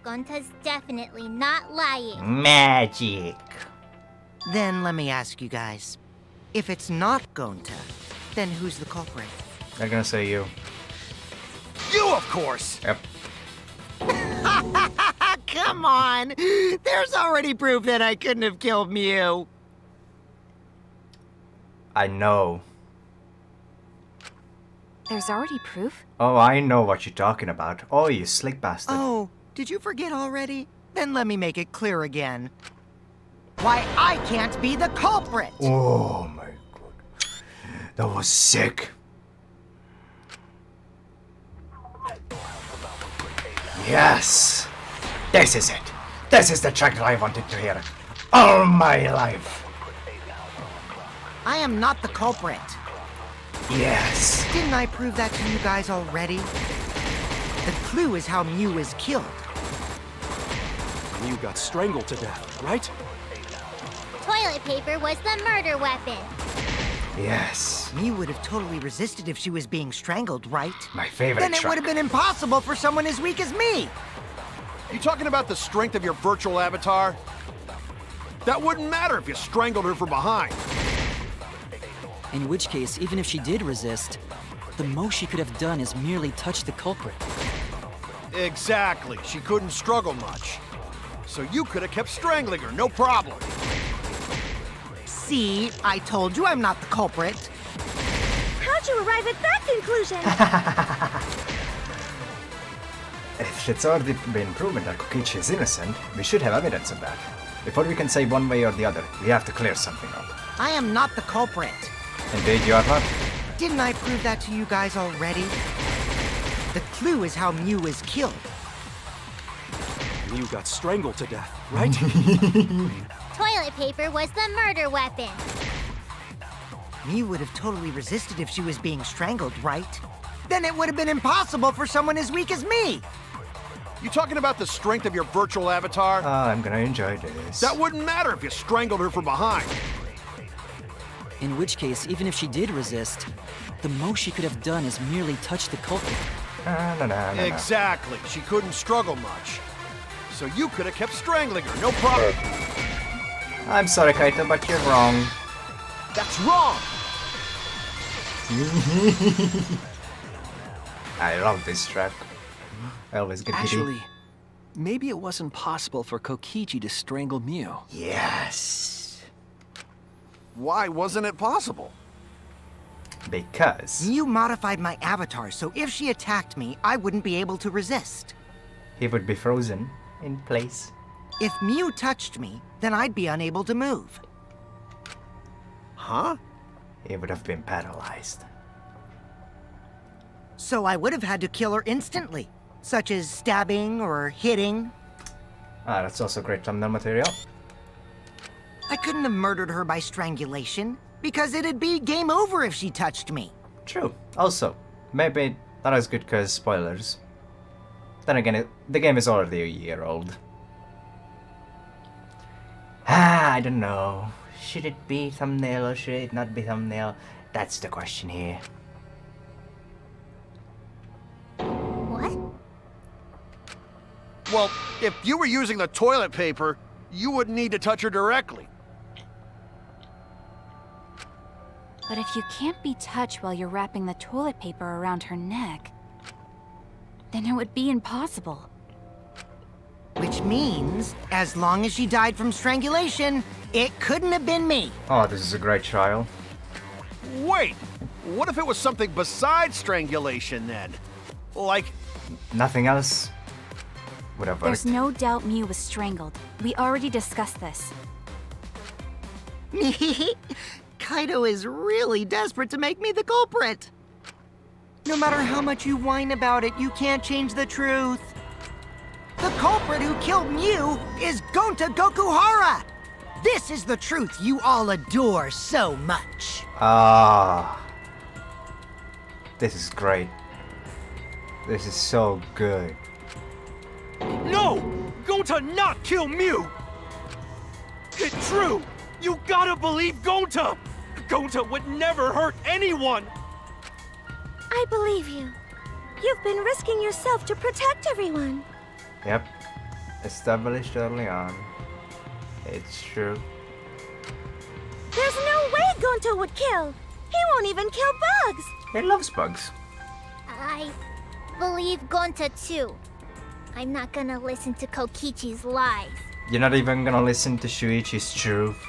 Gonta's definitely not lying. Magic. Then let me ask you guys. If it's not Gonta, then who's the culprit? They're gonna say you. You, of course! Yep. Come on! There's already proof that I couldn't have killed Mew. I know. There's already proof? Oh, I know what you're talking about. Oh, you slick bastard. Oh, did you forget already? Then let me make it clear again. Why, I can't be the culprit! Oh my god. That was sick. Yes! This is it. This is the track that I wanted to hear. All my life. I am not the culprit. Yes. Didn't I prove that to you guys already? The clue is how Mew is killed. Mew got strangled to death, right? Toilet paper was the murder weapon. Yes. Mew would have totally resisted if she was being strangled, right? My favorite Then it truck. would have been impossible for someone as weak as me. You talking about the strength of your virtual avatar? That wouldn't matter if you strangled her from behind. In which case, even if she did resist, the most she could have done is merely touch the culprit. Exactly. She couldn't struggle much. So you could have kept strangling her, no problem. See, I told you I'm not the culprit. How'd you arrive at that conclusion? If it's already been proven that Kokichi is innocent, we should have evidence of that. Before we can say one way or the other, we have to clear something up. I am not the culprit. Indeed, you are not. Didn't I prove that to you guys already? The clue is how Mew is killed. Mew got strangled to death, right? Toilet paper was the murder weapon. Mew would have totally resisted if she was being strangled, right? Then it would have been impossible for someone as weak as me. You talking about the strength of your virtual avatar? I'm gonna enjoy this. That wouldn't matter if you strangled her from behind. In which case, even if she did resist, the most she could have done is merely touch the culprit. Exactly. She couldn't struggle much. So you could have kept strangling her, no problem. I'm sorry, Kaito, but you're wrong. That's wrong! I love this track. I always get giddy. Actually, maybe it wasn't possible for Kokichi to strangle Mew. Yes. Why wasn't it possible? Because Mew modified my avatar, so if she attacked me, I wouldn't be able to resist. he would be frozen in place. If Mew touched me, then I'd be unable to move. Huh? He would have been paralyzed. So I would have had to kill her instantly, such as stabbing or hitting. Ah, that's also great thumbnail material. I couldn't have murdered her by strangulation, because it'd be game over if she touched me. True. Also, maybe not as good because spoilers. Then again, the game is already a year old. I don't know. Should it be thumbnail or should it not be thumbnail? That's the question here. What? Well, if you were using the toilet paper, you wouldn't need to touch her directly. But if you can't be touched while you're wrapping the toilet paper around her neck, then it would be impossible. Which means, as long as she died from strangulation, it couldn't have been me. Oh, this is a great trial. Wait! What if it was something besides strangulation then? Like... Nothing else would have worked. There's no doubt Mew was strangled. We already discussed this. Kaito is really desperate to make me the culprit. No matter how much you whine about it, you can't change the truth. The culprit who killed Mew is Gonta Gokuhara! This is the truth you all adore so much. Ah. This is great. This is so good. No! Gonta not kill Mew! It's true! You gotta believe Gonta! Gonta would never hurt anyone! I believe you. You've been risking yourself to protect everyone. Yep. Established early on. It's true. There's no way Gonta would kill. He won't even kill bugs. He loves bugs. I believe Gonta too. I'm not gonna listen to Kokichi's lies. You're not even gonna listen to Shuichi's truth.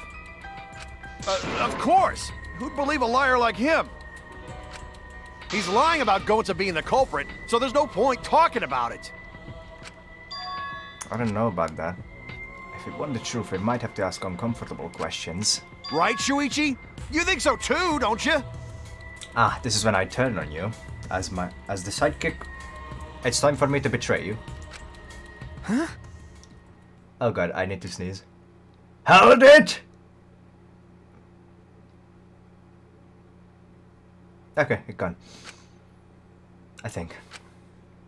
Of course! Who'd believe a liar like him? He's lying about Gonta being the culprit, so there's no point talking about it. I don't know about that. If it weren't the truth, we might have to ask uncomfortable questions. Right, Shuichi? You think so too, don't you? Ah, this is when I turn on you. As the sidekick. It's time for me to betray you. Huh? Oh god, I need to sneeze. Hold it! Okay, it's gone. I think.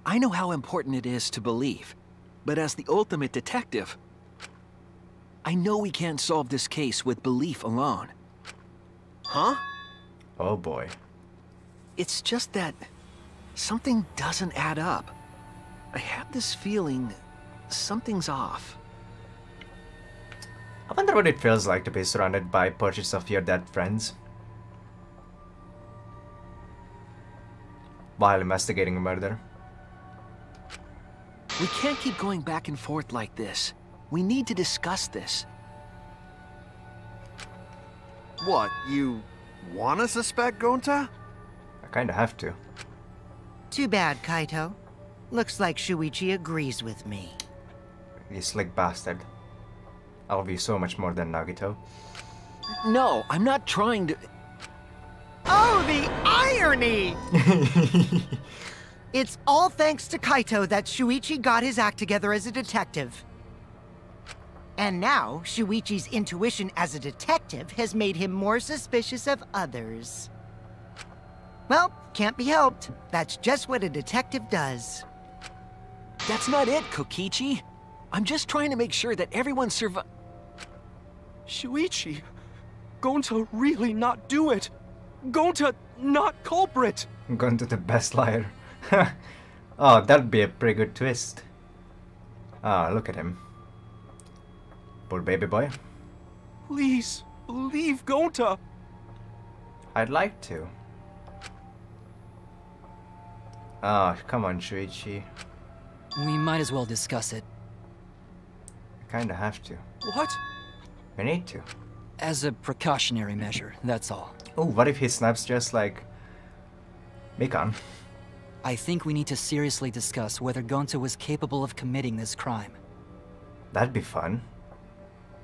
I know how important it is to believe, but as the ultimate detective, I know we can't solve this case with belief alone. Huh? Oh boy. It's just that something doesn't add up. I have this feeling something's off. I wonder what it feels like to be surrounded by portraits of your dead friends while investigating a murder. We can't keep going back and forth like this. We need to discuss this. What, you wanna suspect Gonta? I kinda have to. Too bad, Kaito. Looks like Shuichi agrees with me. You slick bastard. I love you so much more than Nagito. No, I'm not trying to... Oh, the irony! It's all thanks to Kaito that Shuichi got his act together as a detective. And now, Shuichi's intuition as a detective has made him more suspicious of others. Well, can't be helped. That's just what a detective does. That's not it, Kokichi. I'm just trying to make sure that everyone Shuichi, Gonta really not do it. Gonta not culprit. Gonta the best liar. Oh, that'd be a pretty good twist. Ah, look at him. Poor baby boy. Please, believe Gonta. I'd like to. Ah, come on, Shuichi. We might as well discuss it. I kinda have to. What? We need to. As a precautionary measure, that's all. Oh, what if he snaps just like Mikan? I think we need to seriously discuss whether Gonta was capable of committing this crime. That'd be fun.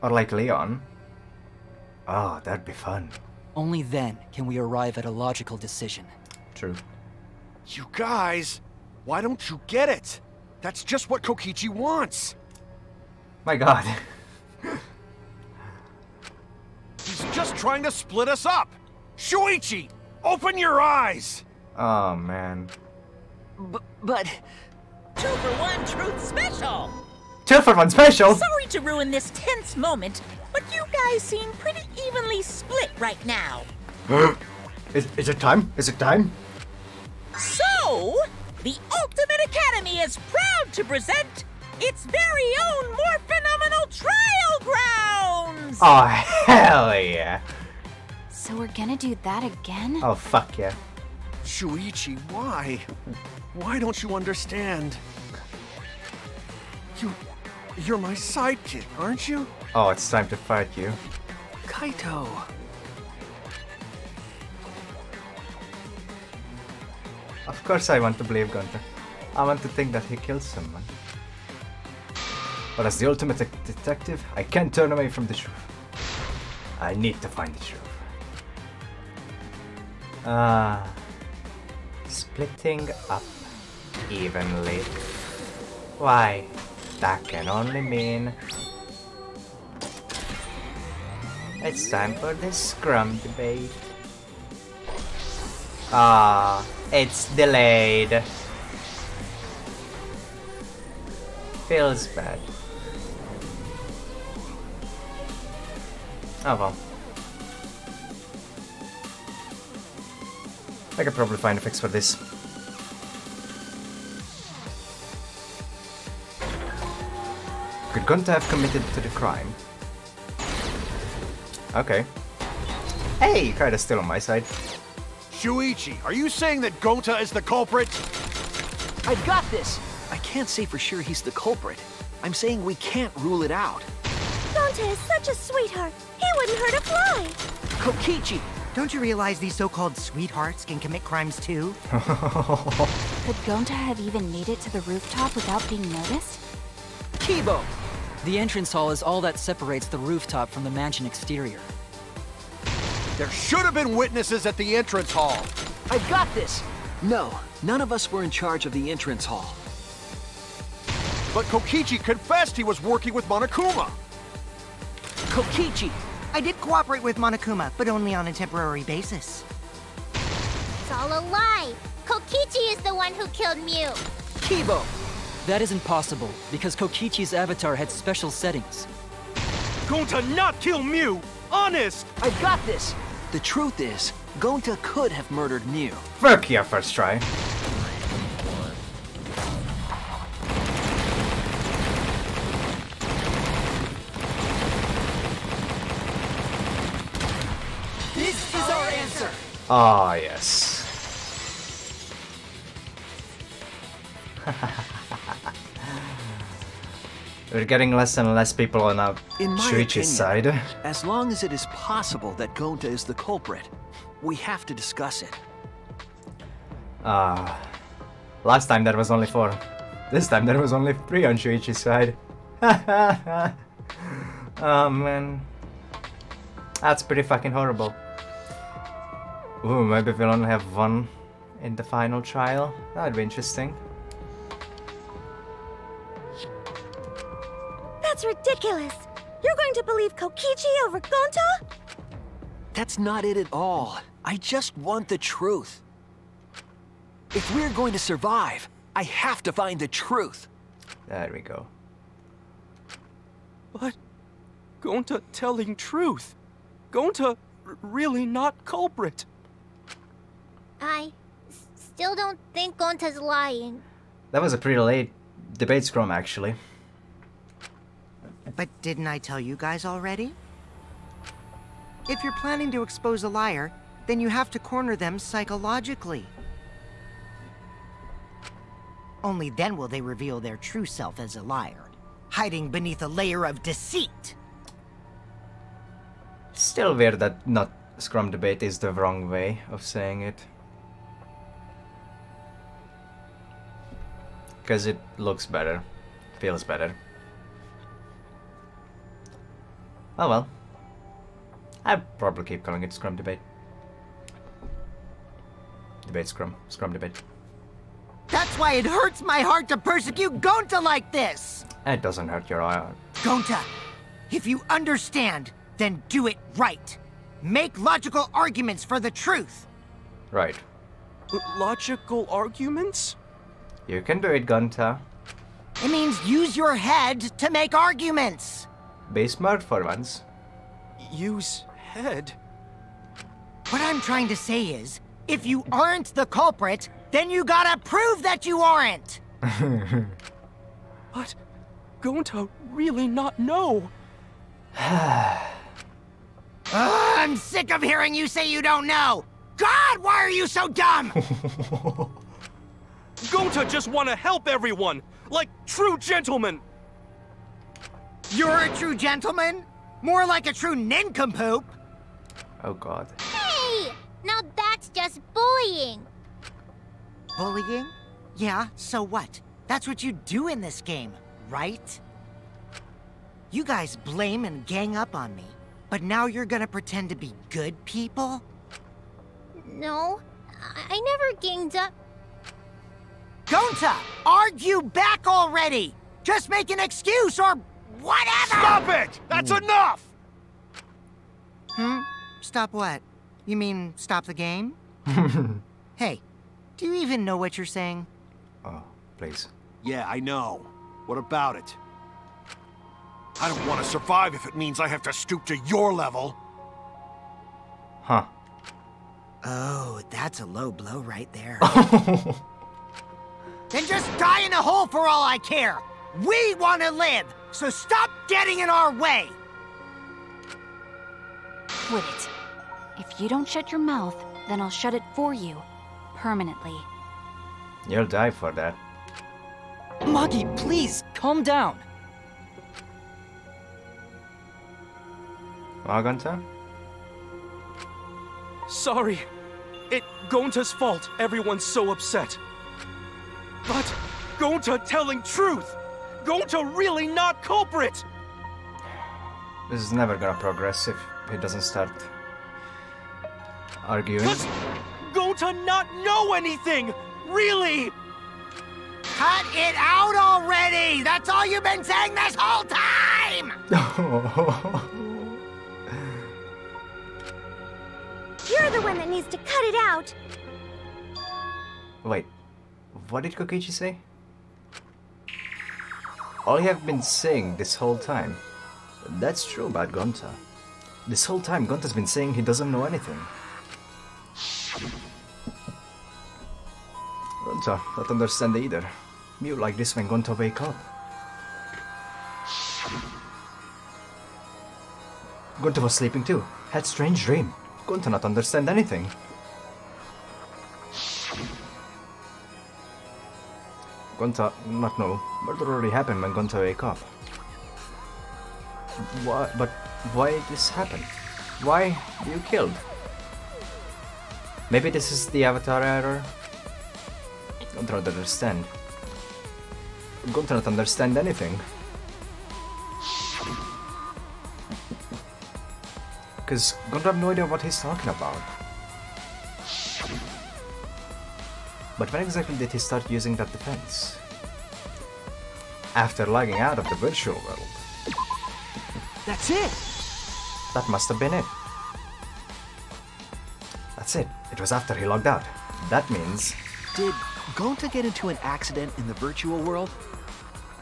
Or like Leon. Oh, that'd be fun. Only then can we arrive at a logical decision. True. You guys, why don't you get it? That's just what Kokichi wants. My god. He's just trying to split us up. Shuichi, open your eyes. Oh, man. But... 2-for-1 Truth Special! 2-for-1 special? Sorry to ruin this tense moment, but you guys seem pretty evenly split right now. Is it time? Is it time? So, the Ultimate Academy is proud to present its very own more phenomenal trial grounds! Oh, hell yeah. So we're gonna do that again? Oh, fuck yeah. Shuichi, why? Why don't you understand? You're my sidekick, aren't you? Oh, it's time to fight you. Kaito. Of course I want to believe Gonta. I want to think that he killed someone. But as the ultimate detective, I can't turn away from the truth. I need to find the truth. Splitting up evenly. Why? That can only mean it's time for the scrum debate. Ah, it's delayed. Feels bad. Oh well. I could probably find a fix for this. Could Kanta have committed to the crime? Okay. Hey, Kaito's still on my side. Shuichi, are you saying that Gonta is the culprit? I've got this! I can't say for sure he's the culprit. I'm saying we can't rule it out. Gonta is such a sweetheart. He wouldn't hurt a fly. Kokichi! Don't you realize these so-called sweethearts can commit crimes too? Could Gonta have even made it to the rooftop without being noticed? Kibo! The entrance hall is all that separates the rooftop from the mansion exterior. There should have been witnesses at the entrance hall. I've got this! No, none of us were in charge of the entrance hall. But Kokichi confessed he was working with Monokuma. Kokichi! I did cooperate with Monokuma, but only on a temporary basis. It's all a lie! Kokichi is the one who killed Mew! Kibo! That isn't possible, because Kokichi's avatar had special settings. Gonta not kill Mew! Honest! I've got this! The truth is, Gonta could have murdered Mew. Fuck yeah, first try. This is our answer! Ah, yes. We're getting less and less people on our In my Shuichi's opinion, side. as long as it is possible that Gonta is the culprit, we have to discuss it. Last time there was only 4. This time there was only 3 on Shuichi's side. Oh man. That's pretty fucking horrible. Ooh, maybe we'll only have 1 in the final trial. That'd be interesting. That's ridiculous. You're going to believe Kokichi over Gonta? That's not it at all. I just want the truth. If we're going to survive, I have to find the truth. There we go. But Gonta telling truth. Gonta really not culprit. I still don't think Gonta's lying. That was a pretty late debate scrum, actually. But didn't I tell you guys already? If you're planning to expose a liar, then you have to corner them psychologically. Only then will they reveal their true self as a liar, hiding beneath a layer of deceit. Still weird that not scrum debate is the wrong way of saying it. Because it looks better, feels better. Oh well. I'd probably keep calling it scrum debate. Debate scrum. Scrum debate. That's why it hurts my heart to persecute Gonta like this! It doesn't hurt your heart. Gonta, if you understand, then do it right. Make logical arguments for the truth. Right. Logical arguments? You can do it, Gonta. It means use your head to make arguments. Be smart for once. Use head? What I'm trying to say is, if you aren't the culprit, then you gotta prove that you aren't! But Gonta really not know. I'm sick of hearing you say you don't know! God, why are you so dumb? Gonta just want to help everyone, like true gentlemen. You're a true gentleman? More like a true nincompoop. Oh god. Hey! Now that's just bullying! Bullying? Yeah, so what? That's what you do in this game, right? You guys blame and gang up on me, but now you're gonna pretend to be good people? No, I never ganged up. Gonta, argue back already! Just make an excuse or whatever! Stop it! That's enough! Stop what? You mean stop the game? Hey, do you even know what you're saying? Oh, please. Yeah, I know. What about it? I don't want to survive if it means I have to stoop to your level. Huh. Oh, that's a low blow right there. Then just die in a hole for all I care! We want to live, so stop getting in our way! Quit it. If you don't shut your mouth, then I'll shut it for you. Permanently. You'll die for that. Magi, please, calm down. Gonta? Sorry. It Gonta's fault everyone's so upset. But Gonta telling truth! Gonta really not culprit! This is never gonna progress if he doesn't start arguing. Cause Gonta not know anything! Really! Cut it out already! That's all you've been saying this whole time! You're the one that needs to cut it out! Wait, what did Kokichi say? All you have been saying this whole time. That's true about Gonta. This whole time Gonta's been saying he doesn't know anything. Gonta, don't understand either. You like this when Gonta wake up. Gonta was sleeping too. Had strange dream. Gonta not understand anything. Gonta not know. Murder already happened when Gonta wake up. Why? But why this happen? Why you killed? Maybe this is the avatar error? Gonta not understand. Gonta not understand anything. Because Gonta have no idea what he's talking about. But when exactly did he start using that defense? After logging out of the virtual world. That's it! That must have been it. That's it. It was after he logged out. That means... Did Gonta get into an accident in the virtual world?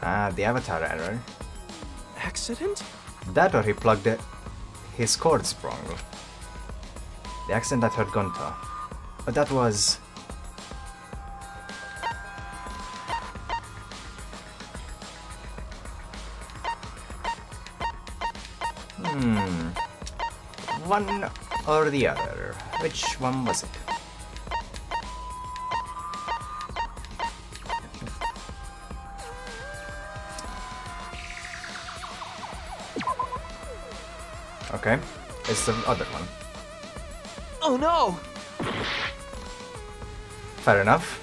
Ah, the avatar error. Accident? That or he plugged his cords wrong. The accident that hurt Gonta. But that was... One or the other. Which one was it? Okay, it's the other one. Oh no! Fair enough.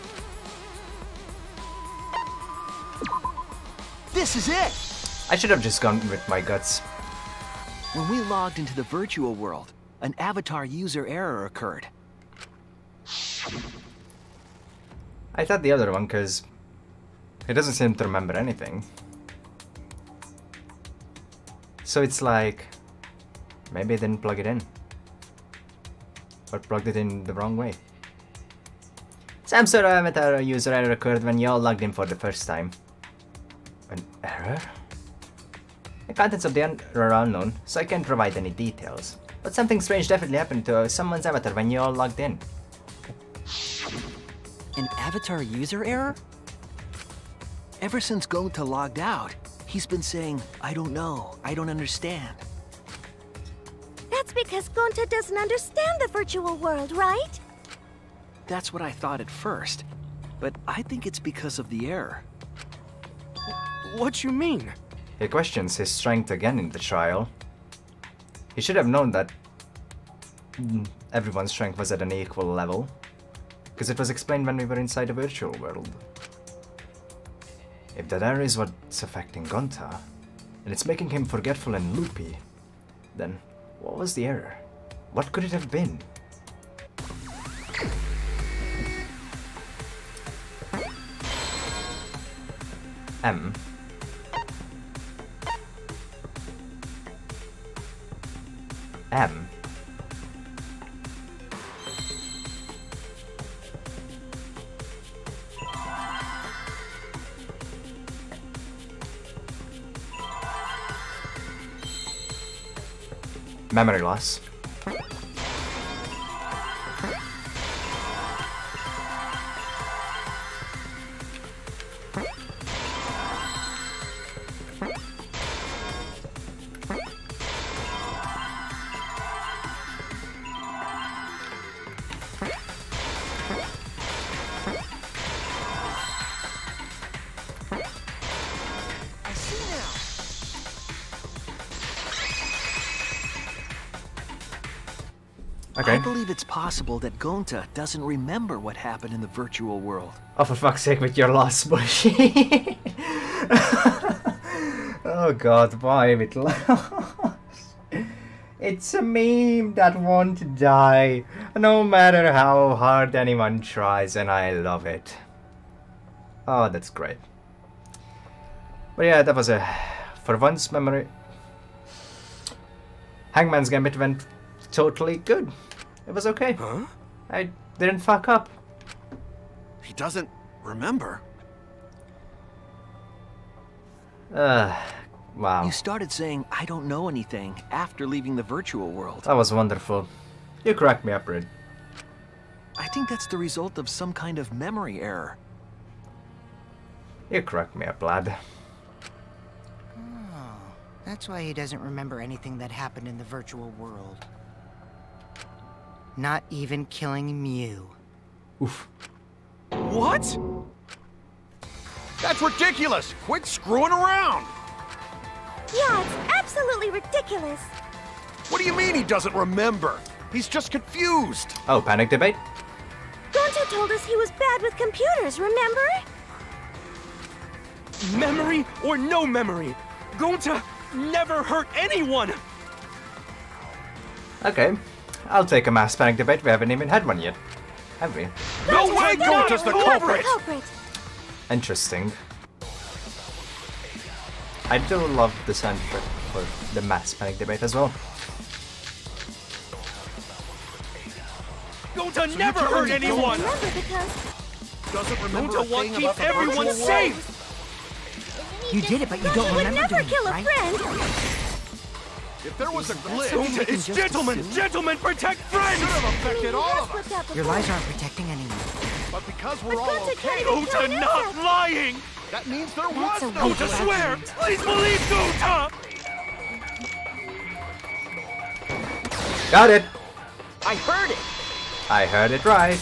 This is it! I should have just gone with my guts. When we logged into the virtual world, an avatar user error occurred. I thought the other one because he doesn't seem to remember anything. So it's like, maybe I didn't plug it in. Or plugged it in the wrong way. Some sort of avatar user error occurred when y'all logged in for the first time. An error? The contents of the error are unknown, so I can't provide any details. But something strange definitely happened to someone's avatar when you all logged in. An avatar user error? Ever since Gonta logged out, he's been saying, I don't know, I don't understand. That's because Gonta doesn't understand the virtual world, right? That's what I thought at first, but I think it's because of the error. What you mean? He questions his strength again in the trial. He should have known that everyone's strength was at an equal level, because it was explained when we were inside the virtual world. If that error is what's affecting Gonta, and it's making him forgetful and loopy, then what was the error? What could it have been? M. M. Memory loss. Okay. I believe it's possible that Gonta doesn't remember what happened in the virtual world. Oh, for fuck's sake, with your lost bushy. Oh god, why with lost? It's a meme that won't die, no matter how hard anyone tries, and I love it. Oh, that's great. But yeah, that was a for once memory. Hangman's Gambit went totally good. It was okay. Huh? I didn't fuck up. He doesn't remember. Wow. You started saying, I don't know anything, after leaving the virtual world. That was wonderful. You cracked me up, Red. I think that's the result of some kind of memory error. You cracked me up, lad. Oh, that's why he doesn't remember anything that happened in the virtual world. Not even killing Mew. Oof. What? That's ridiculous! Quit screwing around! Yeah, it's absolutely ridiculous. What do you mean he doesn't remember? He's just confused. Oh, panic debate? Gonta told us he was bad with computers, remember? Memory or no memory, Gonta never hurt anyone! Okay. I'll take a mass panic debate. We haven't even had one yet. Have we? No way Gonta's the culprit! Interesting. I do love the soundtrack for the mass panic debate as well. Gonta never hurt anyone! Doesn't remember Gonta wants to keep everyone safe! You did it, but you don't remember doing it, right? If there was a glitch, Gonta is gentlemen! Gentlemen protect friends! Should have affected all of us. Your lies aren't protecting anyone. But because we're all okay, Gonta not lying! that means there was no Gonta, swear! Please believe Gonta! Got it! I heard it! I heard it right.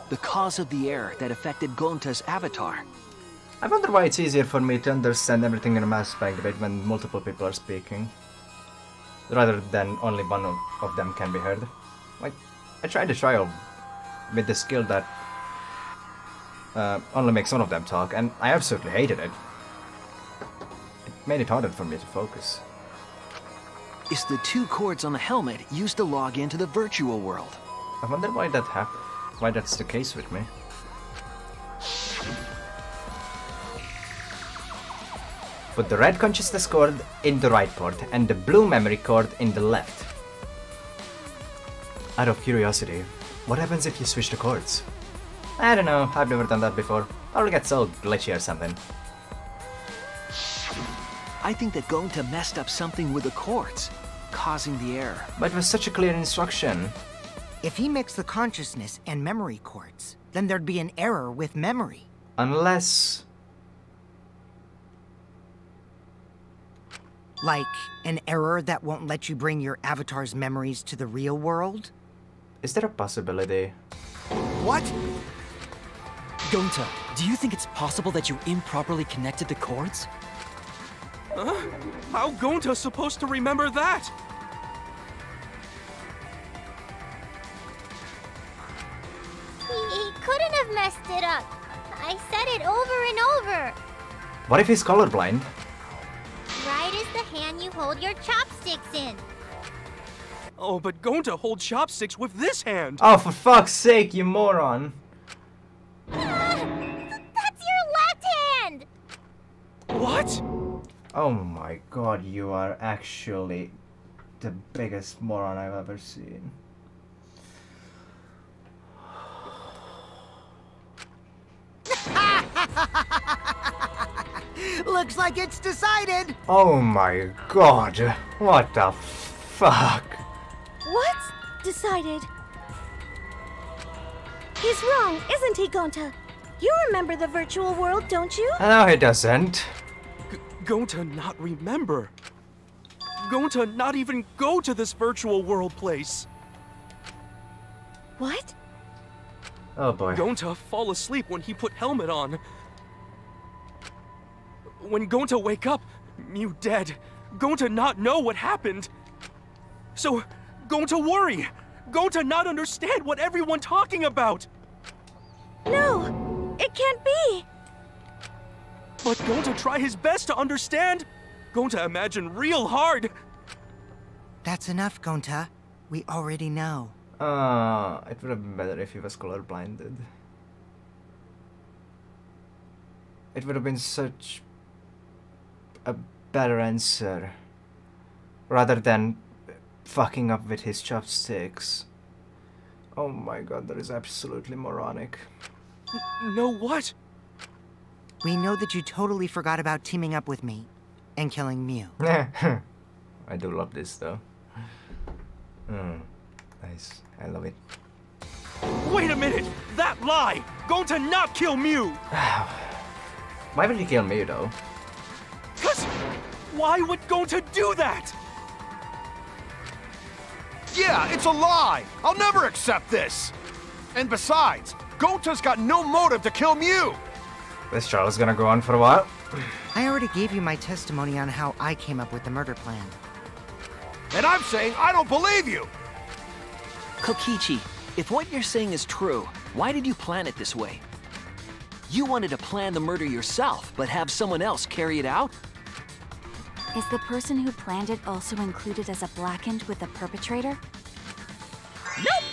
The cause of the error that affected Gonta's avatar. I wonder why it's easier for me to understand everything in a mass panic debate when multiple people are speaking, rather than only one of them can be heard. Like, I tried a trial with the skill that only makes one of them talk, and I absolutely hated it. It made it harder for me to focus. Is the 2 cords on the helmet used to log into the virtual world? I wonder why that happened. Why that's the case with me. Put the red consciousness cord in the right port and the blue memory cord in the left. Out of curiosity, what happens if you switch the cords? I don't know, I've never done that before. Probably get so glitchy or something. I think that Gonta messed up something with the cords, causing the error. But it was such a clear instruction. If he mixed the consciousness and memory cords, then there'd be an error with memory. Unless... Like, an error that won't let you bring your avatar's memories to the real world? Is there a possibility? What? Gonta, do you think it's possible that you improperly connected the cords? Huh? How Gonta's supposed to remember that? He couldn't have messed it up. I said it over and over. What if he's colorblind? Right is the hand you hold your chopsticks in. Oh, but going to hold chopsticks with this hand! Oh, for fuck's sake, you moron! That's your left hand! What? Oh my god, you are actually the biggest moron I've ever seen. Looks like it's decided. Oh my god, what the fuck? What? Decided. He's wrong, isn't he, Gonta? You remember the virtual world, don't you? No, he doesn't. Gonta not remember. Gonta not even go to this virtual world place. What? Oh boy. Gonta fall asleep when he put helmet on. When Gonta wake up, Mew dead. Gonta not know what happened. So, Gonta worry. Gonta not understand what everyone talking about. No, it can't be. But Gonta try his best to understand. Gonta imagine real hard. That's enough, Gonta. We already know. It would have been better if he was colorblinded. It would have been such a better answer. Rather than fucking up with his chopsticks. Oh my god, that is absolutely moronic. No what? We know that you totally forgot about teaming up with me and killing Mew. I do love this though. Nice. I love it. Wait a minute! That lie! Gonta not kill Mew! Why would he kill Mew though? 'Cause why would Gonta do that? Yeah, it's a lie! I'll never accept this! And besides, Gonta's got no motive to kill Mew! This trial is gonna go on for a while. I already gave you my testimony on how I came up with the murder plan. And I'm saying I don't believe you! Kokichi, if what you're saying is true, why did you plan it this way? You wanted to plan the murder yourself, but have someone else carry it out? Is the person who planned it also included as a blackened with the perpetrator? Nope!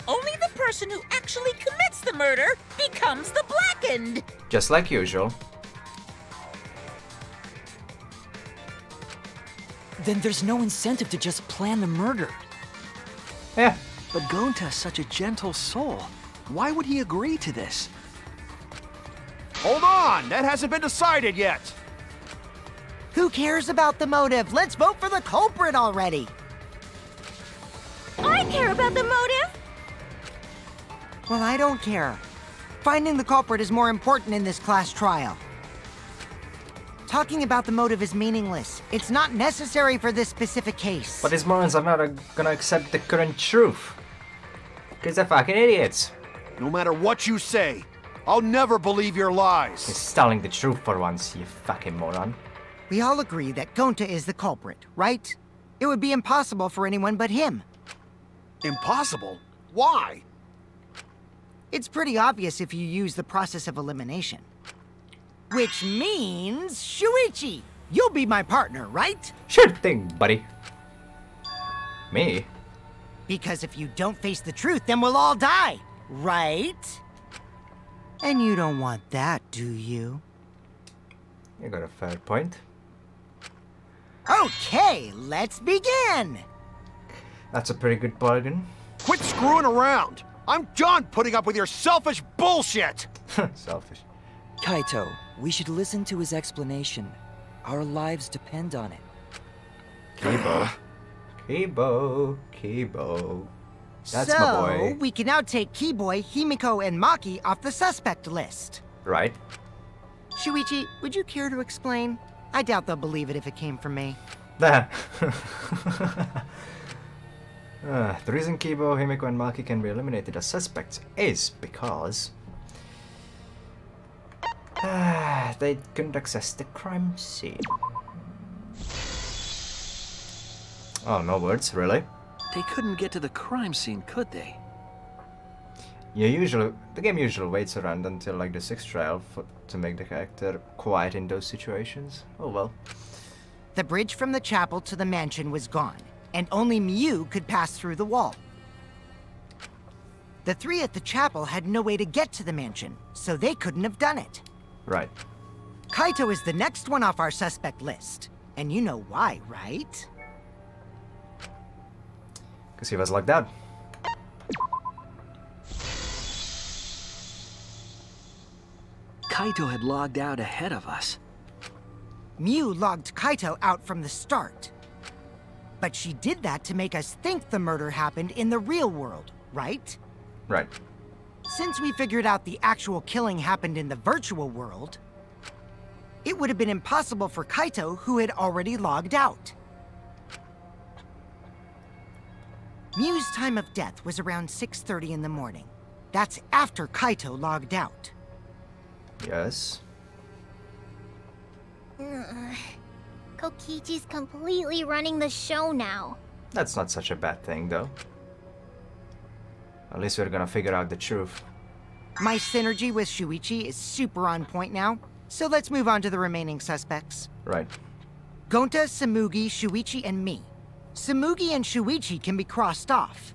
Only the person who actually commits the murder becomes the blackened! Just like usual. Then there's no incentive to just plan the murder. Yeah. But Gonta's such a gentle soul. Why would he agree to this? Hold on! That hasn't been decided yet! Who cares about the motive? Let's vote for the culprit already! I care about the motive! Well, I don't care. Finding the culprit is more important in this class trial. Talking about the motive is meaningless. It's not necessary for this specific case. But these morons are not gonna accept the current truth. Because they're fucking idiots. No matter what you say, I'll never believe your lies. He's telling the truth for once, you fucking moron. We all agree that Gonta is the culprit, right? It would be impossible for anyone but him. Impossible? Why? It's pretty obvious if you use the process of elimination. Which means, Shuichi, you'll be my partner, right? Sure thing, buddy. Me? Because if you don't face the truth, then we'll all die, right? And you don't want that, do you? You got a fair point. Okay, let's begin! That's a pretty good bargain. Quit screwing around! I'm done putting up with your selfish bullshit! Selfish. Kaito, we should listen to his explanation. Our lives depend on it. Kibo. Kibo. Kibo. That's so, my boy. We can now take Keyboy, Himiko, and Maki off the suspect list. Right. Shuichi, would you care to explain? I doubt they'll believe it if it came from me. The reason Kibo, Himiko, and Maki can be eliminated as suspects is because they couldn't access the crime scene. Oh, no words, really? They couldn't get to the crime scene, could they? The game usually waits around until like the 6th trial to make the character quiet in those situations. Oh well. The bridge from the chapel to the mansion was gone. and only Miu could pass through the wall. The three at the chapel had no way to get to the mansion, so they couldn't have done it. Right. Kaito is the next one off our suspect list. And you know why, right? Because he was locked out. Kaito had logged out ahead of us. Miu logged Kaito out from the start. But she did that to make us think the murder happened in the real world, right? Right. Since we figured out the actual killing happened in the virtual world, it would have been impossible for Kaito, who had already logged out. Miu's time of death was around 6:30 in the morning. That's after Kaito logged out. Yes. Kokichi's completely running the show now. That's not such a bad thing, though. At least we're gonna figure out the truth. My synergy with Shuichi is super on point now, so let's move on to the remaining suspects. Right. Gonta, Tsumugi, Shuichi, and me. Tsumugi and Shuichi can be crossed off.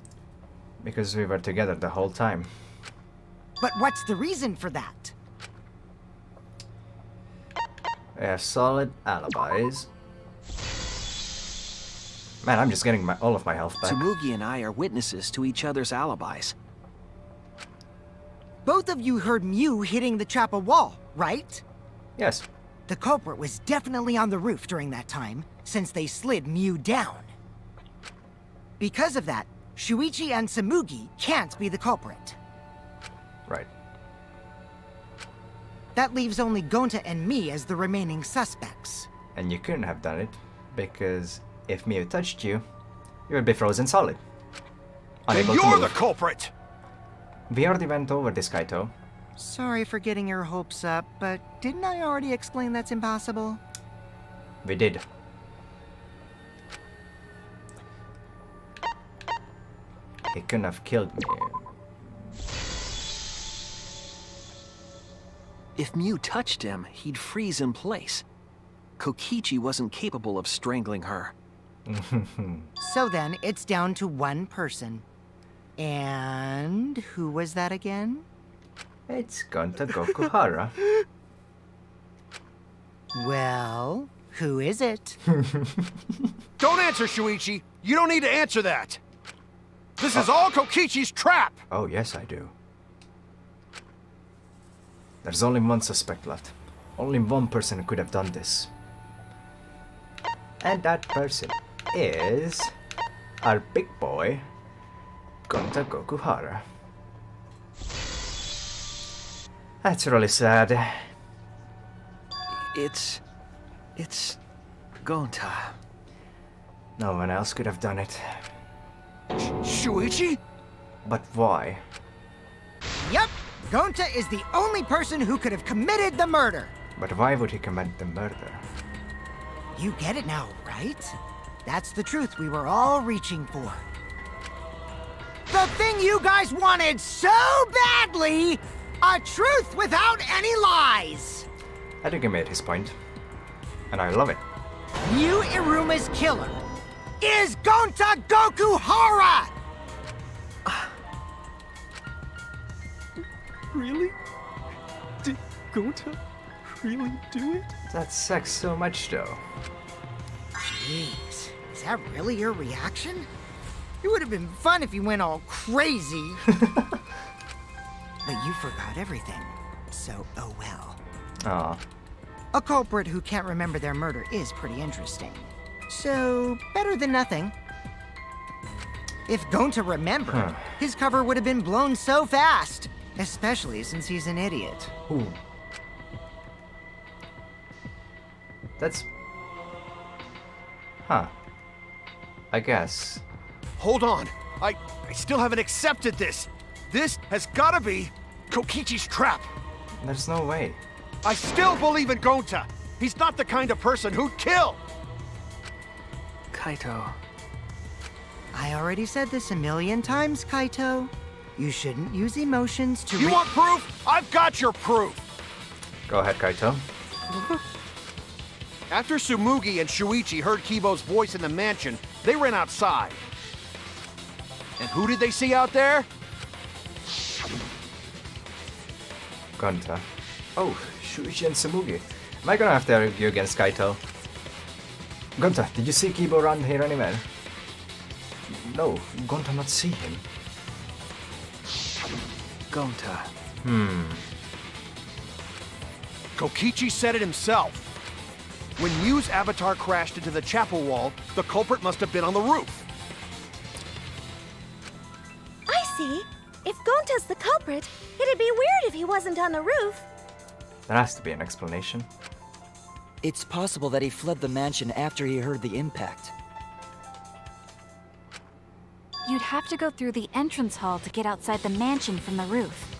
Because we were together the whole time. But what's the reason for that? We have solid alibis. Man, I'm just getting all of my health back. Tsumugi and I are witnesses to each other's alibis. Both of you heard Miu hitting the chapel wall, right? Yes. The culprit was definitely on the roof during that time, since they slid Miu down. Because of that, Shuichi and Tsumugi can't be the culprit. Right. That leaves only Gonta and me as the remaining suspects. And you couldn't have done it, because if Miu touched you, you would be frozen solid. Then Unable to you're move. the culprit! We already went over this, Kaito. Sorry for getting your hopes up, but didn't I already explain that's impossible? We did. He couldn't have killed me. If Miu touched him, he'd freeze in place. Kokichi wasn't capable of strangling her. So then, it's down to one person. And who was that again? It's Kanta Gokuhara. Well, who is it? Don't answer, Shuichi! You don't need to answer that! This is all Kokichi's trap! Oh, yes, I do. There's only one suspect left. Only one person who could have done this. And that person is our big boy, Kanta Gokuhara. That's really sad. It's Gonta. No one else could have done it. Shuichi? But why? Yep, Gonta is the only person who could have committed the murder. But why would he commit the murder? You get it now, right? That's the truth we were all reaching for. The thing you guys wanted so badly! A truth without any lies! I think he made his point. And I love it. Miu Iruma's killer is Gonta Gokuhara! Really? Did Gonta really do it? That sucks so much, though. Jeez, is that really your reaction? It would have been fun if you went all crazy. But you forgot everything, so oh well. Aw. A culprit who can't remember their murder is pretty interesting. So, better than nothing. If Gonta remembered, his cover would have been blown so fast. Especially since he's an idiot. Ooh. That's... Huh. I guess. Hold on. I still haven't accepted this. This has gotta be Kokichi's trap. There's no way. I still believe in Gonta. He's not the kind of person who'd kill. Kaito. I already said this a million times, Kaito. You shouldn't use emotions to You want proof? I've got your proof. Go ahead, Kaito. After Tsumugi and Shuichi heard Kibo's voice in the mansion, they ran outside. And who did they see out there? Kanta. Oh, Shuichi and Tsumugi. Am I gonna have to argue against Kaito? Gonta, did you see Kibo around here anywhere? No, Gonta not see him. Gonta. Kokichi said it himself. When Miu's avatar crashed into the chapel wall, the culprit must have been on the roof. I see. If Gonta's the culprit, it'd be weird if he wasn't on the roof. There has to be an explanation. It's possible that he fled the mansion after he heard the impact. You'd have to go through the entrance hall to get outside the mansion from the roof.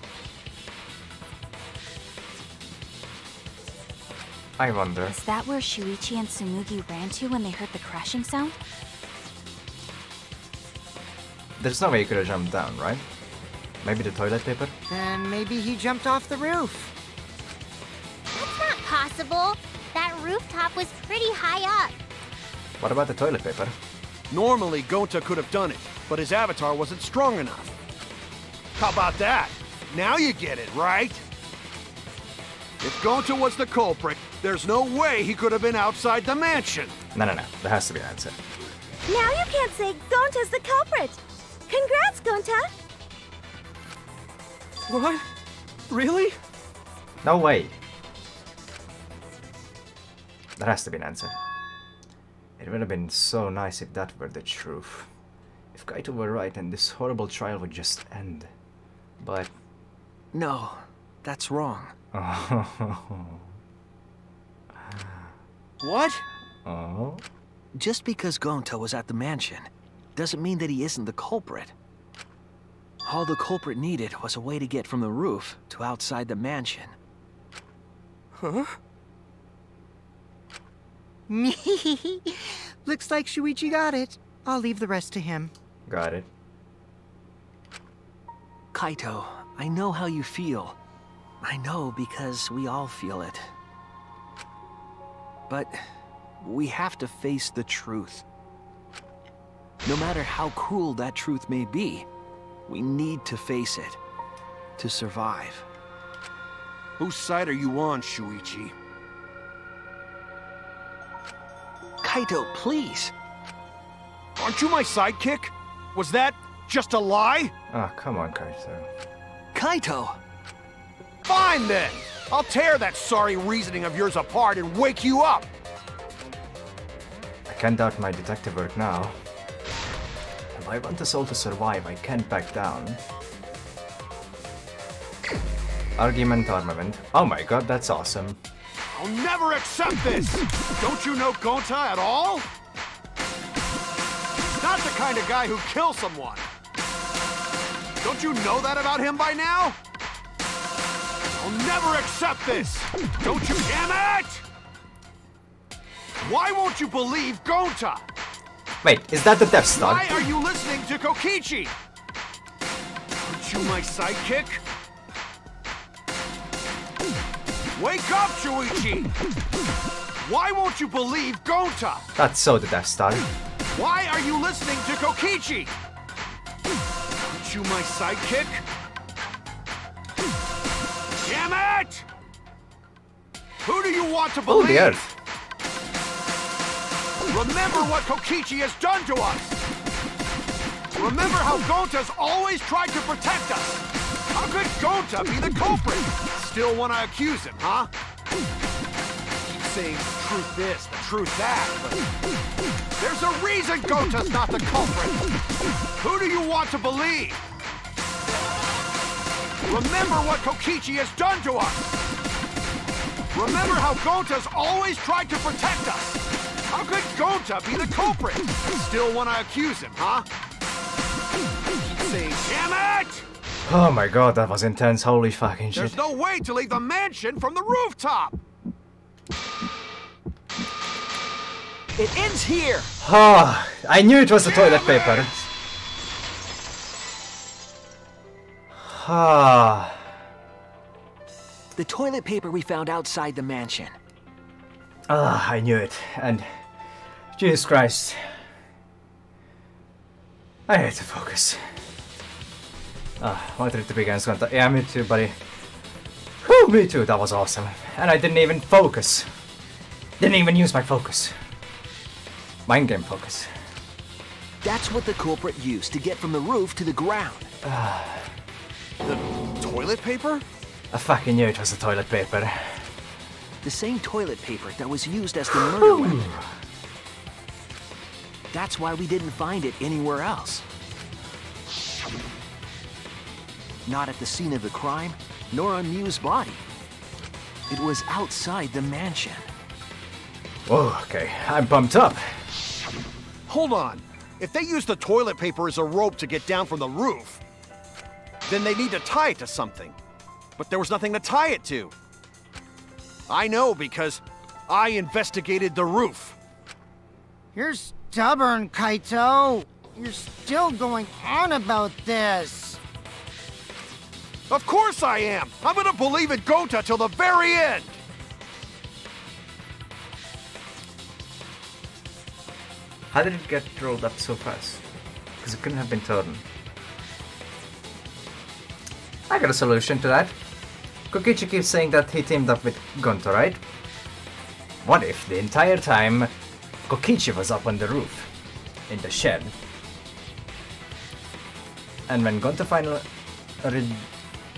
I wonder. Is that where Shuichi and Tsumugi ran to when they heard the crashing sound? There's no way you could have jumped down, right? Maybe the toilet paper? Then maybe he jumped off the roof. That's not possible. That rooftop was pretty high up. What about the toilet paper? Normally, Gonta could have done it, but his avatar wasn't strong enough. How about that? Now you get it, right? If Gonta was the culprit, there's no way he could have been outside the mansion. No. There has to be an answer. Now you can't say Gonta's the culprit. Congrats, Gonta! What? Really? No way. There has to be an answer. It would have been so nice if that were the truth. If Kaito were right and this horrible trial would just end. But... No, that's wrong. What? Oh? Just because Gonta was at the mansion doesn't mean that he isn't the culprit. All the culprit needed was a way to get from the roof to outside the mansion. Huh? Looks like Shuichi got it. I'll leave the rest to him. Got it. Kaito, I know how you feel. I know because we all feel it. But we have to face the truth. No matter how cruel that truth may be, we need to face it to survive. Whose side are you on, Shuichi? Kaito, please. Aren't you my sidekick? Was that just a lie? Ah, come on, Kaito. Kaito! Fine then! I'll tear that sorry reasoning of yours apart and wake you up! I can't doubt my detective work now. If I want us all to survive, I can't back down. Argument armament. Oh my god, that's awesome. I'll never accept this! Don't you know Gonta at all? Not the kind of guy who kills someone. Don't you know that about him by now? I'll never accept this! Don't you, damn it! Why won't you believe Gonta? Wait, is that the Death Star? Why are you listening to Kokichi? Aren't you my sidekick? Wake up, Shuichi! Why won't you believe Gonta? That's so the Death Star. Why are you listening to Kokichi? Aren't you my sidekick? Damn it! Who do you want to believe? Oh, the Earth. Remember what Kokichi has done to us! Remember how Gonta's always tried to protect us! How could Gonta be the culprit? Still want to accuse him, huh? Keep saying the truth this, the truth that, but there's a reason Gonta's not the culprit! Who do you want to believe? Remember what Kokichi has done to us! Remember how Gonta's always tried to protect us! How could Gonta be the culprit? Still want to accuse him, huh? Keep saying, damn it! Oh my god, that was intense. Holy fucking shit. There's no way to leave the mansion from the rooftop! It ends here! Ah, I knew it was the toilet paper. The toilet paper we found outside the mansion. Ah, I knew it. And Jesus Christ. I had to focus. Wanted it to begin. Yeah, me too, buddy. Whew, me too, that was awesome. And I didn't even focus. Didn't even use my focus. Mind game focus. That's what the culprit used to get from the roof to the ground. The toilet paper? I fucking knew it was the toilet paper. The same toilet paper that was used as the murder weapon. That's why we didn't find it anywhere else. Not at the scene of the crime, nor on Miu's body. It was outside the mansion. Oh, okay. I'm pumped up. Hold on. If they use the toilet paper as a rope to get down from the roof, then they need to tie it to something. But there was nothing to tie it to. I know because I investigated the roof. You're stubborn, Kaito. You're still going on about this. Of course I am! I'm gonna believe in Gonta till the very end! How did it get rolled up so fast? Because it couldn't have been turned. I got a solution to that. Kokichi keeps saying that he teamed up with Gonta, right? What if the entire time Kokichi was up on the roof, in the shed, and when Gonta finally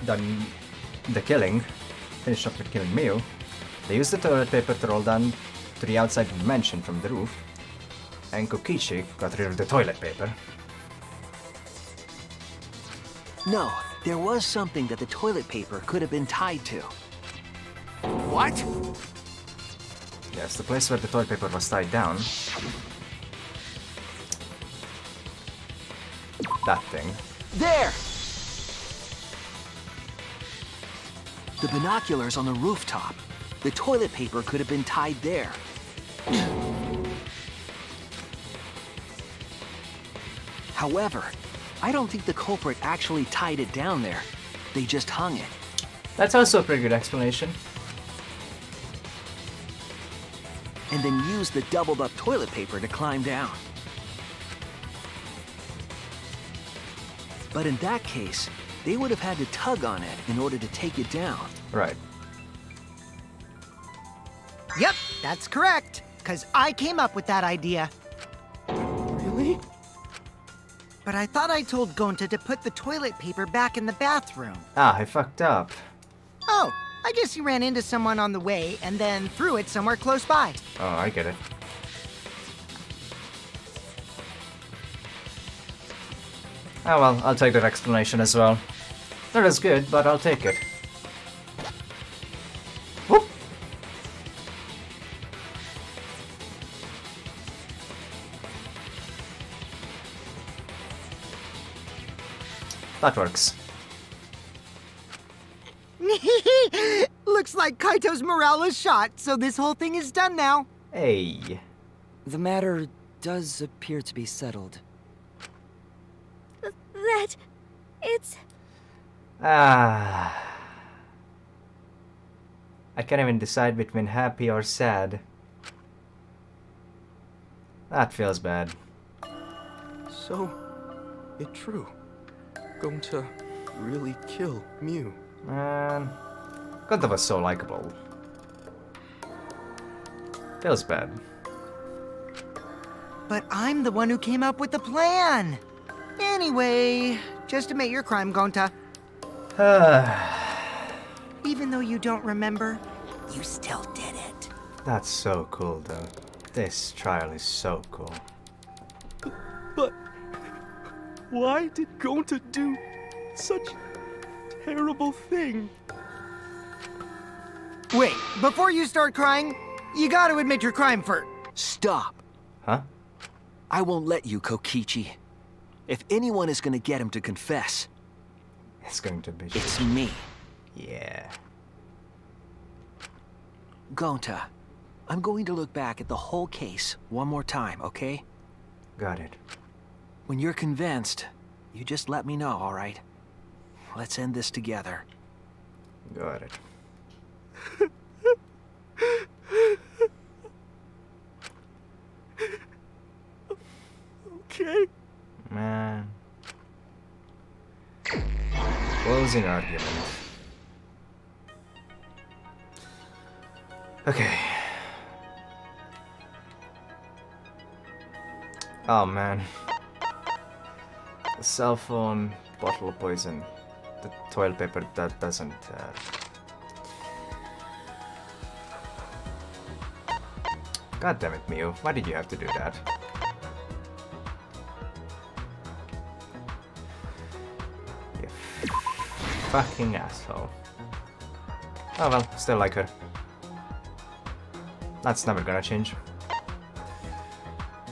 done the killing, finished up with killing Miu, they used the toilet paper to roll down to the outside of the mansion from the roof, and Kokichi got rid of the toilet paper. No, there was something that the toilet paper could have been tied to. What? Yes, the place where the toilet paper was tied down. That thing. There! The binoculars on the rooftop. The toilet paper could have been tied there. However, I don't think the culprit actually tied it down there. They just hung it. That's also a pretty good explanation. And then used the doubled up toilet paper to climb down. But in that case, they would have had to tug on it in order to take it down. Right. Yep, that's correct. Because I came up with that idea. Really? But I thought I told Gonta to put the toilet paper back in the bathroom. Ah, I fucked up. Oh, I guess he ran into someone on the way and then threw it somewhere close by. Oh, I get it. Oh well, I'll take that explanation as well. Not as good, but I'll take it. Whoop! That works. Looks like Kaito's morale is shot, so this whole thing is done now. Hey. The matter does appear to be settled. It's... I can't even decide between happy or sad. That feels bad. So, it's true. Going to really kill Miu. Man, Kanta was so likable. Feels bad. But I'm the one who came up with the plan. Anyway, just admit your crime, Gonta. Even though you don't remember, you still did it. That's so cool, though. This trial is so cool. But why did Gonta do such a terrible thing? Wait, before you start crying, you gotta admit your crime first. Stop. Huh? I won't let you, Kokichi. If anyone is gonna get him to confess, It's going to be... it's me. Yeah. Gonta, I'm going to look back at the whole case one more time, okay? Got it. When you're convinced, you just let me know, all right? Let's end this together. Got it. okay? Man. Closing argument. Okay. Oh man. The cell phone, bottle of poison, the toilet paper that doesn't... God damn it, Miu. Why did you have to do that? You fucking asshole. Oh well, still like her. That's never gonna change.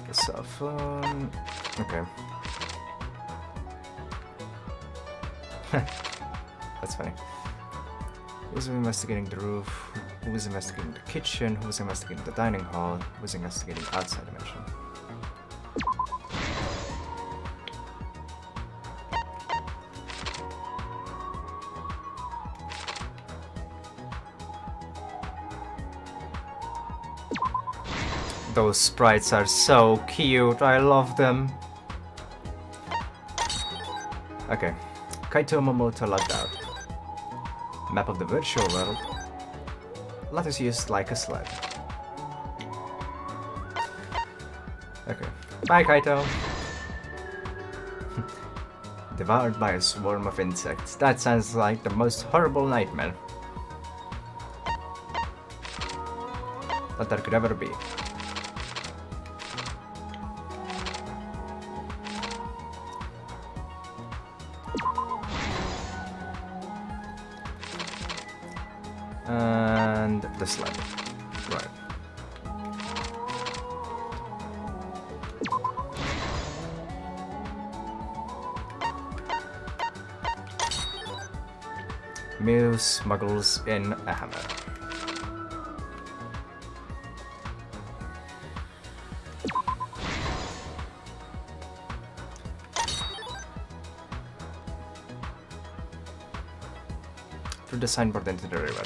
The cell phone... Okay. That's funny. Who's investigating the roof? Who was investigating the kitchen? Who was investigating the dining hall? Who was investigating the outside dimension? Those sprites are so cute, I love them. Okay, Kaito Momoto logged out. Map of the virtual world. Let us use like a sled. Okay, bye Kaito. Devoured by a swarm of insects. That sounds like the most horrible nightmare that there could ever be. And the sled. Right. Miu smuggles in a hammer. Through the signboard into the river.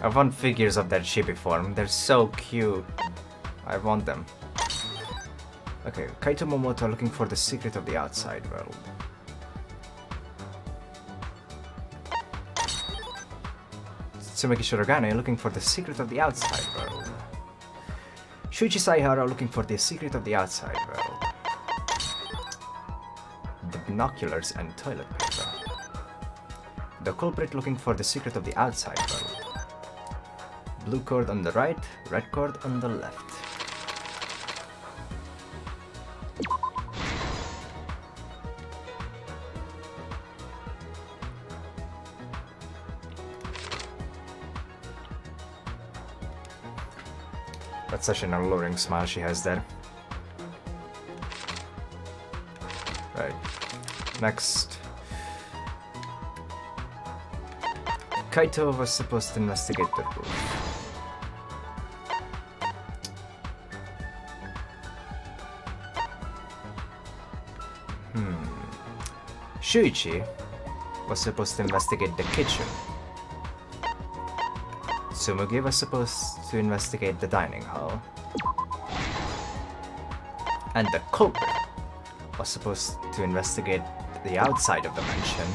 I want figures of that chibi form. They're so cute. I want them. Okay, Kaito Momoto looking for the secret of the outside world. Tsumugi Shirogane looking for the secret of the outside world. Shuichi Saihara looking for the secret of the outside world. The binoculars and toilet paper. The culprit looking for the secret of the outside world. Blue cord on the right, red cord on the left. That's such an alluring smile she has there. Right. Next. Kaito was supposed to investigate the roof. Shuichi was supposed to investigate the kitchen. Tsumugi was supposed to investigate the dining hall. And the culprit was supposed to investigate the outside of the mansion.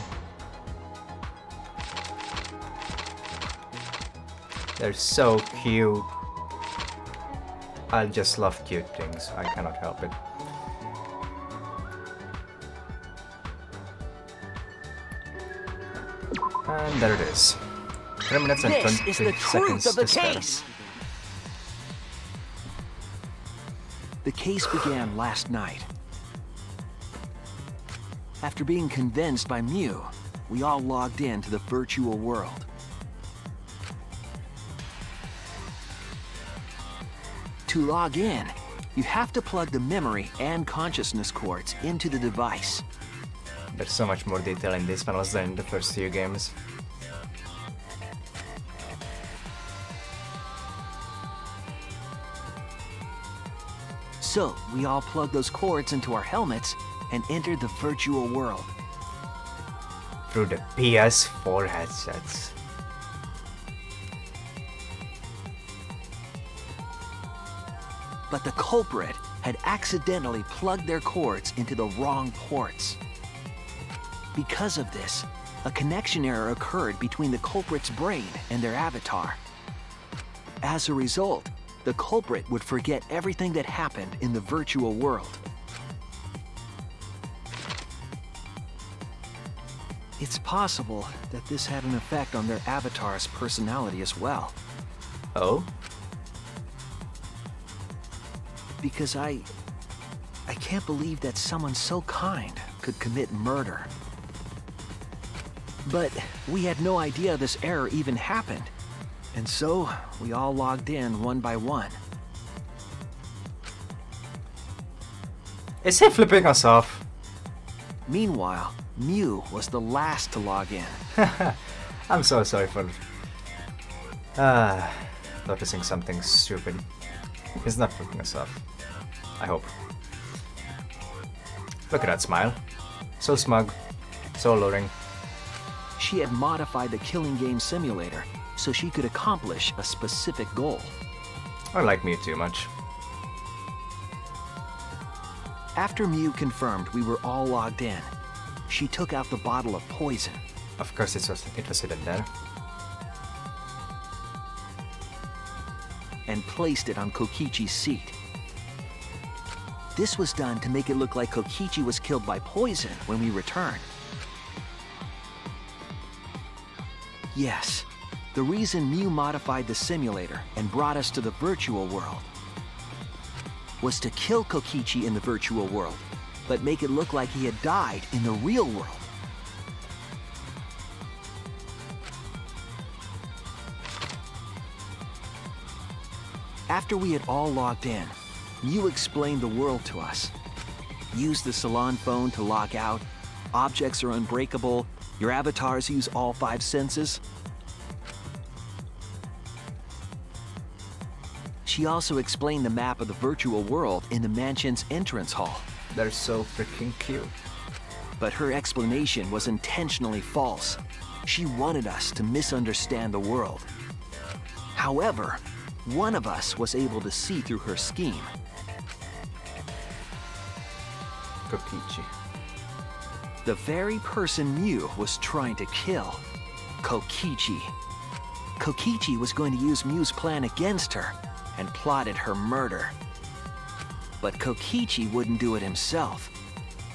They're so cute. I just love cute things. I cannot help it. And there it is. 3 minutes and 20 This is the seconds truth of the to spare. case! The case began last night. After being convinced by Miu, we all logged in to the virtual world. To log in, you have to plug the memory and consciousness cords into the device. There's so much more detail in these panels than in the first few games. So, we all plugged those cords into our helmets and entered the virtual world. Through the PS4 headsets. But the culprit had accidentally plugged their cords into the wrong ports. Because of this, a connection error occurred between the culprit's brain and their avatar. As a result, the culprit would forget everything that happened in the virtual world. It's possible that this had an effect on their avatar's personality as well. Oh? Because I can't believe that someone so kind could commit murder. But we had no idea this error even happened. And so, we all logged in one by one. Is he flipping us off? Meanwhile, Mew was the last to log in. I'm so sorry for noticing something stupid. He's not flipping us off. I hope. Look at that smile. So smug. So alluring. She had modified the killing game simulator so she could accomplish a specific goal. I like Mew too much. After Mew confirmed we were all logged in, she took out the bottle of poison. Of course it was hidden there. And placed it on Kokichi's seat. This was done to make it look like Kokichi was killed by poison when we returned. Yes, the reason Mew modified the simulator and brought us to the virtual world was to kill Kokichi in the virtual world, but make it look like he had died in the real world. After we had all logged in, Mew explained the world to us. Use the salon phone to log out. Objects are unbreakable. Your avatars use all 5 senses. She also explained the map of the virtual world in the mansion's entrance hall. They're so freaking cute. But her explanation was intentionally false. She wanted us to misunderstand the world. However, one of us was able to see through her scheme. Kokichi. The very person Mew was trying to kill. Kokichi. Kokichi was going to use Mew's plan against her and plotted her murder. But Kokichi wouldn't do it himself.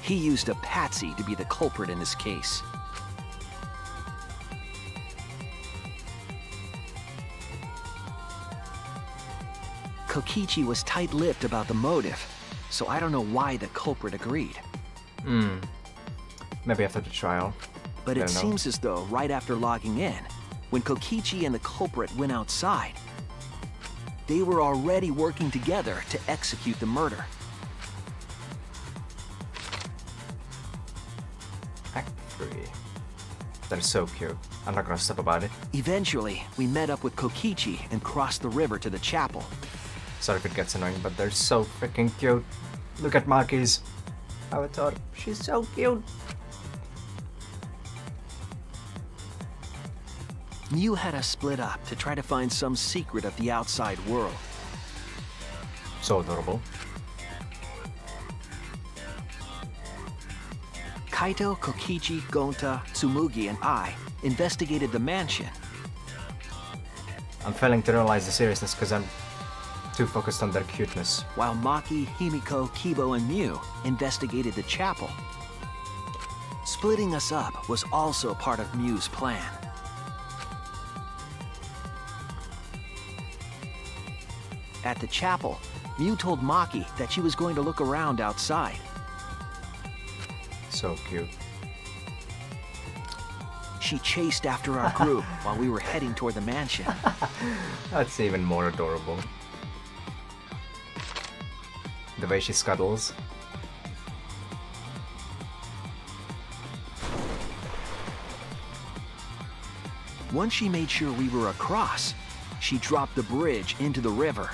He used a patsy to be the culprit in this case. Kokichi was tight-lipped about the motive, so I don't know why the culprit agreed. Maybe after the trial. But it seems as though right after logging in, when Kokichi and the culprit went outside, they were already working together to execute the murder. Act 3. They're so cute. I'm not gonna stop about it. Eventually, we met up with Kokichi and crossed the river to the chapel. Sorry if it gets annoying, but they're so freaking cute. Look at Maki's avatar. She's so cute. Mew had us split up to try to find some secret of the outside world. So adorable. Kaito, Kokichi, Gonta, Tsumugi, and I investigated the mansion. I'm failing to realize the seriousness because I'm too focused on their cuteness. While Maki, Himiko, Kibo, and Mew investigated the chapel. Splitting us up was also part of Mew's plan. At the chapel, Mew told Maki that she was going to look around outside. So cute. She chased after our group while we were heading toward the mansion. That's even more adorable. The way she scuttles. Once she made sure we were across, she dropped the bridge into the river.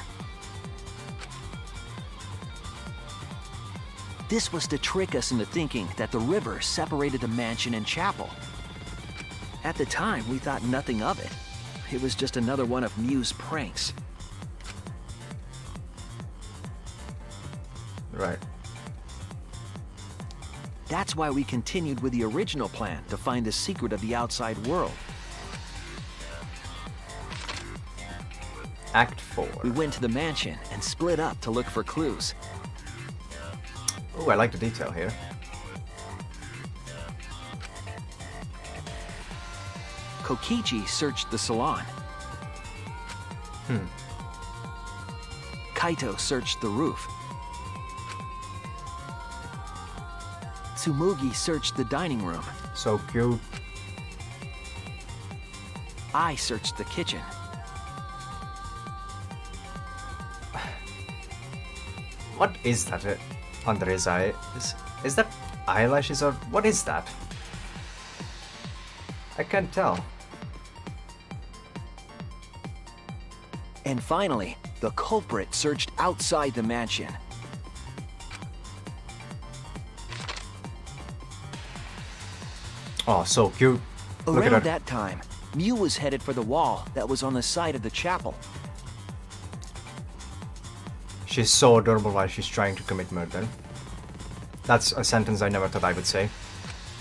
This was to trick us into thinking that the river separated the mansion and chapel. At the time, we thought nothing of it. It was just another one of Mew's pranks. Right. That's why we continued with the original plan to find the secret of the outside world. Act 4. We went to the mansion and split up to look for clues. Oh, I like the detail here. Kokichi searched the salon. Kaito searched the roof. Tsumugi searched the dining room. So cute. I searched the kitchen. What is that under his eye? Is that eyelashes or what is that? I can't tell. And finally, the culprit searched outside the mansion. Oh, so cute. Look at her. Around that time, Mew was headed for the wall that was on the side of the chapel. She's so adorable while she's trying to commit murder. That's a sentence I never thought I would say.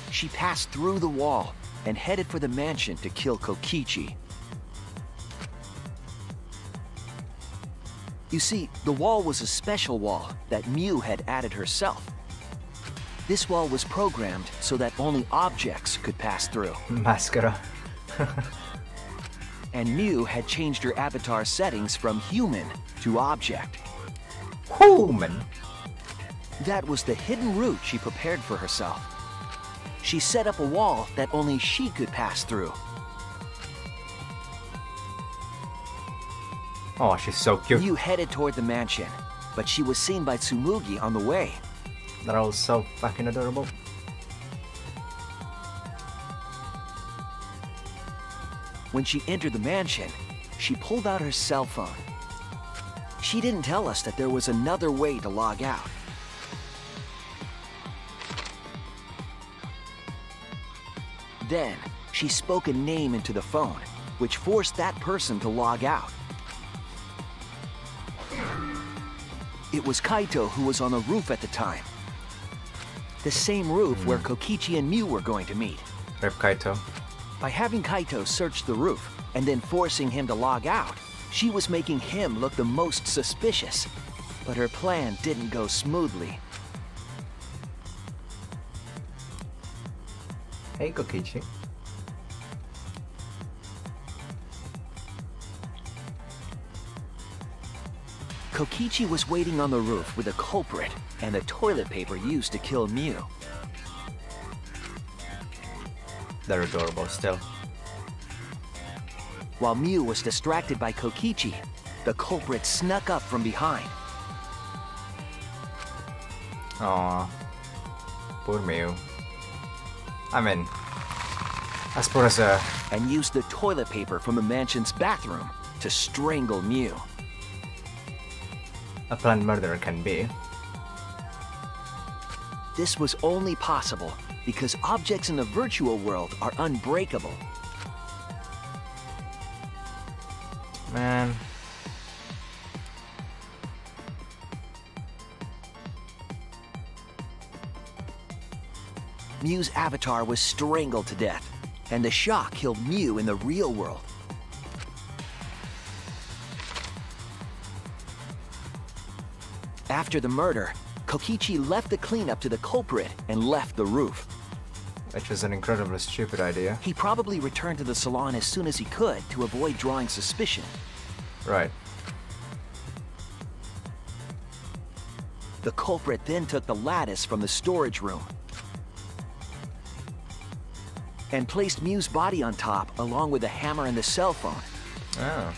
She passed through the wall and headed for the mansion to kill Kokichi. You see, the wall was a special wall that Mew had added herself. This wall was programmed so that only objects could pass through. Mascara. And Mew had changed her avatar settings from human to object. Human? That was the hidden route she prepared for herself. She set up a wall that only she could pass through. Oh, she's so cute. Mew headed toward the mansion, but she was seen by Tsumugi on the way. They're all so fucking adorable. When she entered the mansion, she pulled out her cell phone. She didn't tell us that there was another way to log out. Then, she spoke a name into the phone, which forced that person to log out. It was Kaito who was on the roof at the time. The same roof where Kokichi and Mew were going to meet. Rip Kaito. By having Kaito search the roof and then forcing him to log out, she was making him look the most suspicious. But her plan didn't go smoothly. Hey, Kokichi. Kokichi was waiting on the roof with a culprit and the toilet paper used to kill Mew. They're adorable still. While Mew was distracted by Kokichi, the culprit snuck up from behind. Aww. Poor Mew. I mean, as poor as a... And used the toilet paper from the mansion's bathroom to strangle Mew. a planned murderer can be. This was only possible because objects in the virtual world are unbreakable. Man. Mew's avatar was strangled to death, and the shock killed Mew in the real world. After the murder, Kokichi left the cleanup to the culprit and left the roof. Which was an incredibly stupid idea. He probably returned to the salon as soon as he could to avoid drawing suspicion. Right. The culprit then took the lattice from the storage room and placed Mew's body on top along with the hammer and the cell phone. Oh.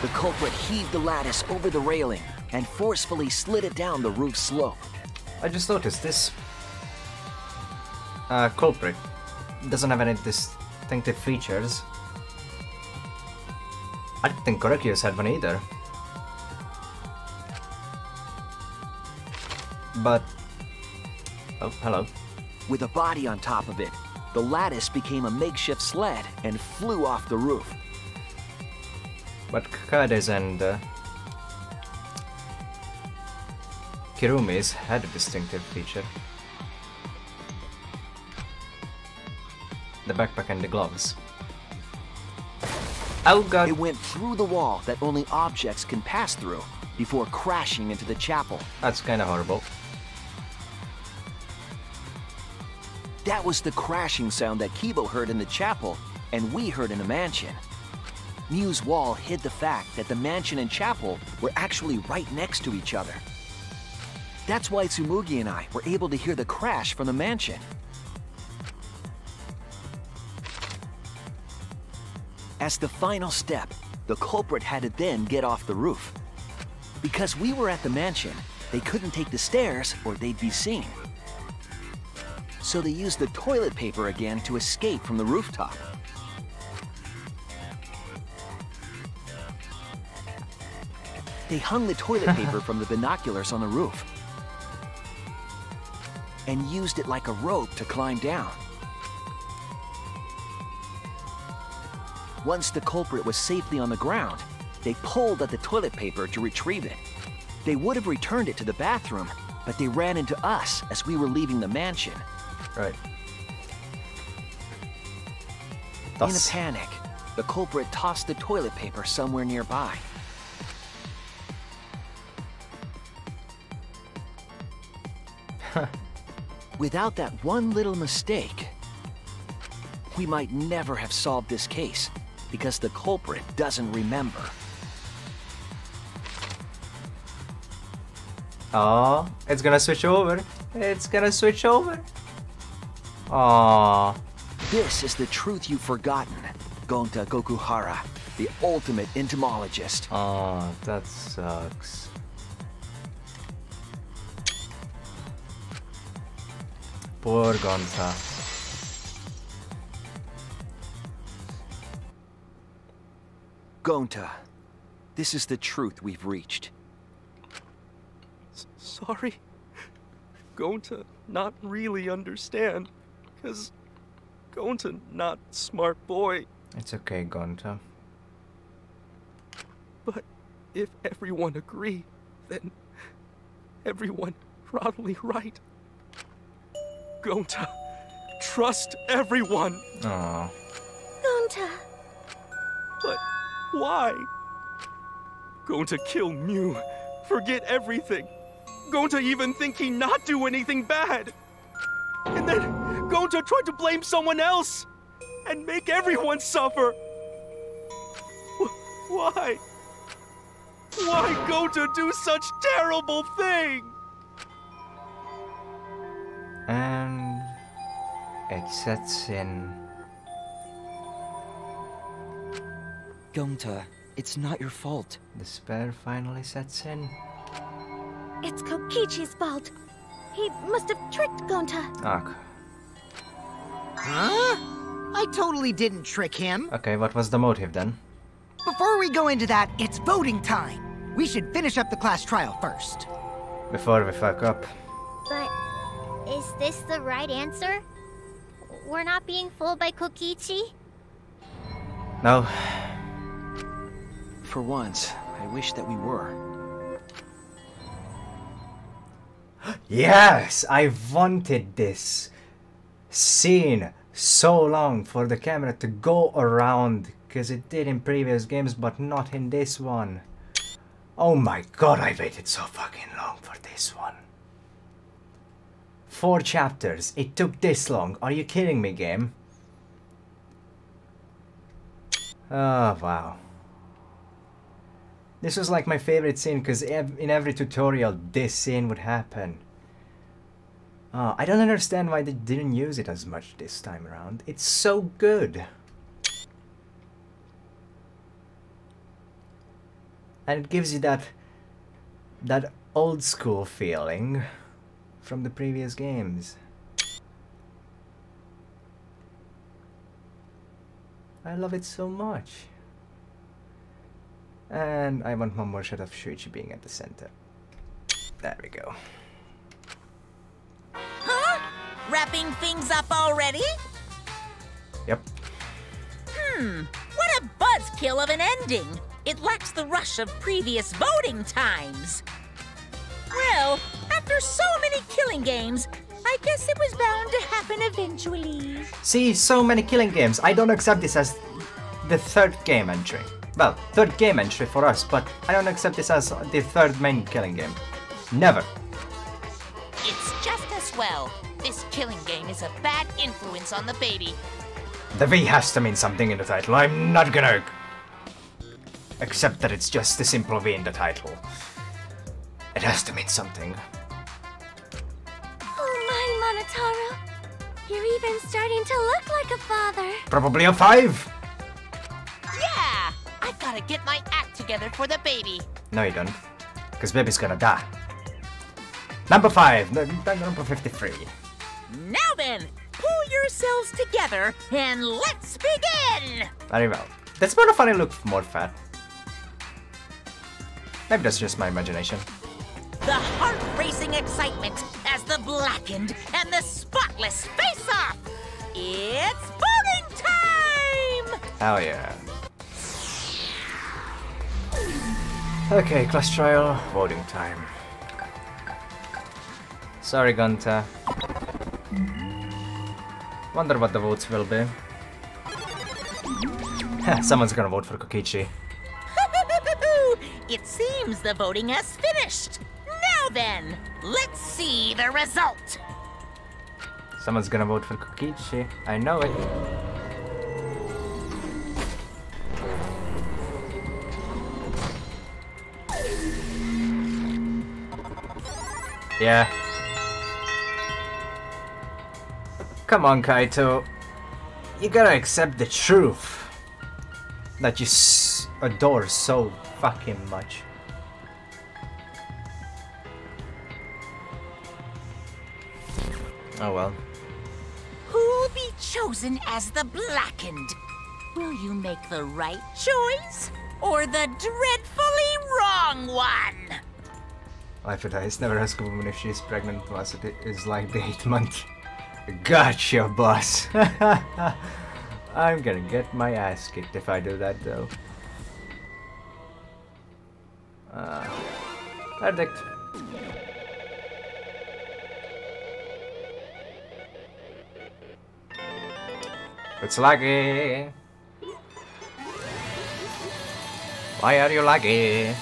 The culprit heaved the lattice over the railing and forcefully slid it down the roof slope. I just noticed this culprit doesn't have any distinctive features. I didn't think Korekiyo's had one either. But... oh, hello. With a body on top of it, the lattice became a makeshift sled and flew off the roof. But Kakade's and Kirumi's had a distinctive feature. The backpack and the gloves. Oh god! It went through the wall that only objects can pass through before crashing into the chapel. That's kinda horrible. That was the crashing sound that Kibo heard in the chapel and we heard in the mansion. Mew's wall hid the fact that the mansion and chapel were actually right next to each other. That's why Tsumugi and I were able to hear the crash from the mansion. As the final step, the culprit had to then get off the roof. Because we were at the mansion, they couldn't take the stairs or they'd be seen. So they used the toilet paper again to escape from the rooftop. They hung the toilet paper from the binoculars on the roof and used it like a rope to climb down. Once the culprit was safely on the ground, they pulled at the toilet paper to retrieve it. They would have returned it to the bathroom, but they ran into us as we were leaving the mansion. Right. In a panic, the culprit tossed the toilet paper somewhere nearby. Without that one little mistake, we might never have solved this case because the culprit doesn't remember. Oh, it's gonna switch over. It's gonna switch over. Aww. This is the truth you've forgotten, Gonta Gokuhara, the ultimate entomologist. Oh, that sucks. Poor Gonta. Gonta, this is the truth we've reached. Sorry. Gonta not really understand, 'cause Gonta not smart boy. It's okay, Gonta. But if everyone agree, then everyone probably right. Gonta, trust everyone. Aww. Gonta. But why? Gonta kill Mew, forget everything. Gonta even think he not do anything bad. And then Gonta tried to blame someone else and make everyone suffer. Why? Why Gonta do such terrible thing? And it sets in. Gonta, it's not your fault. Despair finally sets in. It's Kokichi's fault. He must have tricked Gonta. Ah. Huh? I totally didn't trick him. Okay, what was the motive then? Before we go into that, it's voting time. We should finish up the class trial first. Before we fuck up. But is this the right answer? We're not being fooled by Kokichi? No. For once, I wish that we were. Yes! I wanted this scene so long for the camera to go around, because it did in previous games, but not in this one. Oh my god, I waited so fucking long for this one. 4 chapters. It took this long. Are you kidding me, game? Oh, wow. This was like my favorite scene, because in every tutorial this scene would happen. I don't understand why they didn't use it as much this time around. It's so good. And it gives you that old school feeling from the previous games. I love it so much. And I want one more shot of Shuichi being at the center. There we go. Huh? Wrapping things up already? Yep. What a buzzkill of an ending. It lacks the rush of previous voting times. Well, after so many killing games, I guess it was bound to happen eventually. See, so many killing games. I don't accept this as the third game entry. Well, third game entry for us, but I don't accept this as the third main killing game. Never. It's just as well. This killing game is a bad influence on the baby. The V has to mean something in the title. I'm not gonna accept that it's just the simple V in the title. It has to mean something. Oh my, Monotaro. You're even starting to look like a father. Probably a 5! Yeah! I've gotta get my act together for the baby. No you don't. Because baby's gonna die. Number 5, number 53. Now then, pull yourselves together and let's begin! Very well. That's more funny look, more fat. Maybe that's just my imagination. The heart-racing excitement as the blackened and the spotless face off! It's voting time! Hell yeah. Okay, class trial, voting time. Sorry, Kanta. Wonder what the votes will be. Someone's gonna vote for Kokichi. It seems the voting has finished. Now then, let's see the result. Someone's gonna vote for Kokichi. I know it. Yeah. Come on, Kaito. You gotta accept the truth. That you adore so fucking much. Oh well. Who'll be chosen as the blackened? Will you make the right choice or the dreadfully wrong one? Life or dies. Never ask a woman if she's pregnant unless it is like the 8th month. Gotcha, boss. I'm gonna get my ass kicked if I do that, though. Verdict. It's laggy. Why are you laggy?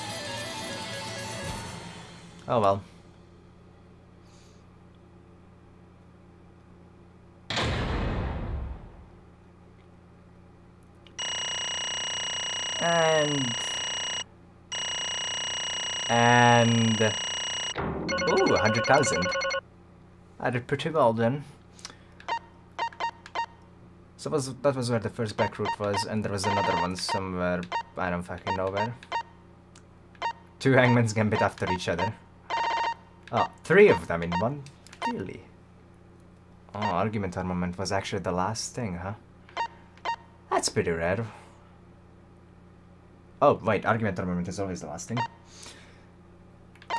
Oh well. And ooh, 100,000. I did pretty well then. So that was where the first back route was, and there was another one somewhere, I don't fucking know where. 2 hangman's gambit after each other. Oh, 3 of them in one? Really? Oh, argument armament was actually the last thing, huh? That's pretty rare. Oh, wait, argument armament is always the last thing.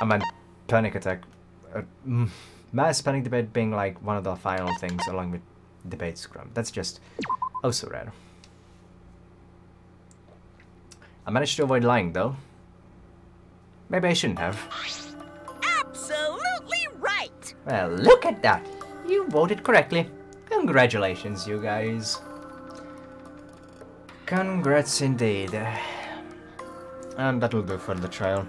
I meant panic attack. Mass panic debate being like one of the final things along with debate scrum. That's just oh so rare. I managed to avoid lying though. Maybe I shouldn't have. Absolutely right! Well, look at that! You voted correctly. Congratulations, you guys. Congrats indeed. And that'll do for the trial.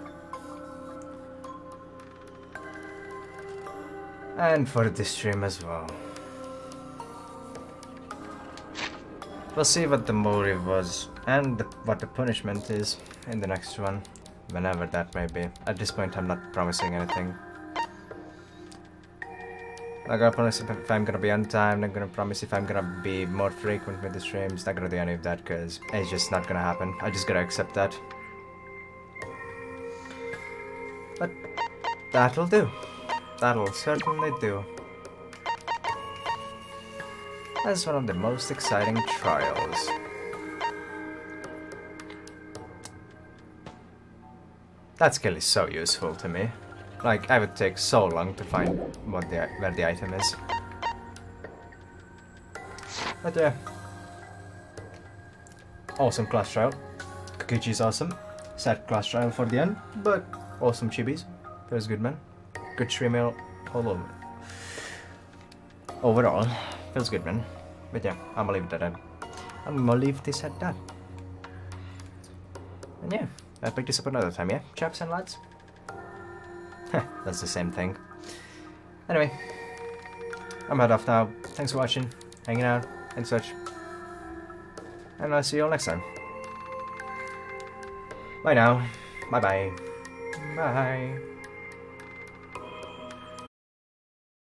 And for this stream as well. We'll see what the motive was and what the punishment is in the next one, whenever that may be. At this point I'm not promising anything. Not gonna promise if I'm gonna be on time, not gonna promise if I'm gonna be more frequent with the streams, not gonna do any of that because it's just not gonna happen. I just gotta accept that. But that'll do. That'll certainly do. That's one of the most exciting trials. That skill is so useful to me. Like, I would take so long to find where the item is. But yeah. Awesome class trial. Kokichi's awesome. Sad class trial for the end, but awesome chibis. Feels good, man. Good stream mail all over. Overall, feels good, man. But yeah, I'm gonna leave it at that. I'm gonna leave this at that. And yeah, I'll pick this up another time, yeah, chaps and lads? That's the same thing. Anyway, I'm head off now. Thanks for watching, hanging out, and such. And I'll see you all next time. Bye now. Bye-bye. Bye.